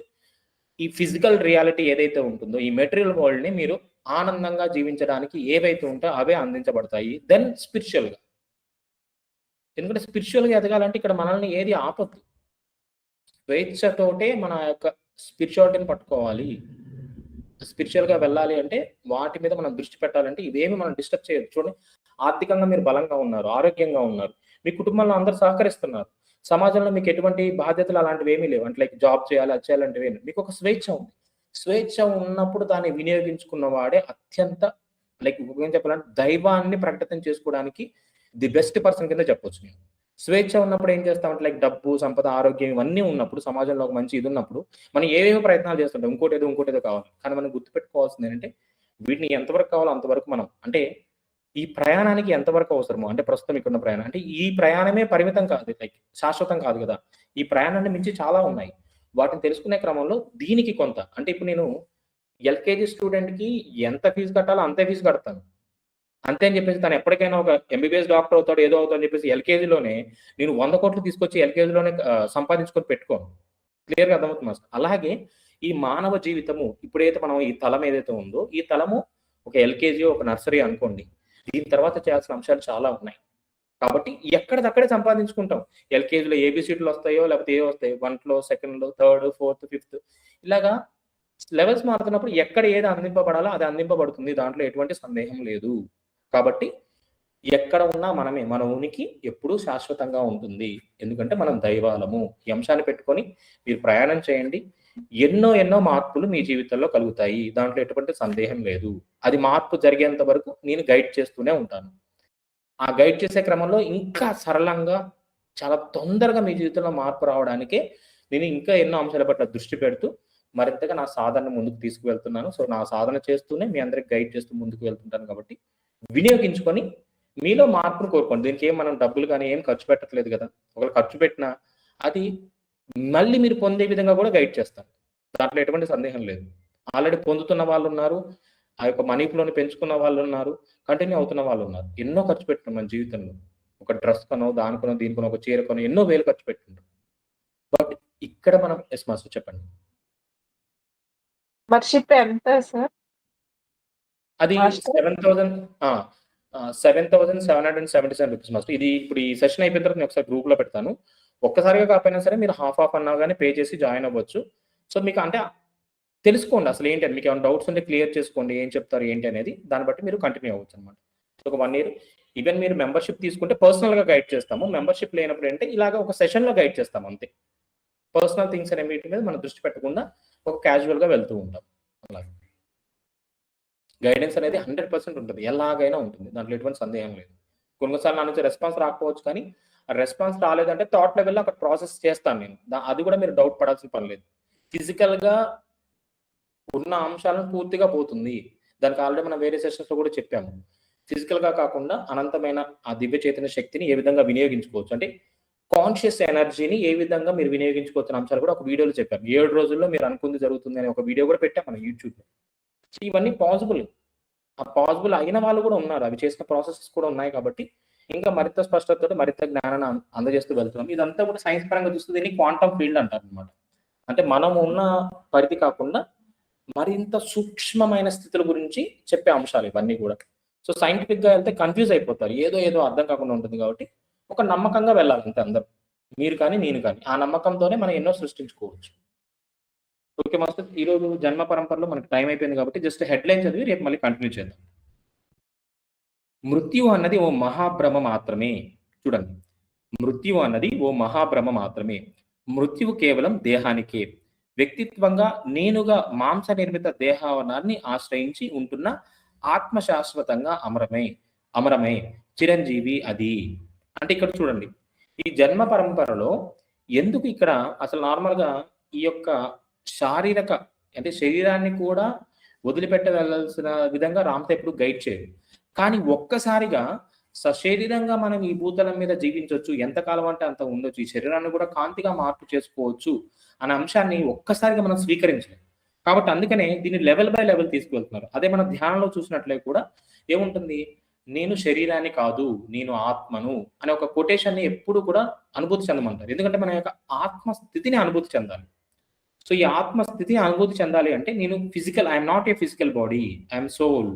ఈ ఫిజికల్ రియాలిటీ ఏదైతే ఉంటుందో ఈ మెటీరియల్ వరల్డ్ ని మీరు ఆనందంగా జీవించడానికి ఏవైతే ఉంటాయో అవే అందించబడతాయి. దెన్ స్పిరిచువల్ గా, ఎందుకంటే స్పిరిచువల్ గా ఎదగాలంటే ఇక్కడ మనల్ని ఏది ఆపద్దు. స్వేచ్ఛతోటే మన యొక్క స్పిరిచువాలిటీని పట్టుకోవాలి. స్పిరిచువల్ గా వెళ్ళాలి అంటే వాటి మీద మనం దృష్టి పెట్టాలంటే ఇవేమి మనం డిస్టర్బ్ చేయొచ్చు. చూడండి, ఆర్థికంగా మీరు బలంగా ఉన్నారు, ఆరోగ్యంగా ఉన్నారు, మీ కుటుంబంలో అందరూ సహకరిస్తున్నారు, సమాజంలో మీకు ఎటువంటి బాధ్యతలు అలాంటివి ఏమీ లేవు. అంటే లైక్ జాబ్ చేయాలి, అది చేయాలంటివి ఏమి, మీకు ఒక స్వేచ్ఛ ఉంది. స్వేచ్ఛ ఉన్నప్పుడు దాన్ని వినియోగించుకున్న వాడే అత్యంత లైక్ ఏం చెప్పాలంటే దైవాన్ని ప్రకటన చేసుకోవడానికి ది బెస్ట్ పర్సన్ కింద చెప్పొచ్చు నేను. స్వేచ్ఛ ఉన్నప్పుడు ఏం చేస్తామంటే లైక్ డబ్బు, సంపద, ఆరోగ్యం ఇవన్నీ ఉన్నప్పుడు సమాజంలో ఒక మంచి ఇది ఉన్నప్పుడు మనం ఏవేవో ప్రయత్నాలు చేస్తుంటాం. ఇంకోటేదో కావాలి. కానీ మనం గుర్తుపెట్టుకోవాల్సింది ఏంటంటే వీటిని ఎంతవరకు కావాలో అంతవరకు మనం అంటే ఈ ప్రయాణానికి ఎంతవరకు అవసరమో అంటే ప్రస్తుతం ఇక్కడ ఉన్న ప్రయాణం అంటే ఈ ప్రయాణమే పరిమితం కాదు, లైక్ శాశ్వతం కాదు కదా. ఈ ప్రయాణాన్ని మించి చాలా ఉన్నాయి. వాటిని తెలుసుకునే క్రమంలో దీనికి కొంత అంటే ఇప్పుడు నేను ఎల్కేజీ స్టూడెంట్‌కి ఎంత ఫీజు కట్టాలో అంతే ఫీజు కడతాను. అంతే అని చెప్పేసి తను ఎప్పటికైనా ఒక ఎంబీబీఎస్ డాక్టర్ అవుతాడు, ఏదో అవుతాడు అని చెప్పేసి ఎల్కేజీలోనే నేను 100 కోట్లు తీసుకొచ్చి ఎల్కేజీలోనే సంపాదించుకొని పెట్టుకోను. క్లియర్‌గా అర్థమవుతుంది మాస్టర్. అలాగే ఈ మానవ జీవితము ఇప్పుడైతే మనం ఈ తలం ఏదైతే ఉందో ఈ తలము ఒక ఎల్కేజీ, ఒక నర్సరీ అనుకోండి. దీని తర్వాత చేయాల్సిన అంశాలు చాలా ఉన్నాయి. కాబట్టి ఎక్కడిదక్కడే సంపాదించుకుంటాం. ఎల్కేజీలో ఏబీసీడీలు వస్తాయో లేకపోతే ఏ వస్తాయి 1లో, 2లో, 3, 4, 5 ఇలాగా లెవెల్స్ మారుతున్నప్పుడు ఎక్కడ ఏది అందింపబడాలో అది అందింపబడుతుంది. దాంట్లో ఎటువంటి సందేహం లేదు. కాబట్టి ఎక్కడ ఉన్నా మనమే, మన ఉనికి ఎప్పుడూ శాశ్వతంగా ఉంటుంది. ఎందుకంటే మనం దైవాలము. ఈ అంశాన్ని పెట్టుకొని మీరు ప్రయాణం చేయండి. ఎన్నో మార్పులు మీ జీవితంలో కలుగుతాయి. దాంట్లో ఎటువంటి సందేహం లేదు. అది మార్పు జరిగేంత వరకు నేను గైడ్ చేస్తూనే ఉంటాను. ఆ గైడ్ చేసే క్రమంలో ఇంకా సరళంగా చాలా తొందరగా మీ జీవితంలో మార్పు రావడానికే నేను ఇంకా ఎన్నో అంశాల పట్ల దృష్టి పెడుతూ మరింతగా నా సాధనను ముందుకు తీసుకువెళ్తున్నాను. సో నా సాధన చేస్తూనే మీ అందరికి గైడ్ చేస్తూ ముందుకు వెళ్తుంటాను. కాబట్టి వినియోగించుకొని మీలో మార్పును కోరుకోండి. దీనికి ఏం మనం డబ్బులు కానీ ఏం ఖర్చు పెట్టట్లేదు కదా. ఒకవేళ ఖర్చు పెట్టినా అది మళ్ళీ మీరు పొందే విధంగా కూడా గైడ్ చేస్తాను. దాంట్లో ఎటువంటి సందేహం లేదు. ఆల్రెడీ పొందుతున్న వాళ్ళు ఉన్నారు, ఆ యొక్క మనీ ఫ్లోని పెంచుకున్న వాళ్ళు ఉన్నారు, కంటిన్యూ అవుతున్న వాళ్ళు ఉన్నారు. ఎన్నో ఖర్చు పెట్టినాం మన జీవితంలో. ఒక డ్రెస్ కొనో, దానికొనో, దీనికొనో, ఒక చీర కొనో ఎన్నో వేలు ఖర్చు పెట్టుకుంటాం. బట్ ఇక్కడ మనం ఎస్ మాస్టర్ చెప్పండి. మెంబర్‌షిప్ ఎంత సార్? అది మాస్టర్ 7,777 రూపీస్ మాస్టర్. ఇది ఇప్పుడు ఈ సెషన్ అయిపోయిన తర్వాత నేను ఒకసారి గ్రూప్ లో పెడతాను. ఒక్కసారిగా కాకపోయినా సరే మీరు హాఫ్ అన్నా కానీ పే చేసి జాయిన్ అవ్వచ్చు. సో మీకు అంటే తెలుసుకోండి అసలు ఏంటి అని. మీకు ఏమైనా డౌట్స్ ఉంటే క్లియర్ చేసుకోండి, ఏం చెప్తారు ఏంటి అనేది. దాన్ని బట్టి మీరు కంటిన్యూ అవ్వచ్చు అనమాట. ఒక 1 ఇయర్ ఈవెన్ మీరు మెంబర్షిప్ తీసుకుంటే పర్సనల్ గా గైడ్ చేస్తాము. మెంబర్షిప్ లేనప్పుడు అంటే ఇలాగ ఒక సెషన్ లో గైడ్ చేస్తాము అంతే. పర్సనల్ థింగ్స్ అనే వీటి మీద మనం దృష్టి పెట్టకుండా ఒక క్యాజువల్ గా వెళ్తూ ఉంటాం. అలాగే గైడెన్స్ అనేది 100% ఉంటుంది. ఎలాగైనా ఉంటుంది. దాంట్లో ఎటువంటి సందేహం లేదు. కొన్నిసార్లు నా నుంచి రెస్పాన్స్ రాకపోవచ్చు, కానీ ఆ రెస్పాన్స్ రాలేదంటే థాట్ లెవెల్లో అక్కడ ప్రాసెస్ చేస్తాను నేను. అది కూడా మీరు డౌట్ పడాల్సిన పని లేదు. ఫిజికల్ గా ఉన్న అంశాలను పూర్తిగా పోతుంది. దానికి ఆల్రెడీ మనం వేరే సెషన్స్ లో కూడా చెప్పాము. ఫిజికల్ గా కాకుండా అనంతమైన ఆ దివ్య చైతన్య శక్తిని ఏ విధంగా వినియోగించుకోవచ్చు, అంటే కాన్షియస్ ఎనర్జీని ఏ విధంగా మీరు వినియోగించుకోవచ్చు అంశాలు కూడా ఒక వీడియోలో చెప్పాము. 7 రోజుల్లో మీరు అనుకుంది జరుగుతుంది అనే ఒక వీడియో కూడా పెట్టాం మనం యూట్యూబ్ లో. ఇవన్నీ పాసిబుల్. ఆ పాసిబుల్ అయిన వాళ్ళు కూడా ఉన్నారు. అవి చేసిన ప్రాసెసెస్ కూడా ఉన్నాయి. కాబట్టి ఇంకా మరింత స్పష్టతతో మరింత జ్ఞానాన్ని అందజేస్తూ వెళ్తున్నాం. ఇదంతా కూడా సైన్స్ పరంగా చూస్తే దీన్ని క్వాంటమ్ ఫీల్డ్ అంటారు అనమాట. అంటే మనం ఉన్న పరిధి కాకుండా మరింత సూక్ష్మమైన స్థితుల గురించి చెప్పే అంశాలు ఇవన్నీ కూడా. సో సైంటిఫిక్ గా వెళ్తే కన్ఫ్యూజ్ అయిపోతారు. ఏదో అర్థం కాకుండా ఉంటుంది. కాబట్టి ఒక నమ్మకంగా వెళ్ళాలి అంతే అందరూ. మీరు కానీ నేను కానీ ఆ నమ్మకంతోనే మనం ఎన్నో సృష్టించుకోవచ్చు. ఓకే మాస్టర్, ఈరోజు జన్మ పరంపరలో మనకు టైం అయిపోయింది కాబట్టి జస్ట్ హెడ్లైన్ చదివి రేపు మళ్ళీ కంటిన్యూ చేద్దాం. మృత్యు అన్నది ఓ మహాభ్రమ మాత్రమే. చూడండి, మృత్యు అన్నది ఓ మహాభ్రమ మాత్రమే. మృత్యువు కేవలం దేహానికే. వ్యక్తిత్వంగా నేనుగా మాంస నిర్మిత దేహావరణాన్ని ఆశ్రయించి ఉంటున్న ఆత్మ శాశ్వతంగా అమరమే చిరంజీవి అది. అంటే ఇక్కడ చూడండి, ఈ జన్మ పరంపరలో ఎందుకు ఇక్కడ అసలు నార్మల్ గా ఈ యొక్క శారీరక అంటే శరీరాన్ని కూడా వదిలిపెట్ట వెళ్ళాల్సిన విధంగా రామత ఎప్పుడు గైడ్ చేయరు. కానీ ఒక్కసారిగా సశరీరంగా మనం ఈ భూతలం మీద జీవించవచ్చు, ఎంతకాలం అంటే అంత ఉండొచ్చు, ఈ శరీరాన్ని కూడా కాంతిగా మార్పు చేసుకోవచ్చు అనే అంశాన్ని ఒక్కసారిగా మనం స్వీకరించలేం. కాబట్టి అందుకనే దీన్ని లెవెల్ బై లెవెల్ తీసుకువెళ్తున్నారు. అదే మన ధ్యానంలో చూసినట్లే కూడా ఏముంటుంది, నేను శరీరాన్ని కాదు నేను ఆత్మను అనే ఒక కొటేషన్ ని ఎప్పుడు కూడా అనుభూతి చెందమంటారు. ఎందుకంటే మన యొక్క ఆత్మస్థితిని అనుభూతి చెందాలి. సో ఈ ఆత్మస్థితిని అనుభూతి చెందాలి అంటే నేను physical, I am not a physical body, I am soul.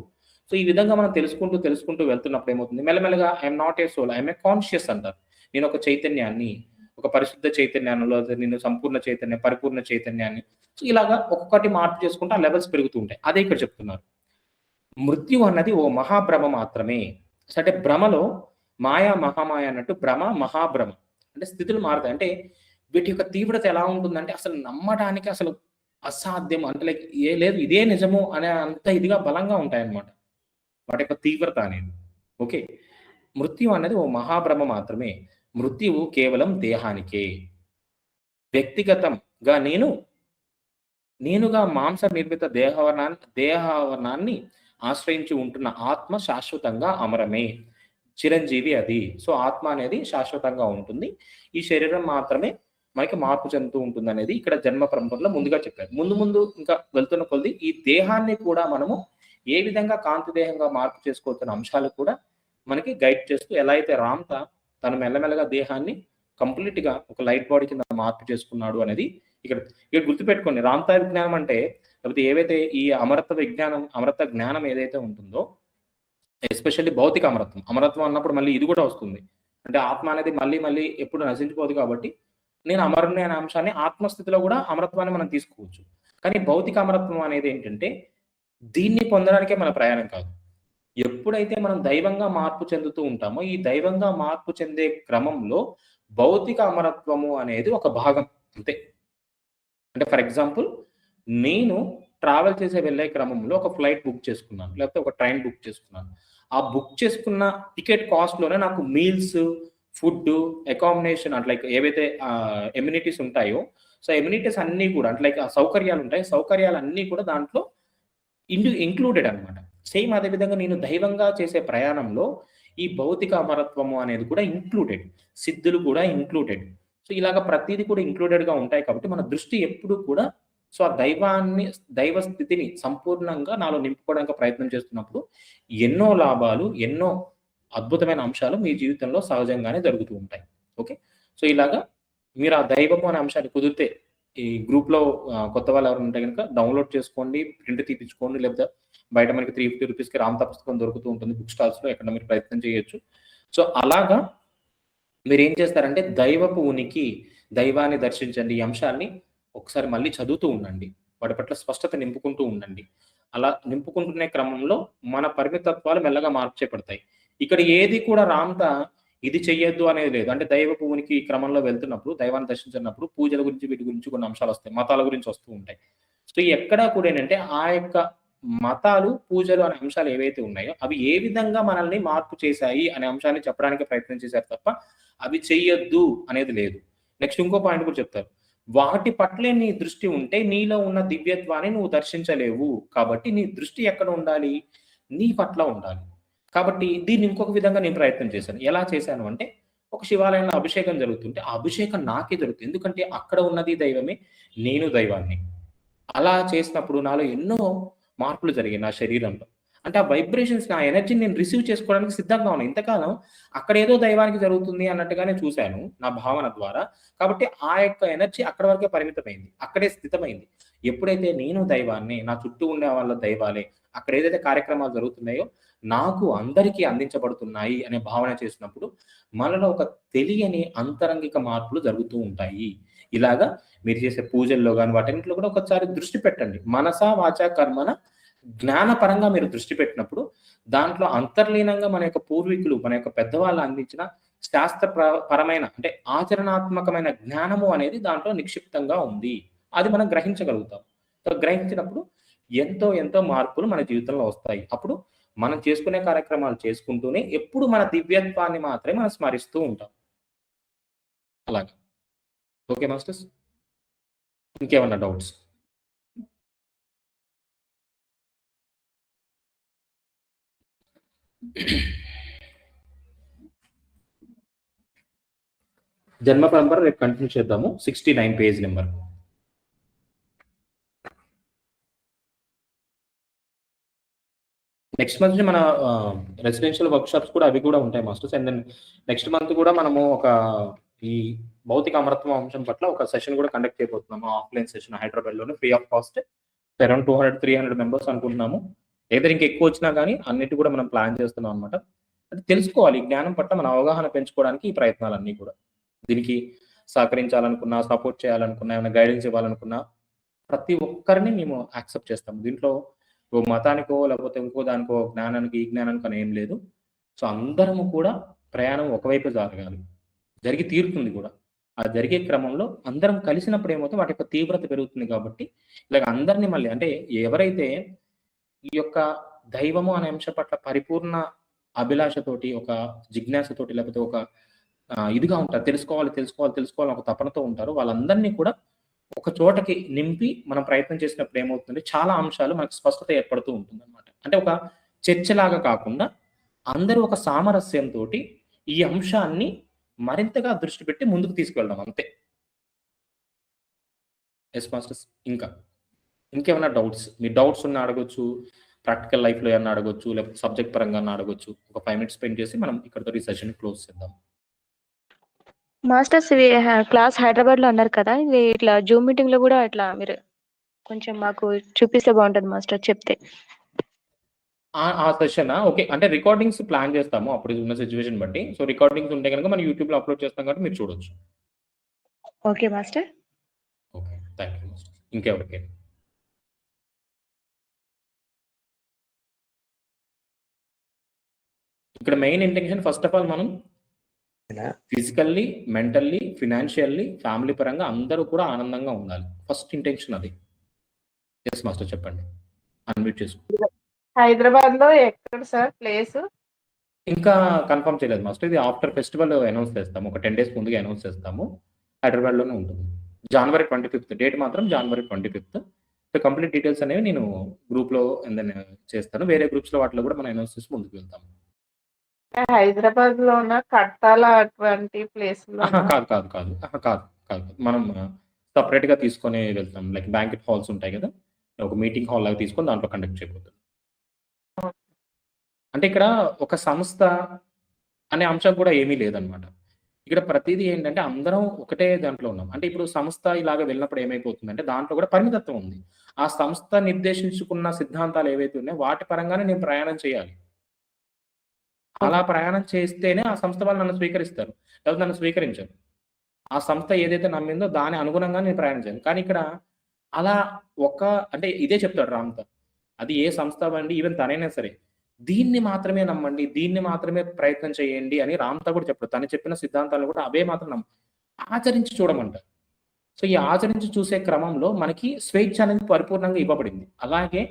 So ఈ విధంగా మనం తెలుసుకుంటూ వెళ్తున్నప్పుడు ఏమవుతుంది, మెల్లమెల్లగా I am not a soul, I am a conscious అంటారు. నేను ఒక చైతన్యాన్ని, ఒక పరిశుద్ధ చైతన్యాన్ని, నేను సంపూర్ణ చైతన్యం, పరిపూర్ణ చైతన్యాన్ని. సో ఇలాగా ఒక్కొక్కటి మార్పు చేసుకుంటూ ఆ లెవెల్స్ పెరుగుతూ ఉంటాయి. అదే ఇక్కడ చెప్తున్నారు. మృత్యు అన్నది ఓ మహాభ్రమ మాత్రమే. అంటే భ్రమలో మాయా మహామాయ అన్నట్టు భ్రమ మహాభ్రమ అంటే స్థితులు మారుతాయి. అంటే వీటి యొక్క తీవ్రత ఎలా ఉంటుందంటే అసలు నమ్మడానికి అసలు అసాధ్యం అంటే లైక్ లేదు ఇదే నిజము అనే అంత ఇదిగా బలంగా ఉంటాయన్నమాట వాటి యొక్క తీవ్రత అనేది. ఓకే. మృత్యు అనేది ఓ మహాభ్రమ మాత్రమే. మృత్యువు కేవలం దేహానికే. వ్యక్తిగతంగా నేనుగా మాంస నిర్మిత దేహావరణాన్ని ఆశ్రయించి ఉంటున్న ఆత్మ శాశ్వతంగా అమరమే. చిరంజీవి అది. సో, ఆత్మ అనేది శాశ్వతంగా ఉంటుంది. ఈ శరీరం మాత్రమే మనకి మార్పు చెందుతూ ఉంటుందనేది ఇక్కడ జన్మ పరంపరలో ముందుగా చెప్పారు. ముందు ఇంకా వెళ్తున్న కొద్దీ ఈ దేహాన్ని కూడా మనము ఏ విధంగా కాంతి దేహంగా మార్పు చేసుకోవచ్చన్న అంశాలు కూడా మనకి గైడ్ చేస్తూ ఎలా అయితే రామ్‌త తను మెల్లమెల్లగా దేహాన్ని కంప్లీట్‌గా ఒక లైట్ బాడీ కింద మార్పు చేసుకున్నాడు అనేది ఇక్కడ గుర్తుపెట్టుకోండి. రామ్‌తా విజ్ఞానం అంటే లేకపోతే ఏవైతే ఈ అమరత్వ జ్ఞానం ఏదైతే ఉంటుందో ఎస్పెషల్లీ భౌతిక అమరత్వం. అమరత్వం అన్నప్పుడు మళ్ళీ ఇది కూడా వస్తుంది. అంటే ఆత్మ అనేది మళ్ళీ ఎప్పుడు నశించిపోదు కాబట్టి నేను అమరుని అనే అంశాన్ని ఆత్మస్థితిలో కూడా అమరత్వాన్ని మనం తీసుకోవచ్చు. కానీ భౌతిక అమరత్వం అనేది ఏంటంటే దీన్ని పొందడానికే మన ప్రయాణం కాదు. ఎప్పుడైతే మనం దైవంగా మార్పు చెందుతూ ఉంటామో ఈ దైవంగా మార్పు చెందే క్రమంలో భౌతిక అమరత్వము అనేది ఒక భాగం అంతే. అంటే ఫర్ ఎగ్జాంపుల్ నేను ట్రావెల్ చేసే వెళ్ళే క్రమంలో ఒక ఫ్లైట్ బుక్ చేసుకున్నాను. లేకపోతే ఒక ట్రైన్ బుక్ చేసుకున్నాను. ఆ బుక్ చేసుకున్న టికెట్ కాస్ట్‌లోనే నాకు మీల్స్, ఫుడ్, అకామిడేషన్ అంటే లైక్ ఏవైతే ఎమ్యూనిటీస్ ఉంటాయో సో ఎమ్యూనిటీస్ అన్నీ కూడా అంటే లైక్ ఆ సౌకర్యాలు ఉంటాయి. సౌకర్యాలన్నీ కూడా దాంట్లో ఇంక్లూడెడ్ అనమాట. సేమ్ అదే విధంగా నేను దైవంగా చేసే ప్రయాణంలో ఈ భౌతిక అమరత్వము అనేది కూడా ఇంక్లూడెడ్. సిద్ధులు కూడా ఇంక్లూడెడ్. సో ఇలాగ ప్రతీది కూడా ఇంక్లూడెడ్‌గా ఉంటాయి కాబట్టి మన దృష్టి ఎప్పుడూ కూడా సో ఆ దైవ స్థితిని సంపూర్ణంగా నాలో నింపుకోవడానికి ప్రయత్నం చేస్తున్నప్పుడు ఎన్నో లాభాలు, ఎన్నో అద్భుతమైన అంశాలు మీ జీవితంలో సహజంగానే జరుగుతూ ఉంటాయి. ఓకే. సో ఇలాగా మీరు ఆ దైవము అనే అంశాన్ని కుదిరితే ఈ గ్రూప్‌లో కొత్త వాళ్ళు ఎవరైనా ఉంటే గనుక డౌన్‌లోడ్ చేసుకోండి, ప్రింట్ తీపించుకోండి. లేకపోతే బయట మనకి ₹350కి రామ్‌తా పుస్తకం దొరుకుతూ ఉంటుంది బుక్ స్టాల్స్‌లో. ఎక్కడ మీరు ప్రయత్నం చేయొచ్చు. సో అలాగా మీరేం చేస్తారంటే దైవపు ఉనికి, దైవాన్ని దర్శించండి ఈ అంశాన్ని ఒకసారి మళ్ళీ చదువుతూ ఉండండి. వాటి పట్ల స్పష్టత నింపుకుంటూ ఉండండి. అలా నింపుకుంటునే క్రమంలో మన పరిమితత్వాలు మెల్లగా మార్పు చేపడతాయి. ఇక్కడ ఏది కూడా రామ్‌తా ఇది చెయ్యొద్దు అనేది లేదు. అంటే దైవపు ఉనికి క్రమంలో వెళ్తున్నప్పుడు, దైవాన్ని దర్శించినప్పుడు పూజల గురించి వీటి గురించి కొన్ని అంశాలొస్తాయి. మతాల గురించి వస్తూ ఉంటాయి. సో ఎక్కడా కూడా ఏంటంటే ఆ యొక్క మతాలు, పూజలు అనే అంశాలు ఏవైతే ఉన్నాయో అవి ఏ విధంగా మనల్ని మార్పు చేశాయి అనే అంశాన్ని చెప్పడానికి ప్రయత్నం చేశారు తప్ప అవి చెయ్యొద్దు అనేది లేదు. నెక్స్ట్ ఇంకో పాయింట్ కూడా చెప్తారు. వాటి పట్లే నీ దృష్టి ఉంటే నీలో ఉన్న దివ్యత్వాన్ని నువ్వు దర్శించలేవు. కాబట్టి నీ దృష్టి ఎక్కడ ఉండాలి? నీ పట్ల ఉండాలి. కాబట్టి దీన్ని ఇంకొక విధంగా నేను ప్రయత్నం చేశాను. ఎలా చేశాను అంటే ఒక శివాలయంలో అభిషేకం జరుగుతుంటే ఆ అభిషేకం నాకే జరుగుతుంది. ఎందుకంటే అక్కడ ఉన్నది దైవమే, నేను దైవాన్ని. అలా చేసినప్పుడు నాలో ఎన్నో మార్పులు జరిగాయి నా శరీరంలో. అంటే ఆ వైబ్రేషన్స్ నా ఎనర్జీని నేను రిసీవ్ చేసుకోవడానికి సిద్ధంగా ఉన్నాను. ఇంతకాలం అక్కడేదో దైవానికి జరుగుతుంది అన్నట్టుగానే చూశాను నా భావన ద్వారా. కాబట్టి ఆ యొక్క ఎనర్జీ అక్కడి వరకే పరిమితమైంది. అక్కడే స్థితమైంది. ఎప్పుడైతే నేను దైవాన్ని, నా చుట్టూ ఉండే వాళ్ళ దైవాలే, అక్కడ ఏదైతే కార్యక్రమాలు జరుగుతున్నాయో నాకు అందరికీ అందించబడుతున్నాయి అనే భావన చేసినప్పుడు మనలో ఒక తెలియని అంతరంగిక మార్పులు జరుగుతూ ఉంటాయి. ఇలాగా మీరు చేసే పూజల్లో గాని వాటన్నిటిలో కూడా ఒకసారి దృష్టి పెట్టండి. మనసా, వాచా, కర్మన జ్ఞానపరంగా మీరు దృష్టి పెట్టినప్పుడు దాంట్లో అంతర్లీనంగా మన యొక్క పూర్వీకులు, మన యొక్క పెద్దవాళ్ళు అందించిన పరమైన అంటే ఆచరణాత్మకమైన జ్ఞానము అనేది దాంట్లో నిక్షిప్తంగా ఉంది. అది మనం గ్రహించగలుగుతాం. సో గ్రహించినప్పుడు ఎంతో మార్పులు మన జీవితంలో వస్తాయి. అప్పుడు మనం చేసుకునే కార్యక్రమాలు చేసుకుంటూనే ఎప్పుడు మన దివ్యత్వాన్ని మాత్రమే మనం స్మరిస్తూ ఉంటాం. అలాగా. Okay masters. ఇంకేమన్నా డౌట్స్? జన్మ పరంపర రేపు కంటిన్యూ చేద్దాము. 69 పేజ్ నెంబర్. నెక్స్ట్ మంత్ మన రెసిడెన్షియల్ వర్క్ షాప్స్ కూడా అవి కూడా ఉంటాయి మాస్టర్స్. అండ్ దెన్ నెక్స్ట్ మంత్ కూడా మనము ఒక ఈ భౌతిక అమరత్వం అంశం పట్ల ఒక సెషన్ కూడా కండక్ట్ చేయబోతున్నాము. ఆఫ్లైన్ సెషన్ హైదరాబాద్లోనే free of cost. Around 200-300 members అనుకుంటున్నాము. ఏదైనా ఇంకా ఎక్కువ వచ్చినా కానీ అన్నిటి కూడా మనం ప్లాన్ చేస్తున్నాం అనమాట. అంటే తెలుసుకోవాలి జ్ఞానం పట్ల మన అవగాహన పెంచుకోవడానికి ఈ ప్రయత్నాలన్నీ కూడా. దీనికి సహకరించాలనుకున్నా, సపోర్ట్ చేయాలనుకున్నా, ఏమైనా గైడెన్స్ ఇవ్వాలనుకున్నా ప్రతి ఒక్కరిని మేము యాక్సెప్ట్ చేస్తాము. దీంట్లో ఓ మతానికో లేకపోతే ఇంకో దానికో జ్ఞానానికి ఈ జ్ఞానానికి అని ఏం లేదు. సో అందరము కూడా ప్రయాణం ఒకవైపు జరగాలి, జరిగి తీరుతుంది కూడా. అది జరిగే క్రమంలో అందరం కలిసినప్పుడు ఏమవుతుంది వాటి యొక్క తీవ్రత పెరుగుతుంది కాబట్టి ఇలాగ అందరినీ మళ్ళీ అంటే ఎవరైతే ఈ యొక్క దైవము అనే అంశం పట్ల పరిపూర్ణ అభిలాషతోటి, ఒక జిజ్ఞాసతోటి లేకపోతే ఒక ఇదిగా ఉంటారు. తెలుసుకోవాలి ఒక తపనతో ఉంటారు. వాళ్ళందరినీ కూడా ఒక చోటకి నింపి మనం ప్రయత్నం చేసినప్పుడు ఏమవుతుందంటే చాలా అంశాలు మనకు స్పష్టత ఏర్పడుతూ ఉంటుందన్నమాట. అంటే ఒక చర్చలాగా కాకుండా అందరూ ఒక సామరస్యంతోటి ఈ అంశాన్ని మరింతగా దృష్టి పెట్టి ముందుకు తీసుకెళ్దాం అంతే. Yes masters. ఇంకేమైనా డౌట్స్? మీ డౌట్స్ ఉన్నా అడగొచ్చు. ప్రాక్టికల్ లైఫ్‌లో ఏమన్నా అడగొచ్చు. లేకపోతే సబ్జెక్ట్ పరంగా అన్నా అడగొచ్చు. ఒక 5 మినిట్స్ స్పెండ్ చేసి మనం ఇక్కడితో ఈ సెషన్ క్లోజ్ చేద్దాం. మాస్టర్స్ ఇవి క్లాస్ హైదరాబాద్‌లో అన్నారు కదా! ఇది ఇట్లా జూమ్ మీటింగ్‌లో కూడా ఇట్లా మీరు కొంచెం మాకు చూపిస్తే బాగుంటది మాస్టర్ చెప్తే. ఆ సెషనా? ఓకే. అంటే రికార్డింగ్స్ ప్లాన్ చేస్తాము అప్పుడు ఉన్న సిట్యుయేషన్ బట్టి. సో, రికార్డింగ్స్ ఉంటే గనుక మనం యూట్యూబ్‌లో అప్‌లోడ్ చేస్తాం కాబట్టి మీరు చూడొచ్చు. Okay master. Okay. Thank you master. ఇంకెవరికైనా? ఇక్కడ main intention first of all మనం ఫిజికల్లీ, మెంటల్లీ, ఫైనాన్షియల్లీ, ఫ్యామిలీ పరంగా అందరూ కూడా ఆనందంగా ఉండాలి. ఫస్ట్ ఇంటెన్షన్ అది. యెస్ మాస్టర్ చెప్పండి. అన్‌మ్యూట్ చేసుకోండి. హైదరాబాద్‌లో ఎక్కడ సార్ ప్లేసు? ఇంకా కన్ఫర్మ్ చేయలేదు మాస్టర్. ఇది ఆఫ్టర్ ఫెస్టివల్ అనౌన్స్ చేస్తాము. ఒక 10 డేస్ ముందుగా అనౌన్స్ చేస్తాము. హైదరాబాద్‌లోనే ఉంటుంది. జనవరి 25 డేట్ మాత్రం జనవరి 25. సో, కంప్లీట్ డీటెయిల్స్ అనేవి నేను గ్రూప్‌లో చేస్తాను. వేరే గ్రూప్స్‌లో వాటిలో కూడా మనం అనౌన్స్ చేసి ముందుకు వెళ్తాము. హైదరాబాద్‌లోన కట్టాల అటువంటి అహా! ప్లేస్‌లోనా? కాదు. మనం సెపరేట్‌గా తీసుకొని వెళ్తాం. లైక్ బ్యాంక్వెట్ హాల్స్ ఉంటాయి కదా! ఒక మీటింగ్ హాల్ లాగా తీసుకొని దాంట్లో కండక్ట్ చేయబోతున్నాం. అంటే ఇక్కడ ఒక సంస్థ అనే అంశం కూడా ఏమీ లేదనమాట. ఇక్కడ ప్రతీదీ ఏంటంటే అందరం ఒకటే దాంట్లో ఉన్నాం. అంటే ఇప్పుడు సంస్థ ఇలాగ వెళ్ళినప్పుడు ఏమైపోతుందంటే దాంట్లో కూడా పరిమితత్వం ఉంది. ఆ సంస్థ నిర్దేశించుకున్న సిద్ధాంతాలు ఏవైతే ఉన్నాయో వాటి పరంగానే నేను ప్రయాణం చేయాలి. అలా ప్రయాణం చేస్తేనే ఆ సంస్థ వాళ్ళు నన్ను స్వీకరిస్తారు. లేకపోతే నన్ను స్వీకరించరు. ఆ సంస్థ ఏదైతే నమ్మిందో దాని అనుగుణంగా నేను ప్రయాణం చేయాలి. కానీ ఇక్కడ అలా అంటే ఇదే చెప్తాడు రామ్‌త. అది ఏ సంస్థ అవ్వండి, ఈవెన్ తనైనా సరే. దీన్ని మాత్రమే నమ్మండి. దీన్ని మాత్రమే ప్రయత్నం చేయండి అని రామ్‌త కూడా చెప్పడు. తను చెప్పిన సిద్ధాంతాలు కూడా అవే మాత్రం ఆచరించి చూడమంటారు. సో, ఈ ఆచరించి చూసే క్రమంలో మనకి స్వేచ్ఛ అనేది పరిపూర్ణంగా ఇవ్వబడింది. అలాగే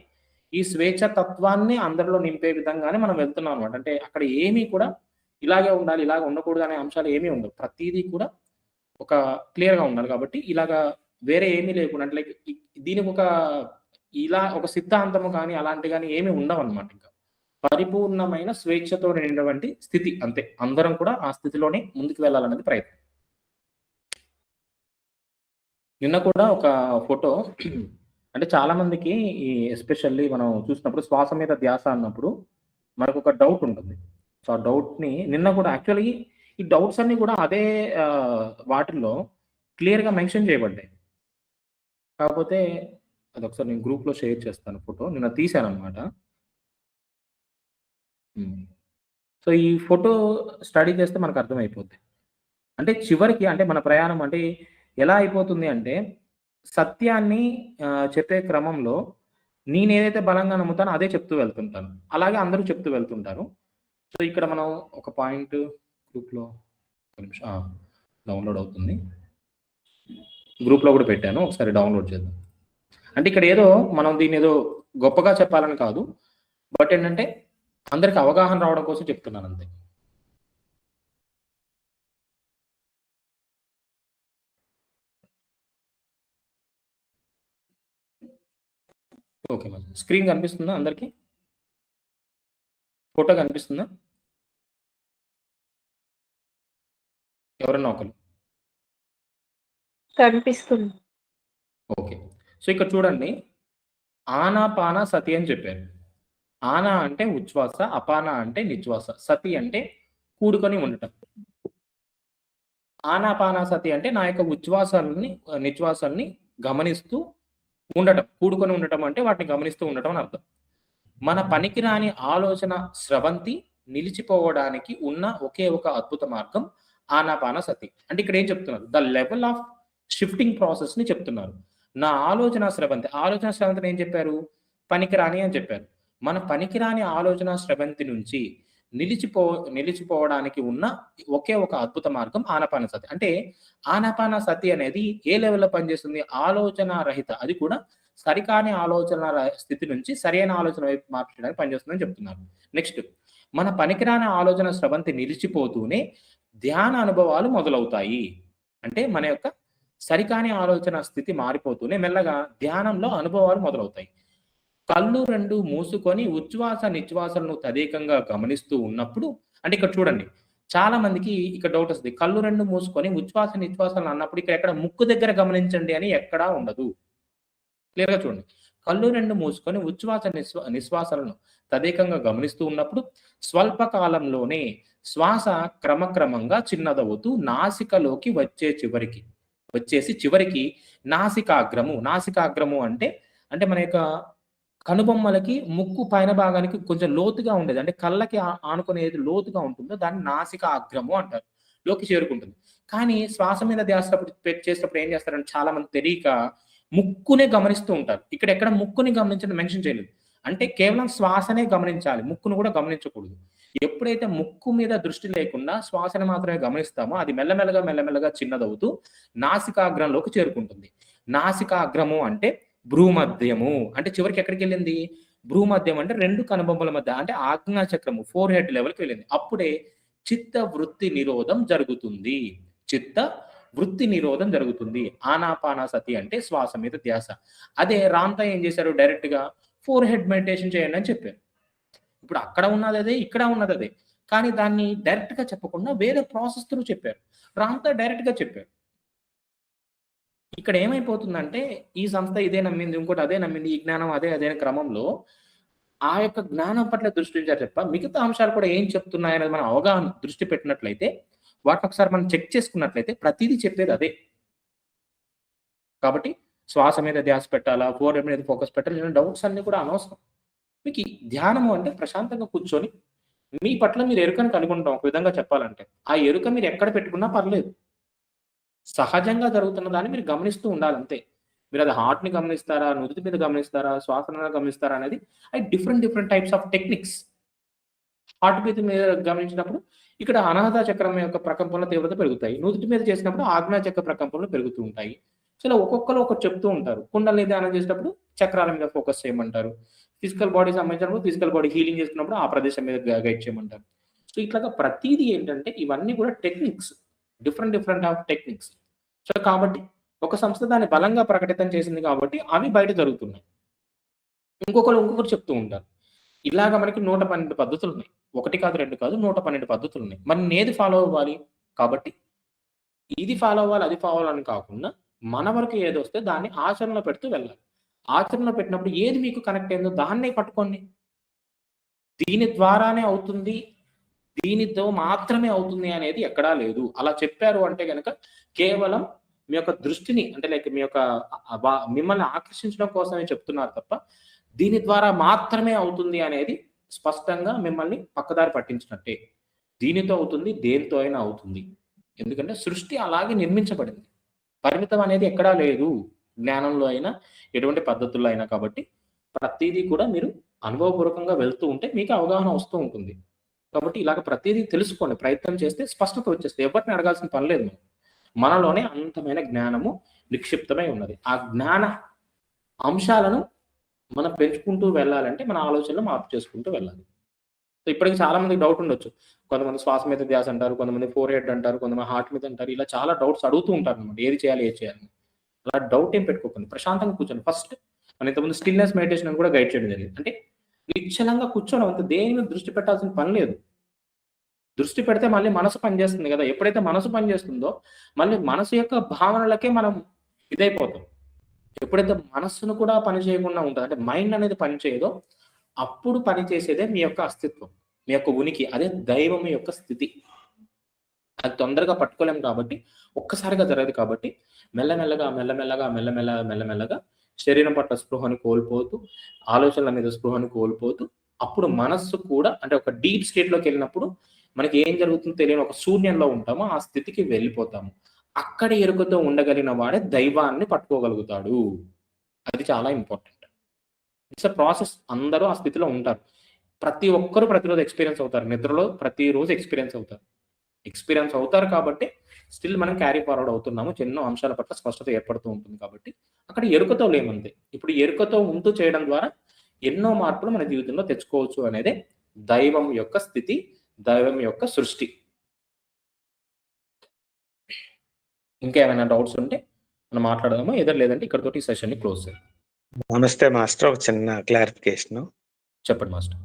ఈ స్వేచ్ఛ తత్వాన్ని అందరిలో నింపే విధంగానే మనం వెళ్తున్నాం అన్నమాట. అంటే అక్కడ ఏమీ కూడా ఇలాగే ఉండాలి, ఇలాగ ఉండకూడదు అనే అంశాలు ఏమీ ఉండవు. ప్రతీదీ కూడా ఒక క్లియర్‌గా ఉండాలి కాబట్టి ఇలాగా వేరే ఏమీ లేకుండా అంటే లైక్ దీనికి ఇలా ఒక సిద్ధాంతము గాని, అలాంటివి గాని ఏమి ఉండవన్నమాట ఇంకా. పరిపూర్ణమైన స్వేచ్ఛతో నిండినటువంటి స్థితి అంతే. అందరం కూడా ఆ స్థితిలోనే ముందుకు వెళ్ళాలన్నది ప్రయత్నం. నిన్న కూడా ఒక ఫోటో అంటే చాలా మందికి ఈ ఎస్పెషల్లీ మనం చూసినప్పుడు శ్వాస మీద ధ్యాస అన్నప్పుడు మనకొక డౌట్ ఉంటుంది. సో, ఆ డౌట్‌ని నిన్న కూడా యాక్చువల్లీ ఈ డౌట్స్ అన్నీ కూడా అదే వాటిల్లో క్లియర్‌గా మెన్షన్ చేయబడ్డాయి. కాకపోతే అదొకసారి నేను గ్రూప్‌లో షేర్ చేస్తాను ఫోటో. నిన్న తీశాననమాట. సో, ఈ ఫోటో స్టడీ చేస్తే మనకు అర్థమైపోద్ది. అంటే చివరికి అంటే మన ప్రయాణం అంటే ఎలా అయిపోతుంది అంటే సత్యాన్ని చెప్పే క్రమంలో నేనేదైతే బలంగా నమ్ముతానో అదే చెప్తూ వెళ్తుంటాను. అలాగే అందరూ చెప్తూ వెళ్తుంటారు. సో, ఇక్కడ మనం ఒక పాయింట్ గ్రూప్‌లో ఒక నిమిషం డౌన్‌లోడ్ అవుతుంది. గ్రూప్‌లో కూడా పెట్టాను. ఒకసారి డౌన్‌లోడ్ చేద్దాం. అంటే ఇక్కడ ఏదో మనం దీన్నేదో గొప్పగా చెప్పాలని కాదు. బట్ ఏంటంటే అందరికి అవగాహన రావడం కోసం చెప్తున్నాను అంతే. ఓకే. స్క్రీన్ కనిపిస్తుందా అందరికి? ఫోటో కనిపిస్తుందా? ఎవరన్నా ఒకరు. కనిపిస్తుంది. ఓకే. సో, ఇక్కడ చూడండి. ఆనాపాన సతి అని చెప్పారు. ఆనా అంటే ఉచ్ఛ్వాస, అపాన అంటే నిశ్వాస, సతి అంటే కూడుకొని ఉండటం. ఆనాపాన సతి అంటే నా యొక్క ఉచ్ఛ్వాసాలని, నిశ్వాసాల్ని గమనిస్తూ ఉండటం. కూడుకొని ఉండటం అంటే వాటిని గమనిస్తూ ఉండటం అని అర్థం. మన పనికిరాని ఆలోచన స్రవంతి నిలిచిపోవడానికి ఉన్న ఒకే ఒక అద్భుత మార్గం ఆనాపాన సతి. అంటే ఇక్కడ ఏం చెప్తున్నారు? ద లెవెల్ ఆఫ్ షిఫ్టింగ్ ప్రాసెస్‌ని చెప్తున్నారు. నా ఆలోచన స్రవంతిని ఏం చెప్పారు? పనికిరాని అని చెప్పారు. మన పనికిరాని ఆలోచన స్రవంతి నుంచి నిలిచిపోవడానికి ఉన్న ఒకే ఒక అద్భుత మార్గం ఆనాపానసతి. అంటే ఆనాపానసతి అనేది ఏ లెవెల్‌లో పనిచేస్తుంది? ఆలోచన రహిత, అది కూడా సరికాని ఆలోచన స్థితి నుంచి సరైన ఆలోచన వైపు మార్చడానికి పనిచేస్తుందని చెప్తున్నారు. నెక్స్ట్, మన పనికిరాని ఆలోచన స్రవంతి నిలిచిపోతూనే ధ్యాన అనుభవాలు మొదలవుతాయి. అంటే మన యొక్క సరికాని ఆలోచన స్థితి మారిపోతూనే మెల్లగా ధ్యానంలో అనుభవాలు మొదలవుతాయి. కళ్ళు 2 మూసుకొని ఉచ్ఛ్వాస, నిశ్వాసాలను తదేకంగా గమనిస్తూ ఉన్నప్పుడు, అంటే ఇక్కడ చూడండి, చాలా మందికి ఇక్కడ డౌట్ వస్తది. కళ్ళు 2 మూసుకొని ఉచ్ఛ్వాస, నిశ్వాసాలను అన్నప్పుడు ఎక్కడ ముక్కు దగ్గర గమనించండి అని ఎక్కడా ఉండదు. క్లియర్‌గా చూడండి. కళ్ళు 2 మూసుకొని ఉచ్ఛ్వాస, నిశ్వాసాలను తదేకంగా గమనిస్తూ ఉన్నప్పుడు స్వల్ప కాలంలోనే శ్వాస క్రమక్రమంగా చిన్నదవుతూ నాసికలోకి వచ్చేసి చివరికి నాసికాగ్రము అంటే మన యొక్క కనుబొమ్మలకి ముక్కు పైన భాగానికి కొంచెం లోతుగా ఉండేది. అంటే కళ్ళకి ఆనుకునేది లోతుగా ఉంటుందో దాన్ని నాసికాగ్రము అంటారు. లోకి చేరుకుంటుంది. కానీ శ్వాస మీద ధ్యాస చేసేటప్పుడు ఏం చేస్తారంటే చాలా మంది తెలియక ముక్కునే గమనిస్తూ ఉంటారు. ఇక్కడ ఎక్కడ ముక్కుని గమనించడం మెన్షన్ చేయలేదు. అంటే కేవలం శ్వాసనే గమనించాలి. ముక్కును కూడా గమనించకూడదు. ఎప్పుడైతే ముక్కు మీద దృష్టి లేకుండా శ్వాసను మాత్రమే గమనిస్తామో అది మెల్లమెల్లగా చిన్నదవుతూ నాసికాగ్రంలోకి చేరుకుంటుంది. నాసికాగ్రము అంటే భ్రూమధ్యము. అంటే చివరికి ఎక్కడికెళ్ళింది? భ్రూమధ్యం అంటే 2 కనుబొమ్మల మధ్య, అంటే ఆజ్ఞా చక్రము, ఫోర్ హెడ్ లెవెల్‌కి వెళ్ళింది. అప్పుడే చిత్త వృత్తి నిరోధం జరుగుతుంది. ఆనాపానసతి అంటే శ్వాస మీద ధ్యాస. అదే రామ్‌తా ఏం చేశారు? డైరెక్ట్‌గా ఫోర్ హెడ్ మెడిటేషన్ చేయండి అని చెప్పారు. ఇప్పుడు అక్కడ ఉన్నదదే, ఇక్కడ ఉన్నదదే. కానీ దాన్ని డైరెక్ట్‌గా చెప్పకుండా వేరే ప్రాసెస్ త్రూ చెప్పారు. రామ్‌తా డైరెక్ట్‌గా చెప్పారు. ఇక్కడ ఏమైపోతుందంటే ఈ సంస్థ ఇదే నమ్మింది, ఇంకోటి అదే నమ్మింది, ఈ జ్ఞానం అదే అనే క్రమంలో ఆ యొక్క జ్ఞానం పట్ల దృష్టి ఉంచారు తప్ప మిగతా అంశాలు కూడా ఏం చెప్తున్నాయనేది మనం అవగాహన దృష్టి పెట్టినట్లయితే, వాటిని ఒకసారి మనం చెక్ చేసుకున్నట్లయితే ప్రతీదీ చెప్పేది అదే. కాబట్టి శ్వాస మీద ధ్యాస పెట్టాలా, ఫోర్ హెడ్ మీద ఫోకస్ పెట్టాలా, ఇలాంటి డౌట్స్ అన్నీ కూడా అనవసరం. మీకు ఈ ధ్యానము అంటే ప్రశాంతంగా కూర్చొని మీ పట్ల మీరు ఎరుకను కనుగొనడం. ఒక విధంగా చెప్పాలంటే ఆ ఎరుక మీరు ఎక్కడ పెట్టుకున్నా పర్లేదు. సహజంగా జరుగుతున్న దాన్ని మీరు గమనిస్తూ ఉండాలంతే. మీరు అది హార్ట్‌ని గమనిస్తారా, నుదుటి మీద గమనిస్తారా, శ్వాసను గమనిస్తారా అనేది అవి different types of techniques. Heart beat మీద గమనించినప్పుడు ఇక్కడ అనాహత చక్రం యొక్క ప్రకంపనల తీవ్రత పెరుగుతాయి. నుదుటి మీద చేసినప్పుడు ఆజ్ఞా చక్ర ప్రకంపనలు పెరుగుతూ ఉంటాయి. సో ఇలా ఒక్కొక్కరు ఒకటి చెప్తూ ఉంటారు. కుండలిని ధ్యానం చేసేటప్పుడు చక్రాల మీద ఫోకస్ చేయమంటారు. ఫిజికల్ బాడీకి సంబంధించినప్పుడు ఫిజికల్ బాడీ హీలింగ్ చేసుకున్నప్పుడు ఆ ప్రదేశం మీద గైడ్ చేయమంటారు. సో ఇట్లాగా ప్రతీది ఏంటంటే ఇవన్నీ కూడా techniques. Different of techniques. So కాబట్టి ఒక సంస్థ దాన్ని బలంగా ప్రకటితం చేసింది కాబట్టి అవి బయట జరుగుతున్నాయి. ఇంకొకరు చెప్తూ ఉంటారు. ఇలాగ మనకి 112 పద్ధతులున్నాయి. 1 కాదు, 2 కాదు, 112 పద్ధతులున్నాయి. మరి నేది ఫాలో అవ్వాలి? కాబట్టి ఇది ఫాలో అవ్వాలి, అది ఫాలో అవ్వాలని కాకుండా మన వరకు ఏదొస్తే దాన్ని ఆచరణలో పెడుతూ వెళ్ళాలి. ఆచరణలో పెట్టినప్పుడు ఏది మీకు కనెక్ట్ అయిందో దాన్నే పట్టుకోండి. దీని ద్వారానే అవుతుంది, దీనితో మాత్రమే అవుతుంది అనేది ఎక్కడా లేదు. అలా చెప్పారు అంటే గనక కేవలం మీ యొక్క దృష్టిని, అంటే లైక్ మీ యొక్క మిమ్మల్ని ఆకర్షించడం కోసమే చెప్తున్నారు తప్ప దీని ద్వారా మాత్రమే అవుతుంది అనేది స్పష్టంగా మిమ్మల్ని పక్కదారి పట్టించినట్టే. దీనితో అవుతుంది, దేనితో అయినా అవుతుంది. ఎందుకంటే సృష్టి అలాగే నిర్మించబడింది. పరిమితం అనేది ఎక్కడా లేదు, జ్ఞానంలో అయినా ఎటువంటి పద్ధతుల్లో అయినా. కాబట్టి ప్రతిదీ కూడా మీరు అనుభవపూర్వకంగా వెళ్తూ ఉంటే మీకు అవగాహన వస్తూ ఉంటుంది. కాబట్టి ఇలాగ ప్రతిదీ తెలుసుకోండి. ప్రయత్నం చేస్తే స్పష్టత వచ్చేస్తే ఎవరిని అడగాల్సిన పని లేదు. మనలోనే అంతమైన జ్ఞానము నిక్షిప్తమై ఉన్నది. ఆ జ్ఞాన అంశాలను మనం పెంచుకుంటూ వెళ్ళాలంటే మన ఆలోచనలు మార్పు చేసుకుంటూ వెళ్ళాలి. సో ఇప్పటికి చాలా మందికి డౌట్ ఉండొచ్చు. కొంతమంది శ్వాస మీద ధ్యాస అంటారు, కొంతమంది ఫోర్ హెడ్ అంటారు, కొంతమంది హార్ట్ మీద అంటారు. ఇలా చాలా డౌట్స్ అడుగుతూ ఉంటారు అనమాట. ఏది చేయాలి? అలా డౌట్ ఏం పెట్టుకోకండి. ప్రశాంతంగా కూర్చోండి. ఫస్ట్ మనం ఇంతకుముందు స్టిల్నెస్ మెడిటేషన్ అని కూడా గైడ్ చేయడం జరిగింది. అంటే నిశ్చలంగా కూర్చోవడం, అంత దేని మీద దృష్టి పెట్టాల్సిన పని లేదు. దృష్టి పెడితే మళ్ళీ మనసు పనిచేస్తుంది కదా. ఎప్పుడైతే మనసు పనిచేస్తుందో మళ్ళీ మనసు యొక్క భావనలకే మనం ఇదైపోతాం. ఎప్పుడైతే మనస్సును కూడా పని చేయకుండా ఉంటుంది, అంటే మైండ్ అనేది పని చేయదో, అప్పుడు పని చేసేదే మీ యొక్క అస్తిత్వం, మీ యొక్క ఉనికి. అదే దైవం యొక్క స్థితి. అది తొందరగా పట్టుకోలేము కాబట్టి, ఒక్కసారిగా జరగదు కాబట్టి మెల్లమెల్లగా శరీరం పట్ల స్పృహను కోల్పోతూ, ఆలోచనల మీద స్పృహను కోల్పోతూ, అప్పుడు మనస్సు కూడా, అంటే ఒక డీప్ స్టేట్ లోకి వెళ్ళినప్పుడు మనకి ఏం జరుగుతుందో తెలియని ఒక శూన్యంలో ఉంటామో ఆ స్థితికి వెళ్ళిపోతాము. అక్కడ ఎరుకతో ఉండగలిగిన వాడే దైవాన్ని పట్టుకోగలుగుతాడు. అది చాలా ఇంపార్టెంట్. It's a process. అందరూ ఆ స్థితిలో ఉంటారు. ప్రతి ఒక్కరు ప్రతిరోజు ఎక్స్పీరియన్స్ అవుతారు. నిద్రలో ప్రతిరోజు ఎక్స్పీరియన్స్ అవుతారు కాబట్టి స్టిల్ మనం క్యారీ ఫార్వర్డ్ అవుతున్నాము. ఎన్నో అంశాల పట్ల స్పష్టత ఏర్పడుతూ ఉంటుంది కాబట్టి అక్కడ ఎరుకతో లేమంతే. ఇప్పుడు ఎరుకతో ఉంటూ చేయడం ద్వారా ఎన్నో మార్పులు మన జీవితంలో తెచ్చుకోవచ్చు అనేదే దైవం యొక్క స్థితి, దైవం యొక్క సృష్టి. ఇంకా ఏమైనా డౌట్స్ ఉంటే మనం మాట్లాడదాము. లేదంటే ఇక్కడితోటి ఈ సెషన్‌ని క్లోజ్ చేద్దాం. నమస్తే మాస్టర్. ఒక చిన్న క్లారిఫికేషన్. చెప్పండి మాస్టర్.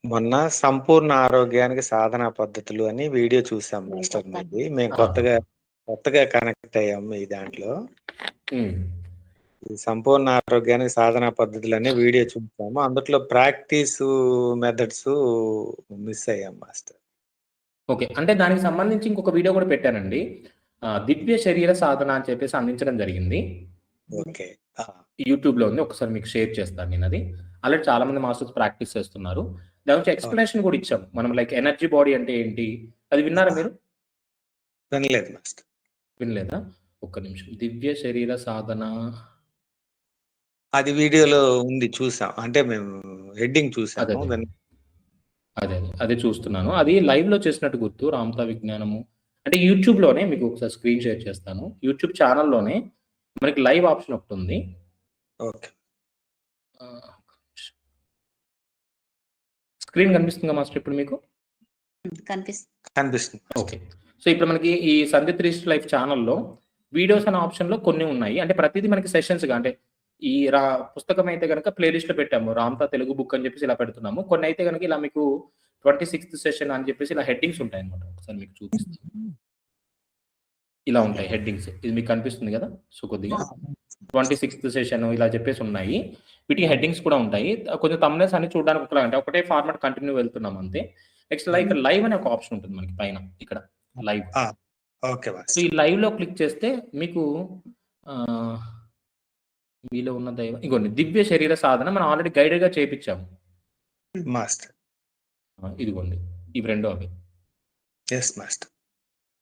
మొన్న సంపూర్ణ ఆరోగ్యానికి సాధనా పద్ధతులు అని వీడియో చూసాం మాస్టర్ మీది. మేము కొత్తగా కనెక్ట్ అయ్యాము ఈ దాంట్లో. ఈ సంపూర్ణ ఆరోగ్యానికి సాధనా పద్ధతులు అనే వీడియో చూసాము. అందులో ప్రాక్టీస్ మెథడ్స్ మిస్ అయ్యాం మాస్టర్. ఓకే. అంటే దానికి సంబంధించి ఇంకొక వీడియో కూడా పెట్టానండి. దివ్య శరీర సాధన అని చెప్పేసి అందించడం జరిగింది. ఓకే. యూట్యూబ్‌లో ఉంది. ఒకసారి మీకు షేర్ చేస్తాను నేనది. ఆల్రెడీ చాలా మంది మాస్టర్స్ ప్రాక్టీస్ చేస్తున్నారు. దాని గురించి ఎక్స్‌ప్లనేషన్ కూడా ఇచ్చాం. మనం లైక్ ఎనర్జీ బాడీ అంటే ఏంటి? అది విన్నారా మీరు? వినలేదు మాస్టర్. వినలేదా? ఒక్క నిమిషం. దివ్య శరీర సాధన అది వీడియోలో ఉంది, చూసాం. అంటే మేము హెడ్డింగ్ చూసాము. అదే చూస్తున్నాను. అది లైవ్‌లో చేసినట్టు గుర్తు. రామ్తా విజ్ఞానము అంటే యూట్యూబ్‌లోనే మీకు ఒకసారి స్క్రీన్ షేర్ చేస్తాను. యూట్యూబ్ ఛానెల్‌లోనే మనకి లైవ్ ఆప్షన్ ఒకటుంది. ఓకే. స్క్రీన్ కనిపిస్తుందా మాస్టర్ ఇప్పుడు మీకు? కనిపిస్తుంది. ఓకే. సో ఇప్పుడు మనకి ఈ సందిత్ రిజిస్టర్ లైఫ్ ఛానెల్‌లో వీడియోస్ అనే ఆప్షన్‌లో కొన్ని ఉన్నాయి. అంటే ప్రతిదీ మనకి సెషన్స్‌గా అంటే ఈ పుస్తకం అయితే గనక ప్లే లిస్ట్‌లో పెట్టాము. రామ్తా తెలుగు బుక్ అని చెప్పేసి ఇలా పెడుతున్నాము. కొన్ని అయితే గనక ఇలా మీకు 26th సెషన్ అని చెప్పేసి ఇలా హెడ్డింగ్స్ ఉంటాయన్నమాట. ఒకసారి మీకు చూపిస్తాను. ఇలా ఉంటాయి హెడ్డింగ్స్. ఇది మీకు కనిపిస్తుంది కదా! సో కొద్దిగా 26th సెషన్ ఇలా చెప్పేసి ఉన్నాయి. వీటికి హెడ్డింగ్స్ కూడా ఉంటాయి. కొంచెం థంబ్‌నెయిల్స్ అన్ని చూడడానికి ఒకలా అంటే ఒకటే ఫార్మాట్ కంటిన్యూ వెళ్తున్నాం అంతే. నెక్స్ట్ లైవ్ అనే ఒక ఆప్షన్ ఉంటుంది మనకి పైన ఇక్కడ లైవ్. Okay so master. ఈ లైవ్‌లో క్లిక్ చేస్తే మీకు మీలో ఉన్న దైవం ఇగోండి దివ్య శరీర సాధన మనం ఆల్రెడీ గైడెడ్‌గా చేపిచ్చాము. మాస్టర్. ఇదిగోండి. ఇవి 2 అవి. Yes master.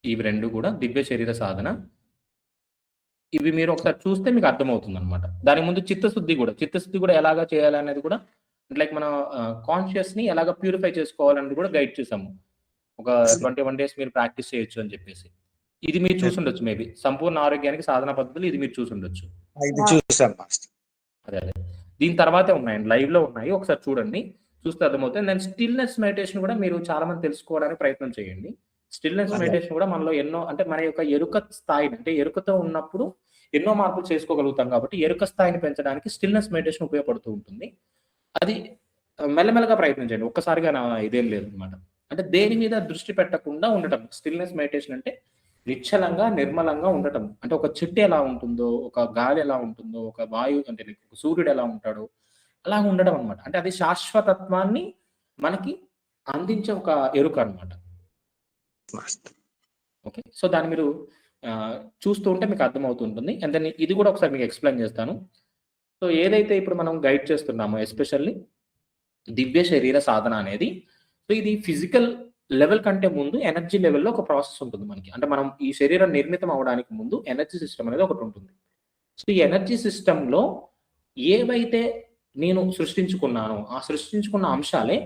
ఇవి 2 కూడా దివ్య శరీర సాధన. ఇవి మీరు ఒకసారి చూస్తే మీకు అర్థమవుతుందన్నమాట. దాని ముందు చిత్తశుద్ధి కూడా ఎలాగా చేయాలనేది కూడా లైక్ మన కాన్షియస్‌ని ఎలాగా ప్యూరిఫై చేసుకోవాలనేది కూడా గైడ్ చేసాము. ఒక 21 డేస్ మీరు ప్రాక్టీస్ చేయొచ్చు అని చెప్పేసి. ఇది మీరు చూసుండొచ్చు మేబీ. సంపూర్ణ ఆరోగ్యానికి సాధన పద్ధతులు ఇది మీరు చూసుండొచ్చు. ఇది చూసాం మాస్టర్. అదే. దీని తర్వాతే ఉన్నాయండి. లైవ్‌లో ఉన్నాయి. ఒకసారి చూడండి. చూస్తే అర్థమవుతుంది. దెన్ స్టిల్‌నెస్ మెడిటేషన్ కూడా మీరు చాలా మంది తెలుసుకోవడానికి ప్రయత్నం చేయండి. స్టిల్‌నెస్ మెడిటేషన్ కూడా మనలో ఎన్నో అంటే మన యొక్క ఎరుక స్థాయిని అంటే ఎరుకతో ఉన్నప్పుడు ఎన్నో మార్పులు చేసుకోగలుగుతాం కాబట్టి ఎరుక స్థాయిని పెంచడానికి స్టిల్‌నెస్ మెడిటేషన్ ఉపయోగపడుతూ ఉంటుంది. అది మెల్లమెల్లగా ప్రయత్నం చేయండి. ఒక్కసారిగా ఇదేం లేదన్నమాట. అంటే దేని మీద దృష్టి పెట్టకుండా ఉండటం. స్టిల్‌నెస్ మెడిటేషన్ అంటే నిశ్చలంగా, నిర్మలంగా ఉండటం. అంటే ఒక చెట్టు ఎలా ఉంటుందో, ఒక గాలి ఎలా ఉంటుందో, ఒక వాయువు అంటే సూర్యుడు ఎలా ఉంటాడో అలా ఉండడం అన్నమాట. అంటే అది శాశ్వతత్వాన్ని మనకి అందించే ఒక ఎరుక అన్నమాట. ఓకే. సో దాన్ని మీరు చూస్తూ ఉంటే మీకు అర్థమవుతూ ఉంటుంది. అండ్ దెన్ ఇది కూడా ఒకసారి మీకు ఎక్స్‌ప్లెయిన్ చేస్తాను. సో ఏదైతే ఇప్పుడు మనం గైడ్ చేస్తున్నామో ఎస్పెషల్లీ దివ్య శరీర సాధన అనేది సో ఇది ఫిజికల్ లెవెల్ కంటే ముందు ఎనర్జీ లెవెల్‌లో ఒక ప్రాసెస్ ఉంటుంది మనకి. అంటే మనం ఈ శరీరం నిర్మితం అవ్వడానికి ముందు ఎనర్జీ సిస్టమ్ అనేది ఒకటి ఉంటుంది. సో ఈ ఎనర్జీ సిస్టమ్‌లో ఏవైతే నేను సృష్టించుకున్నానో ఆ సృష్టించుకున్న అంశాలే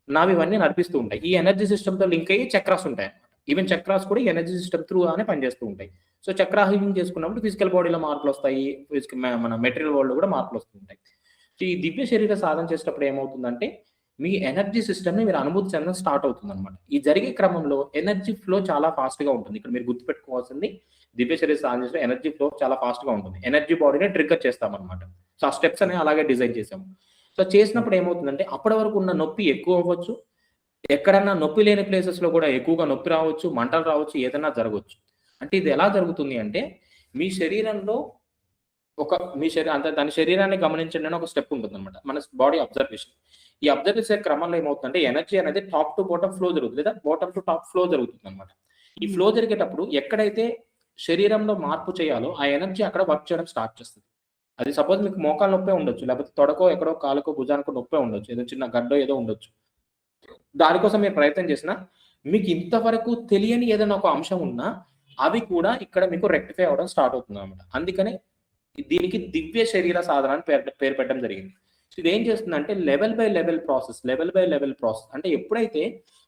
నావివన్నీ నడిపిస్తూ ఉంటాయి. ఈ ఎనర్జీ సిస్టమ్‌తో లింక్ అయ్యి చక్రాస్ ఉంటాయి. ఈవెన్ చక్రాస్ కూడా ఎనర్జీ సిస్టమ్ త్రూ గానే పనిచేస్తూ ఉంటాయి. సో చక్రా హీలింగ్ చేసుకున్నప్పుడు ఫిజికల్ బాడీలో మార్పులొస్తాయి. మన మెటీరియల్ వరల్డ్‌లో కూడా మార్పులొస్తూ ఉంటాయి. సో ఈ దివ్య శరీర సాధన చేసేటప్పుడు ఏమవుతుందంటే మీ ఎనర్జీ సిస్టమ్‌ని మీరు అనుభూతి చెందడం స్టార్ట్ అవుతుందన్నమాట. ఈ జరిగే క్రమంలో ఎనర్జీ ఫ్లో చాలా ఫాస్ట్‌గా ఉంటుంది. ఇక్కడ మీరు గుర్తుపెట్టుకోవాల్సింది దివ్య శరీర సాధన చేస్తే ఎనర్జీ ఫ్లో చాలా ఫాస్ట్‌గా ఉంటుంది. ఎనర్జీ బాడీని ట్రిగ్గర్ చేస్తామన్నమాట. సో ఆ స్టెప్స్ అనేవి అలాగే డిజైన్ చేసాము. సో చేసినప్పుడు ఏమవుతుందంటే అప్పటి వరకు ఉన్న నొప్పి ఎక్కువ అవ్వచ్చు. ఎక్కడన్నా నొప్పి లేని ప్లేసెస్‌లో కూడా ఎక్కువగా నొప్పి రావచ్చు, మంటలు రావచ్చు, ఏదైనా జరగొచ్చు. అంటే ఇది ఎలా జరుగుతుంది అంటే మీ శరీరంలో దాని శరీరాన్ని గమనించండి అని ఒక స్టెప్ ఉంటుందన్నమాట. మన బాడీ అబ్జర్వేషన్. ఈ అబ్జర్వ్ చేసే క్రమంలో ఏమవుతుందంటే ఎనర్జీ అనేది టాప్ టు బాటమ్ ఫ్లో జరుగుతుంది లేదా బాటమ్ టు టాప్ ఫ్లో జరుగుతుందన్నమాట. ఈ ఫ్లో జరిగేటప్పుడు ఎక్కడైతే శరీరంలో మార్పు చేయాలో ఆ ఎనర్జీ అక్కడ వర్క్ చేయడం స్టార్ట్ చేస్తుంది. అది సపోజ్ మీకు మోకాలు నొప్పే ఉండొచ్చు, లేకపోతే తొడకో ఎక్కడో కాలుకో భుజానికో నొప్పే ఉండొచ్చు, ఏదో చిన్న గడ్డో ఏదో ఉండొచ్చు. దానికోసం మీరు ప్రయత్నం చేసినా మీకు ఇంతవరకు తెలియని ఏదైనా ఒక అంశం ఉన్నా అవి కూడా ఇక్కడ మీకు రెక్టిఫై అవ్వడం స్టార్ట్ అవుతుంది అనమాట. అందుకనే దీనికి దివ్య శరీర సాధన అని పేరు పెట్టడం జరిగింది. ఇది ఏం చేస్తుందంటే లెవెల్ బై లెవెల్ ప్రాసెస్. అంటే ఎప్పుడైతే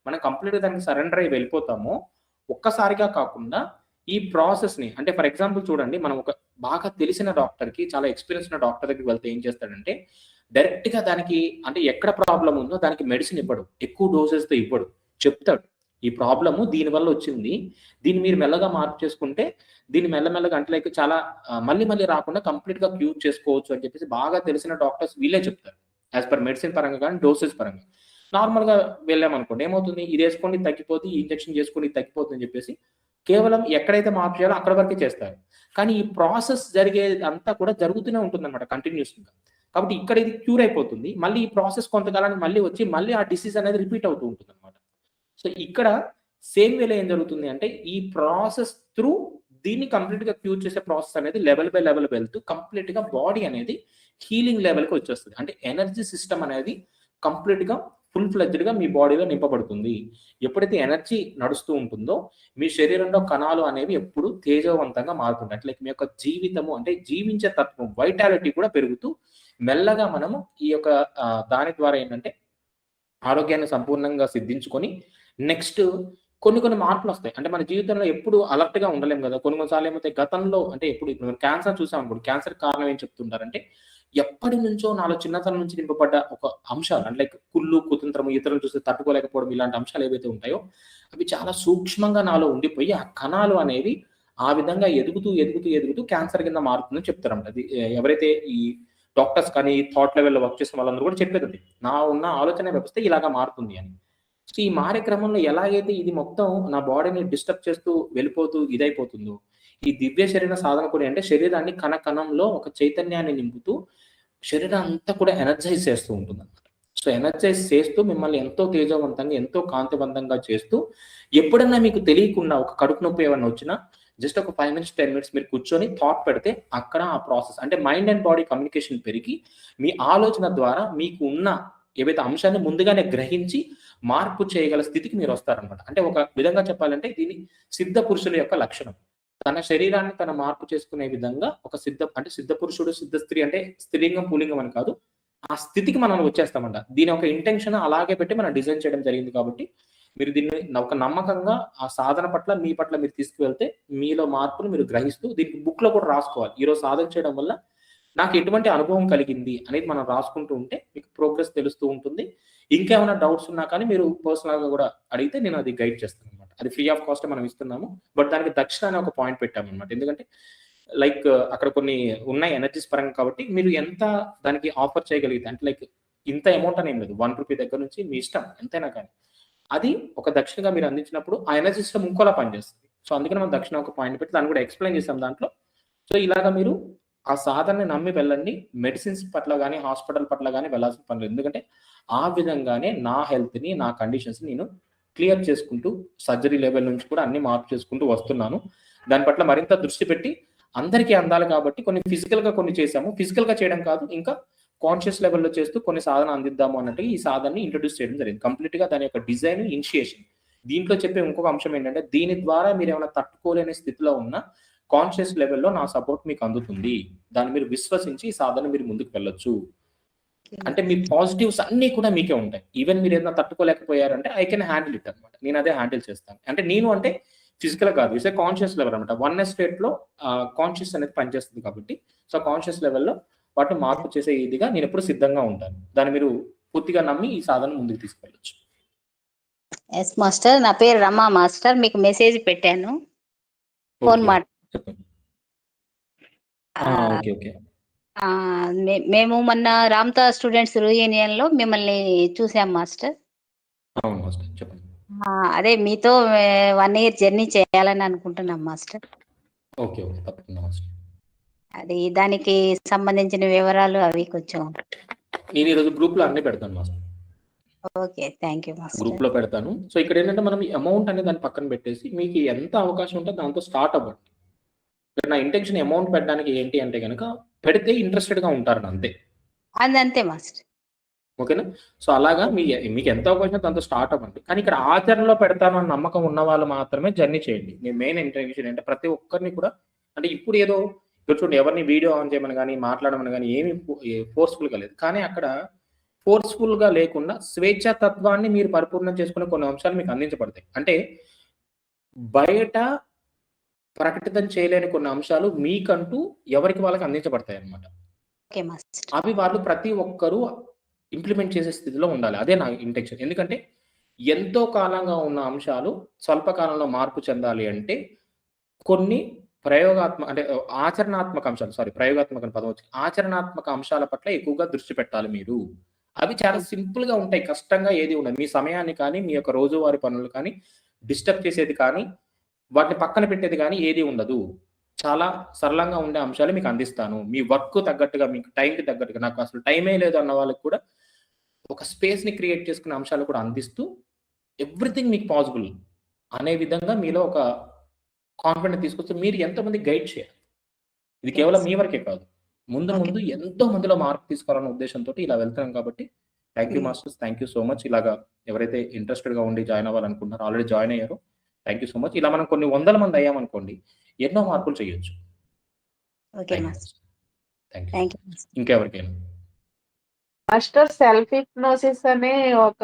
మనం కంప్లీట్‌గా దానికి సరెండర్ అయ్యి వెళ్ళిపోతామో, ఒక్కసారిగా కాకుండా ఈ ప్రాసెస్‌ని అంటే ఫర్ ఎగ్జాంపుల్ చూడండి, మనం ఒక బాగా తెలిసిన డాక్టర్‌కి, చాలా ఎక్స్‌పీరియన్స్ ఉన్న డాక్టర్ దగ్గరికి వెళ్తే ఏం చేస్తాడంటే, డైరెక్ట్‌గా దానికి అంటే ఎక్కడ ప్రాబ్లమ్ ఉందో దానికి మెడిసిన్ ఇవ్వడు. ఎక్కువ డోసెస్‌తో ఇవ్వడు. చెప్తాడు. ఈ ప్రాబ్లమ్ దీనివల్ల వచ్చింది. దీన్ని మీరు మెల్లగా మార్పు చేసుకుంటే దీన్ని మెల్లమెల్లగా అంటే లైక్ చాలా మళ్ళీ మళ్ళీ రాకుండా కంప్లీట్‌గా క్యూర్ చేసుకోవచ్చు అని చెప్పేసి బాగా తెలిసిన డాక్టర్స్ వీళ్ళే చెప్తారు. యాస్ పర్ మెడిసిన్ పరంగా గాని, డోసెస్ పరంగా. నార్మల్‌గా వెళ్ళామనుకోండి ఏమవుతుంది? ఇది ఏసుకోండి తగ్గిపోద్ది, ఈ ఇంజెక్షన్ చేసుకోండి ఇది తగ్గిపోతుంది అని చెప్పేసి కేవలం ఎక్కడైతే మార్పు చేయాలో అక్కడ వరకే చేస్తారు. కానీ ఈ ప్రాసెస్ జరిగేదంతా కూడా జరుగుతూనే ఉంటుందన్నమాట కంటిన్యూస్‌గా. కాబట్టి ఇక్కడ ఇది క్యూర్ అయిపోతుంది. మళ్ళీ ఈ ప్రాసెస్ కొంతకాలానికి మళ్ళీ వచ్చి మళ్ళీ ఆ డిసీజ్ అనేది రిపీట్ అవుతూ ఉంటుందన్నమాట. సో ఇక్కడ సేమ్ వేలో ఏం జరుగుతుంది అంటే ఈ ప్రాసెస్ త్రూ దీన్ని కంప్లీట్‌గా క్యూర్ చేసే ప్రాసెస్ అనేది లెవెల్ బై లెవెల్ వెళ్తూ కంప్లీట్‌గా బాడీ అనేది హీలింగ్ లెవెల్‌కి వచ్చేస్తది. అంటే ఎనర్జీ సిస్టమ్ అనేది కంప్లీట్‌గా ఫుల్ ఫ్లెడ్జ్డ్‌గా మీ బాడీలో నింపబడుతుంది. ఎప్పుడైతే ఎనర్జీ నడుస్తూ ఉంటుందో మీ శరీరంలో కణాలు అనేవి ఎప్పుడు తేజవంతంగా మారుతుంటాయి. అంటే లైక్ మీ యొక్క జీవితము అంటే జీవించే తత్వం వైటాలిటీ కూడా పెరుగుతూ మెల్లగా మనము ఈ యొక్క దాని ద్వారా ఏంటంటే ఆరోగ్యాన్ని సంపూర్ణంగా సిద్ధించుకొని నెక్స్ట్ కొన్ని మార్పులొస్తాయి. అంటే మన జీవితంలో ఎప్పుడు అలర్ట్‌గా ఉండలేము గదా! కొన్ని సార్లు ఏమవుతాయి గతంలో అంటే ఇప్పుడు మనం క్యాన్సర్ చూసామనుకోండి. క్యాన్సర్ కారణం ఏం చెప్తుంటారంటే ఎప్పటినుంచో నాలో చిన్నతనం నుంచి నింపబడ్డ ఒక అంశాలు అంటే లైక్ కుళ్ళు, కుతంత్రము, ఇతరులను చూస్తే తట్టుకోలేకపోవడం ఇలాంటి అంశాలు ఏవైతే ఉంటాయో అవి చాలా సూక్ష్మంగా నాలో ఉండిపోయి ఆ కణాలు అనేవి ఆ విధంగా ఎదుగుతూ క్యాన్సర్ కింద మారుతుందని చెప్తారన్నమాట. అది ఎవరైతే ఈ డాక్టర్స్ కానీ థాట్ లెవెల్‌లో వర్క్ చేసిన వాళ్ళందరూ కూడా చెప్పేదది. నా ఉన్న ఆలోచన వ్యవస్థ ఇలాగా మారుతుంది అని. సో ఈ మారే క్రమంలో ఎలాగైతే ఇది మొత్తం నా బాడీని డిస్టర్బ్ చేస్తూ వెళ్ళిపోతూ ఇదైపోతుందో, ఈ దివ్య శరీర సాధన కూడా అంటే శరీరాన్ని కణంలో ఒక చైతన్యాన్ని నింపుతూ శరీరం అంతా కూడా ఎనర్జైజ్ చేస్తూ ఉంటుందన్నమాట. సో ఎనర్జైజ్ చేస్తూ మిమ్మల్ని ఎంతో తేజవంతంగా, ఎంతో కాంతివంతంగా చేస్తూ ఎప్పుడన్నా మీకు తెలియకుండా ఒక కడుపు నొప్పి ఏమన్నా వచ్చినా జస్ట్ ఒక 5 మినిట్స్, 10 మినిట్స్ మీరు కూర్చొని థాట్ పెడితే అక్కడ ఆ ప్రాసెస్ అంటే మైండ్ అండ్ బాడీ కమ్యూనికేషన్ పెరిగి మీ ఆలోచన ద్వారా మీకు ఉన్న ఏవైతే అంశాన్ని ముందుగానే గ్రహించి మార్పు చేయగల స్థితికి మీరు వస్తారనమాట. అంటే ఒక విధంగా చెప్పాలంటే దీని సిద్ధ పురుషుల యొక్క లక్షణం. తన శరీరాన్ని తన మార్పు చేసుకునే విధంగా ఒక సిద్ధ పురుషుడు, సిద్ధ స్త్రీ అంటే స్త్రీలింగం, పుల్లింగం అని కాదు. ఆ స్థితికి మనం వచ్చేస్తామంట. దీని ఒక ఇంటెన్షన్ అలాగే పెట్టి మనం డిజైన్ చేయడం జరిగింది కాబట్టి మీరు దీన్ని ఒక నమ్మకంగా ఆ సాధన పట్ల మీ పట్ల మీరు తీసుకువెళ్తే మీలో మార్పును మీరు గ్రహిస్తూ దీనికి బుక్‌లో కూడా రాసుకోవాలి. ఈరోజు సాధన చేయడం వల్ల నాకు ఎటువంటి అనుభవం కలిగింది అనేది మనం రాసుకుంటూ ఉంటే మీకు ప్రోగ్రెస్ తెలుస్తూ ఉంటుంది. ఇంకేమైనా డౌట్స్ ఉన్నా కానీ మీరు పర్సనల్‌గా కూడా అడిగితే నేను అది గైడ్ చేస్తానన్నమాట. అది ఫ్రీ ఆఫ్ కాస్ట్ మనం ఇస్తున్నాము. బట్ దానికి దక్షిణ అనే ఒక పాయింట్ పెట్టామన్నమాట. ఎందుకంటే లైక్ అక్కడ కొన్ని ఉన్నాయి ఎనర్జీస్ పరంగా కాబట్టి మీరు ఎంత దానికి ఆఫర్ చేయగలిగితే అంటే లైక్ ఇంత అమౌంట్ అని ఏం లేదు. ₹1 దగ్గర నుంచి మీ ఇష్టం ఎంతైనా కానీ. అది ఒక దక్షిణగా మీరు అందించినప్పుడు ఆ ఎనర్జీ సిస్టమ్ ఇంకోలా పనిచేస్తుంది. సో అందుకని మనం దక్షిణ ఒక పాయింట్ పెట్టి దాన్ని కూడా ఎక్స్‌ప్లెయిన్ చేసాం దాంట్లో. సో ఇలాగా మీరు ఆ సాధనని నమ్మి వెళ్ళండి. మెడిసిన్స్ పట్ల గాని, హాస్పిటల్ పట్ల గాని వెళ్ళాల్సిన పని లేదు. ఎందుకంటే ఆ విధంగానే నా హెల్త్‌ని, నా కండిషన్స్‌ని నేను క్లియర్ చేసుకుంటూ సర్జరీ లెవెల్ నుంచి కూడా అన్ని మార్పు చేసుకుంటూ వస్తున్నాను. దాని పట్ల మరింత దృష్టి పెట్టి అందరికీ అందాలి కాబట్టి కొన్ని ఫిజికల్‌గా కొన్ని చేశాము. ఫిజికల్‌గా చేయడం కాదు ఇంకా కాన్షియస్ లెవెల్‌లో చేస్తూ కొన్ని సాధన అందిద్దాము అన్నట్టుగా ఈ సాధనని ఇంట్రొడ్యూస్ చేయడం జరిగింది. కంప్లీట్‌గా దాని యొక్క డిజైన్, ఇనిషియేషన్. దీంట్లో చెప్పే ఇంకొక అంశం ఏంటంటే దీని ద్వారా మీరేమైనా తట్టుకోలేని స్థితిలో ఉన్న కాన్షియస్ లెవెల్‌లో నా సపోర్ట్ మీకు అందుతుంది. దాన్ని మీరు విశ్వసించి ఈ సాధన మీరు ముందుకు వెళ్ళొచ్చు. అంటే మీ పాజిటివ్స్ అన్నీ కూడా మీకే ఉంటాయి. ఈవెన్ మీరు ఏదైనా తట్టుకోలేకపోయారంటే ఐ కెన్ హ్యాండిల్ ఇట్ అన్నమాట. నేను అదే హ్యాండిల్ చేస్తాను. అంటే నేను అంటే ఫిజికల్ కాదు. ఇట్స్ ఏ కాన్షియస్ లెవెల్ అన్నమాట. వన్నెస్ స్టేట్‌లో కాన్షియస్ అనేది పనిచేస్తుంది కాబట్టి సో కాన్షియస్ లెవెల్‌లో వాటిని మార్పు చేసే ఇదిగా నేను ఎప్పుడు సిద్ధంగా ఉంటాను. దాన్ని మీరు పూర్తిగా నమ్మి ఈ సాధన ముందుకు తీసుకెళ్ళొచ్చు. Yes master. నా పేరు రమా మాస్టర్. మీకు మెసేజ్ పెట్టాను. ఫోన్ మాట చెప్పండి. ఓకే. మేము మొన్న రామ్తా స్టూడెంట్స్ యూనియన్ లో మిమ్మల్ని చూసాం మాస్టర్. అవును మాస్టర్ చెప్పండి. అదే మీతో 1 ఇయర్ జర్నీ చేయాలని అనుకుంటున్నాం మాస్టర్. ఓకే తప్పకుండా మాస్టర్. అది దానికి సంబంధించిన వివరాలు అవి కొంచెం నేను ఈరోజు గ్రూప్లో అన్ని పెడతాను master. Okay, thank you master. గ్రూప్లో పెడతాను. సో ఇక్కడ ఏంటంటే మనం అమౌంట్ అనేది దాన్ని పక్కన పెట్టేసి మీకు ఎంత అవకాశం ఉంటే దాంతో స్టార్ట్ అవ్వండి. నా ఇంటెన్షన్ అమౌంట్ పెట్టడానికి ఏంటి అంటే కనుక పెడితే ఇంట్రెస్టెడ్గా ఉంటారు అంతే. అంతే మాస్టర్. ఓకేనా? సో అలాగా మీకు ఎంత అవకాశం దాంతో స్టార్ట్ అవ్వండి. కానీ ఇక్కడ ఆచరణలో పెడతాను అన్న నమ్మకం ఉన్న వాళ్ళు మాత్రమే జర్నీ చేయండి. నేను మెయిన్ ఇంటెన్షన్ అంటే ప్రతి ఒక్కరిని కూడా అంటే ఇప్పుడు ఏదో ఇక్కడ చూడండి, ఎవరిని వీడియో ఆన్ చేయమని కానీ మాట్లాడమని కానీ ఏమి ఫోర్స్ఫుల్గా లేదు. కానీ అక్కడ ఫోర్స్ఫుల్గా లేకుండా స్వేచ్ఛా తత్వాన్ని మీరు పరిపూర్ణం చేసుకునే కొన్ని అంశాలు మీకు అందించబడతాయి. అంటే బయట ప్రకటితం చేయలేని కొన్ని అంశాలు మీకంటూ ఎవరికి వాళ్ళకి అందించబడతాయి అన్నమాట. Okay master. అవి వాళ్ళు ప్రతి ఒక్కరూ ఇంప్లిమెంట్ చేసే స్థితిలో ఉండాలి. అదే నా ఇంటెన్షన్. ఎందుకంటే ఎంతో కాలంగా ఉన్న అంశాలు స్వల్పకాలంలో మార్పు చెందాలి అంటే కొన్ని అంటే ఆచరణాత్మక అంశాలు, ప్రయోగాత్మక పదం వచ్చి ఆచరణాత్మక అంశాల పట్ల ఎక్కువగా దృష్టి పెట్టాలి మీరు. అవి చాలా సింపుల్ గా ఉంటాయి, కష్టంగా ఏది ఉండదు. మీ సమయాన్ని కానీ మీ యొక్క రోజువారీ పనులు కానీ డిస్టర్బ్ చేసేది కానీ వాటిని పక్కన పెట్టేది కానీ ఏది ఉండదు. చాలా సరళంగా ఉండే అంశాలు మీకు అందిస్తాను. మీ వర్క్ తగ్గట్టుగా, మీకు టైంకి తగ్గట్టుగా, నాకు అసలు టైమే లేదు అన్న వాళ్ళకి కూడా ఒక స్పేస్ ని క్రియేట్ చేసుకునే అంశాలు కూడా అందిస్తూ ఎవ్రీథింగ్ మీకు పాసిబుల్ అనే విధంగా మీలో ఒక కాన్ఫిడెంట్ తీసుకొచ్చి మీరు ఎంతమంది గైడ్ చేయాలి. ఇది కేవలం మీ వరకే కాదు, ముందు ఎంతో మందిలో మార్పు తీసుకోవాలన్న ఉద్దేశంతో ఇలా వెళ్తున్నాం. కాబట్టి thank you masters, thank you so much. ఇలాగా ఎవరైతే ఇంట్రెస్టెడ్ గా ఉండి జాయిన్ అవ్వాలనుకుంటున్నారో ఆల్రెడీ జాయిన్ అయ్యారో థ్యాంక్ యూ సో మచ్. ఇలా మనం కొన్ని 100 మంది అయ్యామనుకోండి, ఎన్నో మార్పులు చేయొచ్చు. Thank you. ఇంకెవరికైనా మాస్టర్ సెల్ఫ్ హిప్నోసిస్ అనే ఒక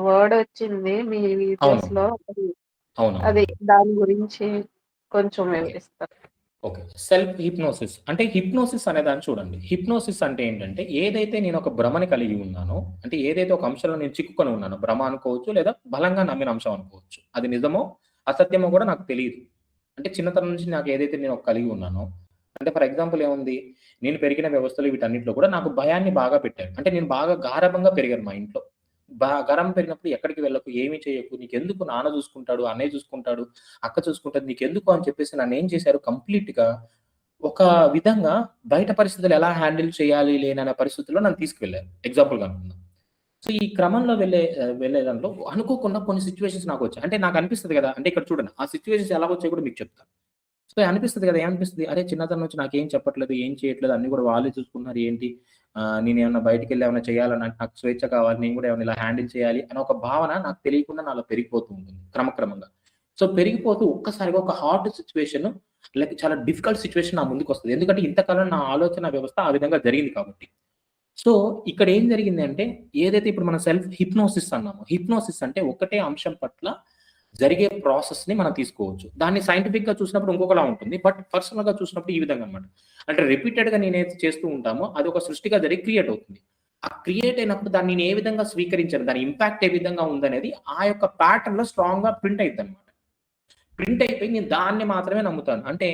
వర్డ్ వచ్చింది మీ వీడియోస్ లో, అవును, అది దాని గురించి కొంచెం వివరిస్తారు. ఓకే. సెల్ఫ్ హిప్నోసిస్ అంటే, హిప్నోసిస్ అనే దాన్ని చూడండి. హిప్నోసిస్ అంటే ఏంటంటే, ఏదైతే నేను ఒక భ్రమని కలిగి ఉన్నానో, అంటే ఏదైతే ఒక అంశంలో నేను చిక్కుకొని ఉన్నానో, భ్రమ అనుకోవచ్చు లేదా బలంగా నమ్మిన అంశం అనుకోవచ్చు, అది నిజమో అసత్యమో కూడా నాకు తెలియదు. అంటే చిన్నతనం నుంచి నాకు ఏదైతే నేను కలిగి ఉన్నానో, అంటే ఫర్ ఎగ్జాంపుల్ ఏముంది, నేను పెరిగిన వ్యవస్థలు వీటన్నిటిలో కూడా నాకు భయాన్ని బాగా పెట్టారు. అంటే నేను బాగా గారభంగా పెరిగాను మా ఇంట్లో. గారం పెరిగినప్పుడు ఎక్కడికి వెళ్ళకు, ఏమీ చేయకు, నీకెందుకు, నాన్న చూసుకుంటాడు, అన్నయ్య చూసుకుంటాడు, అక్క చూసుకుంటాడు, నీకెందుకు అని చెప్పేసి నన్ను ఏం చేశారు, కంప్లీట్ గా ఒక విధంగా బయట పరిస్థితులు ఎలా హ్యాండిల్ చేయాలి లేననే పరిస్థితుల్లో నన్ను తీసుకువెళ్ళారు. ఎగ్జాంపుల్ గా అనుకుందాం. సో ఈ క్రమంలో వెళ్ళే దాంట్లో అనుకోకుండా కొన్ని సిచ్యువేషన్స్ నాకు వచ్చాయి. అంటే నాకు అనిపిస్తుంది కదా, అంటే ఇక్కడ చూడండి ఆ సిచ్యువేషన్స్ ఎలా వచ్చాయి కూడా మీకు చెప్తాను. సో అనిపిస్తుంది కదా, ఏమనిపిస్తుంది, అరే చిన్నతనం నుంచి నాకేం చెప్పట్లేదు, ఏం చేయట్లేదు, అన్ని కూడా వాళ్ళే చూసుకున్నారు, ఏంటి నేను ఏమన్నా బయటికి వెళ్ళి ఏమైనా చేయాలని, నాకు స్వేచ్ఛ కావాలి, నేను కూడా ఏమైనా ఇలా హ్యాండిల్ చేయాలి అని ఒక భావన నాకు తెలియకుండా నాలో పెరిగిపోతూ ఉంటుంది క్రమక్రమంగా. సో పెరిగిపోతూ ఒక్కసారిగా ఒక హార్డ్ సిచ్యువేషన్, లైక్ చాలా డిఫికల్ట్ సిచ్యువేషన్ నా ముందుకు వస్తుంది. ఎందుకంటే ఇంతకాలం నా ఆలోచన వ్యవస్థ ఆ విధంగా జరిగింది కాబట్టి. సో ఇక్కడ ఏం జరిగింది అంటే, ఏదైతే ఇప్పుడు మనం సెల్ఫ్ హిప్నోసిస్ అన్నామో, హిప్నోసిస్ అంటే ఒకటే అంశం పట్ల జరిగే ప్రాసెస్ ని మనం తీసుకోవచ్చు. దాన్ని సైంటిఫిక్ గా చూసినప్పుడు ఇంకొకలా ఉంటుంది, బట్ పర్సనల్ గా చూసినప్పుడు ఈ విధంగా అనమాట. అంటే రిపీటెడ్ గా నేనైతే చేస్తూ ఉంటామో అది ఒక సృష్టిగా జరిగి క్రియేట్ అవుతుంది. ఆ క్రియేట్ అయినప్పుడు దాన్ని నేను ఏ విధంగా స్వీకరించాను, దాని ఇంపాక్ట్ ఏ విధంగా ఉందనేది ఆ యొక్క ప్యాటర్న్ లో స్ట్రాంగ్ గా ప్రింట్ అవుతుంది అనమాట. ప్రింట్ అయిపోయి నేను దాన్ని మాత్రమే నమ్ముతాను. అంటే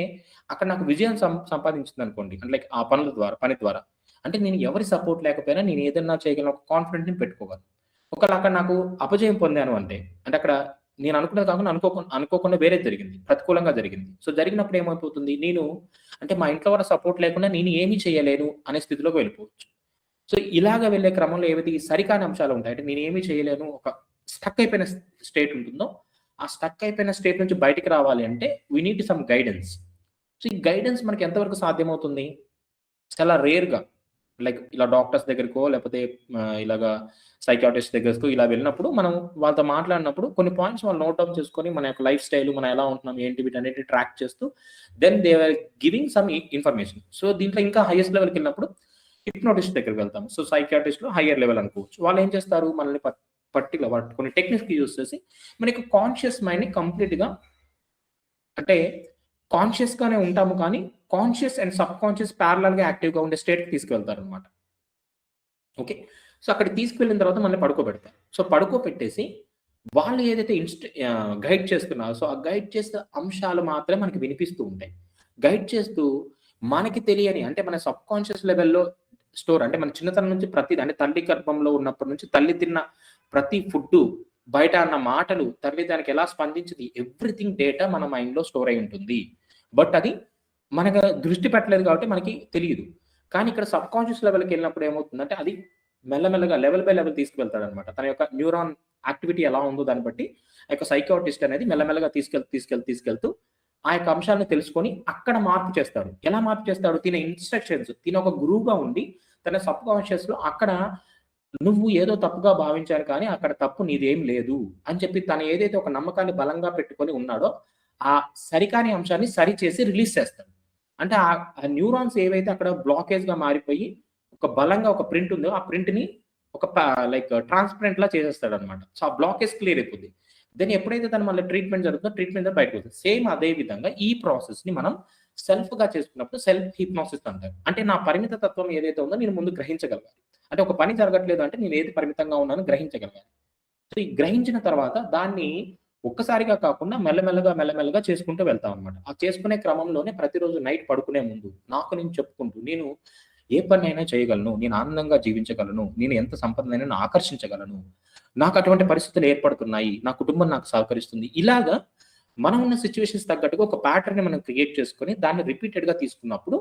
అక్కడ నాకు విజయం సంపాదించింది అనుకోండి, అంటే లైక్ ఆ పని ద్వారా అంటే నేను ఎవరి సపోర్ట్ లేకపోయినా నేను ఏదన్నా చేయగలను, ఒక కాన్ఫిడెంట్ ని పెట్టుకోగలను. ఒకవేళ అక్కడ నాకు అపజయం పొందాను అంటే అక్కడ నేను అనుకున్నది కాకుండా అనుకోకుండా వేరే జరిగింది, ప్రతికూలంగా జరిగింది. సో జరిగినప్పుడు ఏమైపోతుంది, నేను అంటే మా ఇంట్లో వాళ్ళ సపోర్ట్ లేకుండా నేను ఏమీ చేయలేను అనే స్థితిలోకి వెళ్ళిపోవచ్చు. సో ఇలాగ వెళ్ళే క్రమంలో ఏవైతే ఈ సరికాని అంశాలు ఉంటాయి, అంటే నేను ఏమీ చేయలేను, ఒక స్టక్ అయిపోయిన స్టేట్ ఉంటుందో, ఆ స్టక్ అయిపోయిన స్టేట్ నుంచి బయటికి రావాలి అంటే we need some guidance. So ఈ గైడెన్స్ మనకి ఎంతవరకు సాధ్యమవుతుంది, చాలా రేర్గా, లైక్ ఇలా డాక్టర్స్ దగ్గరకో లేకపోతే ఇలాగా సైకాట్రిస్ట్ దగ్గరకు ఇలా వెళ్ళినప్పుడు మనం వాళ్ళతో మాట్లాడినప్పుడు కొన్ని పాయింట్స్ వాళ్ళు నోట్ డౌన్ చేసుకొని మన యొక్క లైఫ్ స్టైల్, మనం ఎలా ఉంటున్నాం ఏంటి వీటన్నిటి ట్రాక్ చేస్తూ then they are giving some information. So దీంట్లో ఇంకా హైయెస్ట్ లెవెల్కి వెళ్ళినప్పుడు హిప్నోటిస్ట్ దగ్గరికి వెళ్తాం. సో సైకాట్రిస్ట్ లో హయ్యర్ లెవెల్ అనుకోవచ్చు. వాళ్ళు ఏం చేస్తారు, మనల్ని పర్టికులర్ కొన్ని టెక్నిక్స్ యూజ్ చేసి మనకి కాన్షియస్ మైండ్ ని కంప్లీట్ గా, అంటే కాన్షియస్ గానే ఉంటాము కానీ conscious and sub conscious parallel గా యాక్టివ్ గా ఉండే స్టేట్ కి తీసుకెళ్తారు అనమాట. ఓకే. సో అక్కడికి తీసుకువెళ్ళిన తర్వాత మళ్ళీ పడుకోబెడతారు. సో పడుకోబెట్టేసి వాళ్ళు ఏదైతే గైడ్ చేస్తున్నారో, సో ఆ గైడ్ చేసే అంశాలు మాత్రమే మనకి వినిపిస్తూ ఉంటాయి. గైడ్ చేస్తూ మనకి తెలియని, అంటే మన సబ్ కాన్షియస్ లెవెల్లో స్టోర్, అంటే మన చిన్నతనం నుంచి ప్రతిదీ, అంటే తల్లి గర్భంలో ఉన్నప్పటి నుంచి తల్లి తిన్న ప్రతి ఫుడ్, బయట అన్న మాటలు, తల్లి దానికి ఎలా స్పందించింది, ఎవ్రీథింగ్ డేటా మన మైండ్ లో స్టోర్ అయి ఉంటుంది. బట్ అది మనకు దృష్టి పెట్టలేదు కాబట్టి మనకి తెలియదు. కానీ ఇక్కడ సబ్ కాన్షియస్ లెవెల్కి వెళ్ళినప్పుడు ఏమవుతుందంటే అది మెల్లమెల్లగా లెవెల్ బై లెవెల్ తీసుకువెళ్తాడు అనమాట. తన యొక్క న్యూరాన్ యాక్టివిటీ ఎలా ఉందో దాన్ని బట్టి ఆ యొక్క సైకాట్రిస్ట్ అనేది మెల్లమెల్లగా తీసుకెళ్తూ ఆ యొక్క అంశాలను తెలుసుకొని అక్కడ మార్పు చేస్తాడు. ఎలా మార్పు చేస్తాడు, తిన ఇన్స్ట్రక్షన్స్, తిన ఒక గురువుగా ఉండి తన సబ్ కాన్షియస్ లో అక్కడ నువ్వు ఏదో తప్పుగా భావించారు కానీ అక్కడ తప్పు నీదేం లేదు అని చెప్పి తను ఏదైతే ఒక నమ్మకాన్ని బలంగా పెట్టుకొని ఉన్నాడో ఆ సరికాని అంశాన్ని సరి చేసి రిలీజ్ చేస్తాడు. అంటే ఆ న్యూరాన్స్ ఏవైతే అక్కడ బ్లాకేజ్‌గా మారిపోయి ఒక బలంగా ఒక ప్రింట్ ఉందో, ఆ ప్రింట్‌ని ఒక లైక్ ట్రాన్స్‌పరెంట్‌లా చేసేస్తాడనమాట. సో, ఆ బ్లాకేజ్ క్లియర్ అయిపోద్ది. దెన్ ఎప్పుడైతే తను మళ్ళీ ట్రీట్‌మెంట్ జరుగుతుందో, ట్రీట్‌మెంట్ ద్వారా బయటకొస్తుంది. సేమ్ అదే విధంగా ఈ ప్రాసెస్‌ని మనం సెల్ఫ్‌గా చేసుకున్నప్పుడు సెల్ఫ్ హిప్నోసిస్ అంటారు. అంటే నా పరిమిత తత్వం ఏదైతే ఉందో నేను ముందు గ్రహించగలగాలి. అంటే ఒక పని జరగట్లేదు అంటే నేను ఏది పరిమితంగా ఉన్నానో గ్రహించగలగాలి. సో, ఈ గ్రహించిన తర్వాత దాన్ని ఒక్కసారిగా కాకుండా మెల్లమెల్లగా చేసుకుంటూ వెళ్తామనమాట. ఆ చేసుకునే క్రమంలోనే ప్రతిరోజు నైట్ పడుకునే ముందు నాకు నేను చెప్పుకుంటూ, నేను ఏ పనైనా చేయగలను, నేను ఆనందంగా జీవించగలను, నేను ఎంత సంపదనైనా ఆకర్షించగలను, నాకు అటువంటి పరిస్థితులు ఏర్పడుతున్నాయి, నా కుటుంబం నాకు సహకరిస్తుంది. ఇలాగా మనం ఉన్న సిట్యుయేషన్స్ తగ్గట్టుగా ఒక ప్యాటర్న్‌ని మనం క్రియేట్ చేసుకొని దాన్ని రిపీటెడ్‌గా తీసుకున్నప్పుడు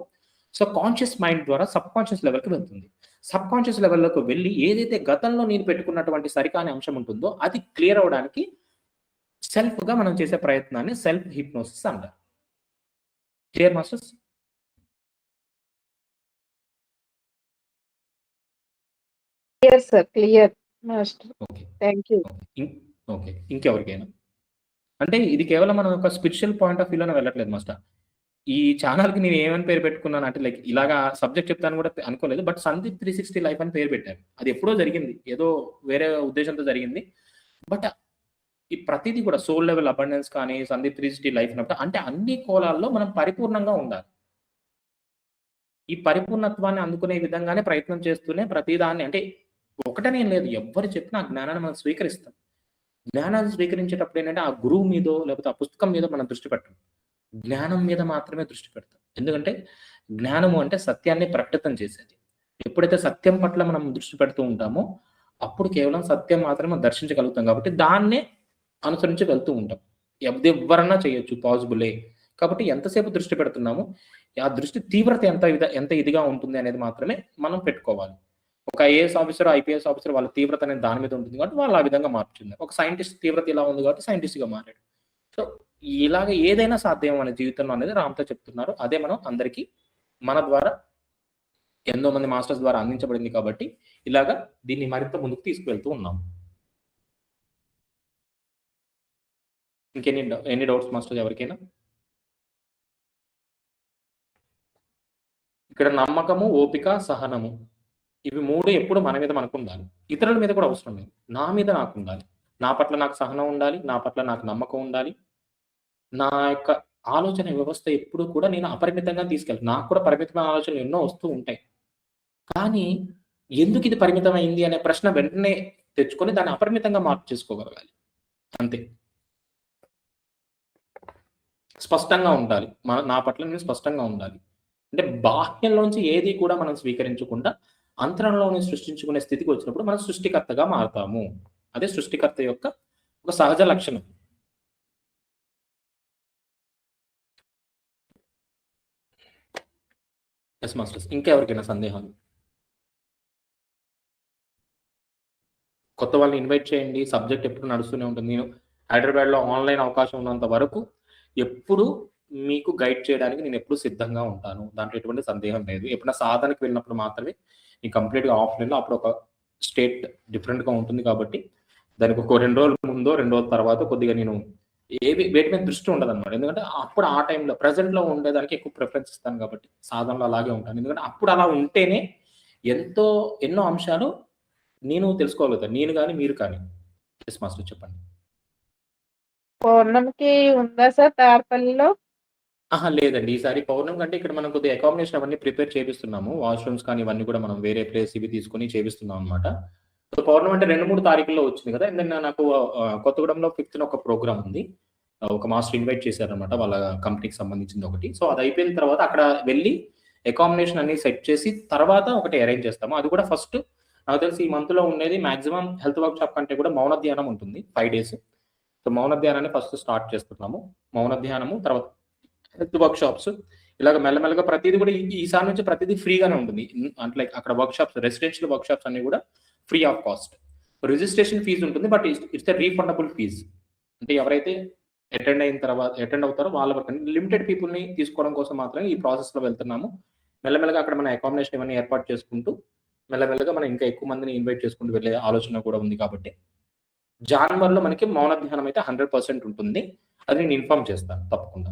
సో, కాన్షియస్ మైండ్ ద్వారా సబ్‌కాన్షియస్ లెవెల్‌కి వెళ్తుంది. సబ్‌కాన్షియస్ లెవెల్‌లోకి వెళ్లి ఏదైతే గతంలో నేను పెట్టుకున్నటువంటి సరికాని అంశం ఉంటుందో అది క్లియర్ అవ్వడానికి సెల్ఫ్‌గా మనం చేసే ప్రయత్నాన్ని సెల్ఫ్ హిప్నోసిస్ అంటారు. Clear masters? Clear sir. Clear master. Okay. Thank you. Okay. ఇంకెవరికైనా? అంటే ఇది కేవలం మనం ఒక స్పిరిచ్యువల్ పాయింట్ ఆఫ్ వ్యూలోనే వెళ్ళట్లేదు మాస్టర్. ఈ ఛానెల్‌కి నేను ఏమని పేరు పెట్టుకున్నాను అంటే లైక్ ఇలాగా సబ్జెక్ట్ చెప్తాను కూడా అనుకోలేదు. బట్ సందీప్ 360 లైఫ్ అని పేరు పెట్టాను. అది ఎప్పుడో జరిగింది. ఏదో వేరే ఉద్దేశంతో జరిగింది. బట్ ఈ ప్రతీది కూడా సోల్ లెవెల్ అబండెన్స్ కానీ, సందీప్ 360 లైఫ్ అన్నప్పుడు అంటే అన్ని కోణాల్లో మనం పరిపూర్ణంగా ఉండాలి. ఈ పరిపూర్ణత్వాన్ని అందుకునే విధంగానే ప్రయత్నం చేస్తూనే ప్రతిదాన్ని అంటే ఒకటనే ఏం లేదు. ఎవ్వరు చెప్పినా ఆ జ్ఞానాన్ని మనం స్వీకరిస్తాం. జ్ఞానాన్ని స్వీకరించేటప్పుడు ఏంటంటే ఆ గురువు మీదో లేకపోతే ఆ పుస్తకం మీదో మనం దృష్టి పెట్టం. జ్ఞానం మీద మాత్రమే దృష్టి పెడతాం. ఎందుకంటే జ్ఞానము అంటే సత్యాన్ని ప్రకటితం చేసేది. ఎప్పుడైతే సత్యం పట్ల మనం దృష్టి పెడుతూ ఉంటామో అప్పుడు కేవలం సత్యం మాత్రమే మనం దర్శించగలుగుతాం కాబట్టి దాన్నే అనుసరించి వెళ్తూ ఉంటాం. ఎవ్వరన్నా చేయొచ్చు పాజిబులే. కాబట్టి ఎంతసేపు దృష్టి పెడుతున్నామో ఆ దృష్టి తీవ్రత ఎంత ఇదిగా ఉంటుంది అనేది మాత్రమే మనం పెట్టుకోవాలి. ఒక ఐఏఎస్ ఆఫీసర్, ఐపీఎస్ ఆఫీసర్ వాళ్ళ తీవ్రత అనేది దాని మీద ఉంటుంది కాబట్టి వాళ్ళు ఆ విధంగా మార్చుంది. ఒక సైంటిస్ట్ తీవ్రత ఇలా ఉంది కాబట్టి సైంటిస్ట్‌గా మారాడు. సో, ఇలాగ ఏదైనా సాధ్యం మన జీవితంలో అనేది రామ్‌తో చెప్తున్నారు. అదే మనం అందరికీ మన ద్వారా ఎంతో మంది మాస్టర్స్ ద్వారా అందించబడింది కాబట్టి ఇలాగ దీన్ని మరింత ముందుకు తీసుకువెళ్తూ ఉన్నాం. ఎన్ని డౌట్స్ మాస్టర్స్ ఎవరికైనా? ఇక్కడ నమ్మకము, ఓపిక, సహనము ఇవి 3 ఎప్పుడు మన మీద మనకుండాలి. ఇతరుల మీద కూడా అవసరం లేదు. నా మీద నాకుండాలి. నా పట్ల నాకు సహనం ఉండాలి. నా పట్ల నాకు నమ్మకం ఉండాలి. నా యొక్క ఆలోచన వ్యవస్థ ఎప్పుడు కూడా నేను అపరిమితంగా తీసుకెళ్తాను. నాకు కూడా పరిమితమైన ఆలోచనలు ఎన్నో వస్తూ ఉంటాయి. కానీ ఎందుకు ఇది పరిమితమైంది అనే ప్రశ్న వెంటనే తెచ్చుకొని దాన్ని అపరిమితంగా మార్పు చేసుకోగలగాలి. అంతే. స్పష్టంగా ఉండాలి. నా పట్ల నేను స్పష్టంగా ఉండాలి. అంటే బాహ్యంలోంచి ఏది కూడా మనం స్వీకరించకుండా అంతరంలోనే సృష్టించుకునే స్థితికి వచ్చినప్పుడు మనం సృష్టికర్తగా మారతాము. అదే సృష్టికర్త యొక్క ఒక సహజ లక్షణం. Yes masters. ఇంకెవరికైనా సందేహాలు? కొత్త వాళ్ళని ఇన్వైట్ చేయండి. సబ్జెక్ట్ ఎప్పుడు నడుస్తూనే ఉంటుంది. నేను హైదరాబాద్‌లో ఆన్‌లైన్ అవకాశం ఉన్నంత వరకు ఎప్పుడు మీకు గైడ్ చేయడానికి నేను ఎప్పుడు సిద్ధంగా ఉంటాను. దాంట్లో ఎటువంటి సందేహం లేదు. ఎప్పుడైనా సాధనకి వెళ్ళినప్పుడు మాత్రమే నేను కంప్లీట్‌గా ఆఫ్‌లైన్‌లో అప్పుడు ఒక స్టేట్ డిఫరెంట్‌గా ఉంటుంది కాబట్టి దానికి ఒక 2 రోజుల ముందో, 2 రోజుల తర్వాత కొద్దిగా నేను వేటి మీద దృష్టి ఉండదన్నమాట. ఎందుకంటే అప్పుడు ఆ టైంలో ప్రెజెంట్‌లో ఉండేదానికి ఎక్కువ ప్రిఫరెన్స్ ఇస్తాను కాబట్టి సాధనలో అలాగే ఉంటాను. ఎందుకంటే అప్పుడు అలా ఉంటేనే ఎన్నో అంశాలు నేను తెలుసుకోగలుగుతాను. నేను గాని, మీరు కానీ. యెస్ మాస్టర్ చెప్పండి. పౌర్ణమికి ఉందా సార్ తాడపల్లిలో? అహా! లేదండి. ఈసారి పౌర్ణమి కంటే ఇక్కడ మనం కొద్దిగా అకామిడేషన్ అవన్నీ ప్రిపేర్ చేపిస్తున్నాము. వాష్‌రూమ్స్ కానీ ఇవన్నీ కూడా మనం వేరే ప్లేస్ ఇవి తీసుకొని చేపిస్తున్నాం అన్నమాట. సో, పౌర్ణమి అంటే 2, 3 తారీఖుల్లో వచ్చింది కదా! నిన్న నాకు కొత్తగూడెంలో 5థ్ ఒక ప్రోగ్రామ్ ఉంది. ఒక మాస్టర్ ఇన్వైట్ చేశారన్నమాట. వాళ్ళ కంపెనీకి సంబంధించింది ఒకటి. సో, అది అయిపోయిన తర్వాత అక్కడ వెళ్లి అకామిడేషన్ అన్ని సెట్ చేసి తర్వాత ఒకటి అరేంజ్ చేస్తాము. అది కూడా ఫస్ట్ నాకు తెలిసి ఈ మంత్‌లో ఉండేది మాక్సిమం హెల్త్ వర్క్‌షాప్ కంటే కూడా మౌన ధ్యానం ఉంటుంది 5 డేస్. సో, మౌన ధ్యానాన్ని ఫస్ట్ స్టార్ట్ చేస్తున్నాము. మౌన ధ్యానము తర్వాత హెల్త్ వర్క్‌షాప్స్ ఇలాగ మెల్లమెల్లగా ప్రతీది కూడా ఈసారి నుంచి ప్రతీది ఫ్రీగానే ఉంటుంది. అంటే లైక్ అక్కడ వర్క్‌షాప్స్ రెసిడెన్షియల్ వర్క్‌షాప్స్ అన్ని కూడా free of cost. Registration fees ఉంటుంది. But it's a refundable fees. అంటే ఎవరైతే అటెండ్ అవుతారో వాళ్ళ వరకు లిమిటెడ్ పీపుల్‌ని తీసుకోవడం కోసం మాత్రమే ఈ ప్రాసెస్‌లో వెళ్తున్నాము. మెల్లమెల్లగా అక్కడ మన అకామిడేషన్ ఇవన్నీ ఏర్పాటు చేసుకుంటూ మెల్లమెల్లగా మనం ఇంకా ఎక్కువ మందిని ఇన్వైట్ చేసుకుంటూ వెళ్ళే ఆలోచన కూడా ఉంది కాబట్టి జాన్వరిలో మనకి మౌన ధ్యానం అయితే 100% ఉంటుంది. అది నేను ఇన్ఫార్మ్ చేస్తాను తప్పకుండా.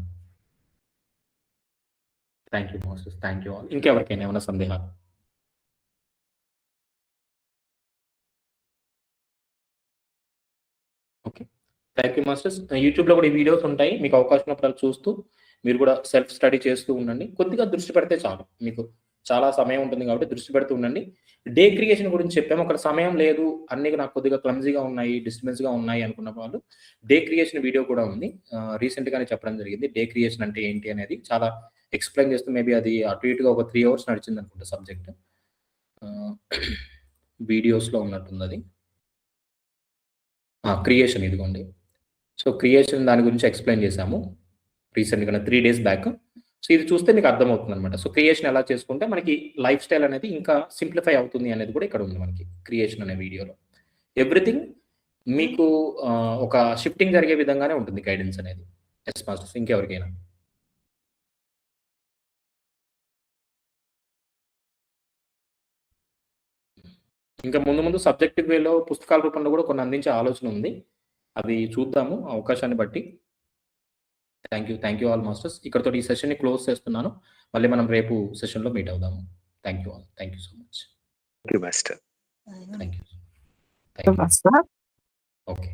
Thank you masters, thank you all. ఇంకెవరికైనా ఏమైనా సందేహాలు? Okay, thank you masters. యూట్యూబ్లో కూడా ఈ వీడియోస్ ఉంటాయి, మీకు అవకాశం ఉన్నప్పుడు చూస్తూ మీరు కూడా సెల్ఫ్ స్టడీ చేస్తూ ఉండండి. కొద్దిగా దృష్టి పెడితే చాలు, మీకు చాలా సమయం ఉంటుంది కాబట్టి దృష్టి పెడుతూ ఉండండి. డే క్రియేషన్ గురించి చెప్పాము, అక్కడ సమయం లేదు, అన్ని నాకు కొద్దిగా క్లమ్జీగా ఉన్నాయి, డిస్టర్బెన్స్గా ఉన్నాయి అనుకున్న వాళ్ళు డే క్రియేషన్ వీడియో కూడా ఉంది, రీసెంట్గానే చెప్పడం జరిగింది. డే క్రియేషన్ అంటే ఏంటి అనేది చాలా ఎక్స్ప్లెయిన్ చేస్తూ, మేబీ అది అటు ఇటుగా ఒక 3 hours నడిచింది అనుకుంటా సబ్జెక్ట్. వీడియోస్లో ఉన్నట్టుంది అది. క్రియేషన్ ఇదిగోండి. సో క్రియేషన్ దాని గురించి ఎక్స్ప్లెయిన్ చేశాము రీసెంట్గా 3 days బ్యాక్. సో ఇది చూస్తే మీకు అర్థమవుతుంది అనమాట. సో క్రియేషన్ ఎలా చేసుకుంటే మనకి లైఫ్ స్టైల్ అనేది ఇంకా సింప్లిఫై అవుతుంది అనేది కూడా ఇక్కడ ఉంది మనకి క్రియేషన్ అనే వీడియోలో. ఎవ్రీథింగ్ మీకు ఒక షిఫ్టింగ్ జరిగే విధంగానే ఉంటుంది గైడెన్స్ అనేది. ఎస్ మాస్టర్స్, ఇంకెవరికైనా? ఇంకా ముందు ముందు సబ్జెక్టివ్ వేలో పుస్తకాల రూపంలో కూడా కొన్ని అందించే ఆలోచన ఉంది, అది చూద్దాము అవకాశాన్ని బట్టి. Thank you all masters. ఇక్కడతో ఈ సెషన్ని క్లోజ్ చేస్తున్నాను. మళ్ళీ మనం రేపు సెషన్లో మీట్ అవుదాము. Thank you all, thank you so much. Thank you master. Thank you. Master okay.